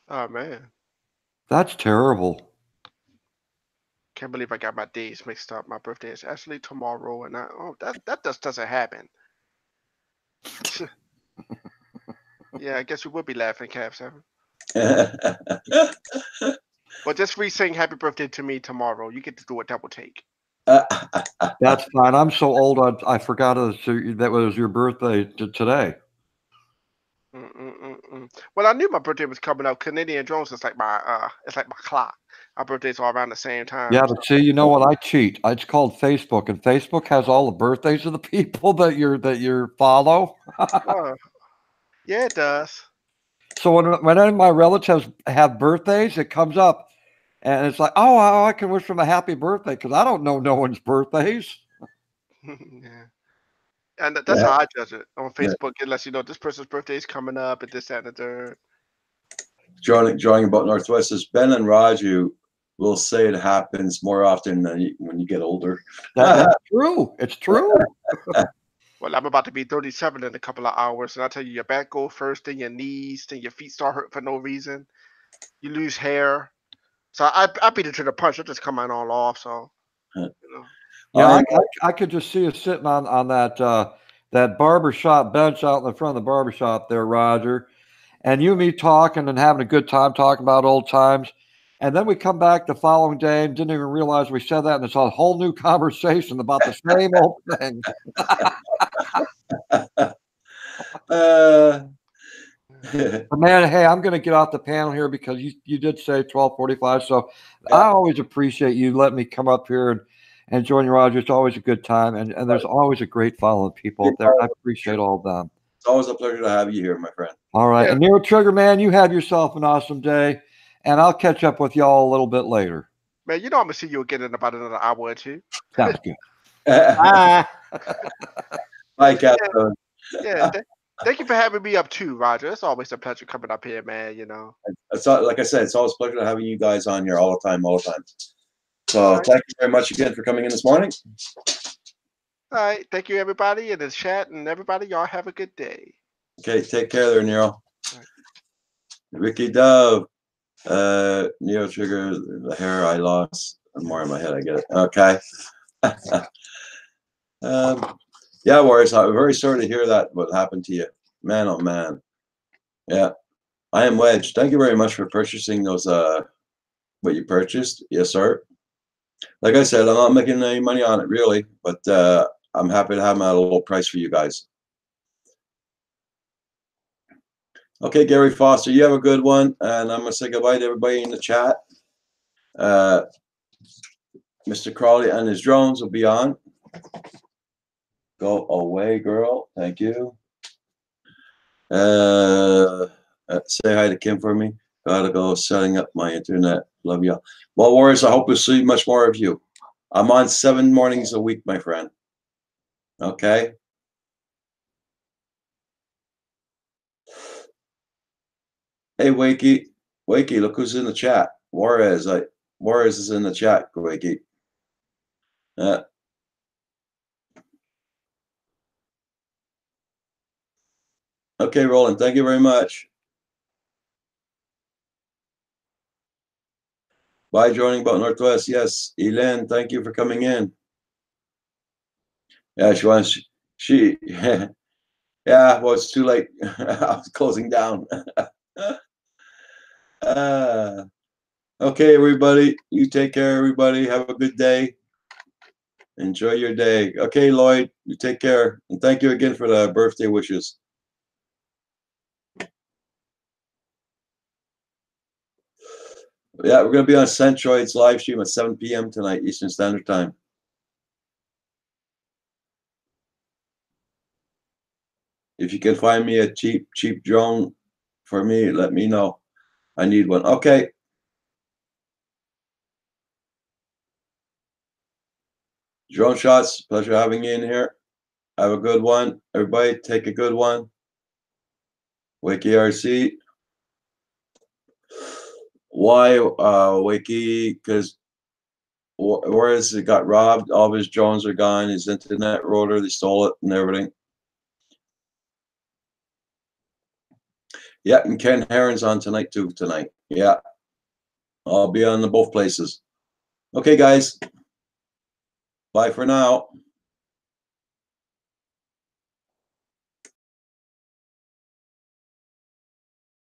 S6: Oh man.
S7: That's terrible.
S6: Can't believe I got my days mixed up. My birthday is actually tomorrow, and that just doesn't happen. Yeah, I guess you would be laughing, Cav 7. But just re-sing happy birthday to me tomorrow. You get to do a double take.
S7: That's fine. I'm so old. I forgot that was your birthday today.
S6: Well, I knew my birthday was coming up. Canadian Drones is like my clock. Our birthdays all around the same time.
S7: Yeah, but see, you know what? I cheat. It's called Facebook, and Facebook has all the birthdays of the people that you follow.
S6: Yeah, it does.
S7: So when any of my relatives have birthdays, it comes up, and it's like, oh, I can wish them a happy birthday because I don't know no one's birthdays.
S6: Yeah. And that's how I judge it on Facebook. It lets you know this person's birthday is coming up and this, that, and the third.
S1: Drawing about Northwest is Ben and Raju will say it happens more often than when you get older.
S7: That's true. It's true.
S6: Well, I'm about to be 37 in a couple of hours, and I tell you, your back go first, then your knees, then your feet start hurting for no reason. You lose hair. So I beat it to the punch. It just come on all off. So,
S7: Yeah, I could just see us sitting on that barbershop bench out in the front of the barbershop there, Roger, and you and me talking and having a good time talking about old times. And then we come back the following day and didn't even realize we said that. And it's a whole new conversation about the same old thing. But man, hey, I'm going to get off the panel here because you did say 12:45. So
S1: Yeah.
S7: I always appreciate you letting me come up here and join you, Roger. It's always a good time. And there's always a great following people up there. I appreciate all of them.
S1: It's always a pleasure to have you here, my friend.
S7: All right.
S6: Yeah.
S7: And Nero Trigger, man, you have yourself an awesome day. And I'll catch up with y'all a little bit later.
S6: Man, you know I'm gonna see you again in about another hour or two.
S7: Sounds good.
S1: Bye, Captain.
S6: Yeah. Thank you for having me up too, Roger. It's always a pleasure coming up here, man. You know.
S1: It's like I said, it's always a pleasure having you guys on here all the time. So
S6: All right.
S1: thank you very much again for coming in this morning.
S6: All right. Thank you, everybody, in the chat, and everybody. Y'all have a good day.
S1: Okay, take care there, Nero.
S6: All right.
S1: Ricky Dove, Nero Trigger, the hair I lost. More in my head, I get it. Okay. Yeah, Warriors, I'm very sorry to hear that, what happened to you. Man, oh man. Yeah. I am Wedge. Thank you very much for purchasing those, what you purchased. Yes, sir. Like I said, I'm not making any money on it, really, but I'm happy to have them at a low price for you guys. Okay, Gary Foster, you have a good one, and I'm going to say goodbye to everybody in the chat. Mr. Crawley and his drones will be on. Go away, girl. Thank you. Say hi to Kim for me. Gotta go setting up my internet. Love y'all. Well, Warriors, I hope to see much more of you. I'm on 7 mornings a week, my friend. Okay. Hey, Wakey. Wakey, look who's in the chat. Juarez is in the chat, Wakey. Okay, Roland, thank you very much. Bye, joining about Northwest. Yes, Elaine, thank you for coming in. Yeah, yeah, well, it's too late. I was closing down. Okay, everybody, you take care, everybody. Have a good day. Enjoy your day. Okay, Lloyd, you take care. And thank you again for the birthday wishes. Yeah, we're going to be on Centroid's live stream at 7 p.m. tonight, Eastern Standard Time. If you can find me a cheap drone for me, let me know. I need one. Okay. Drone Shots, pleasure having you in here. Have a good one. Everybody take a good one. Wakey RC. Why Wakey? Because whereas it got robbed, all of his drones are gone, his internet router, they stole it and everything. Yeah, and Ken Heron's on tonight too. Yeah. I'll be on both places. Okay, guys. Bye for now.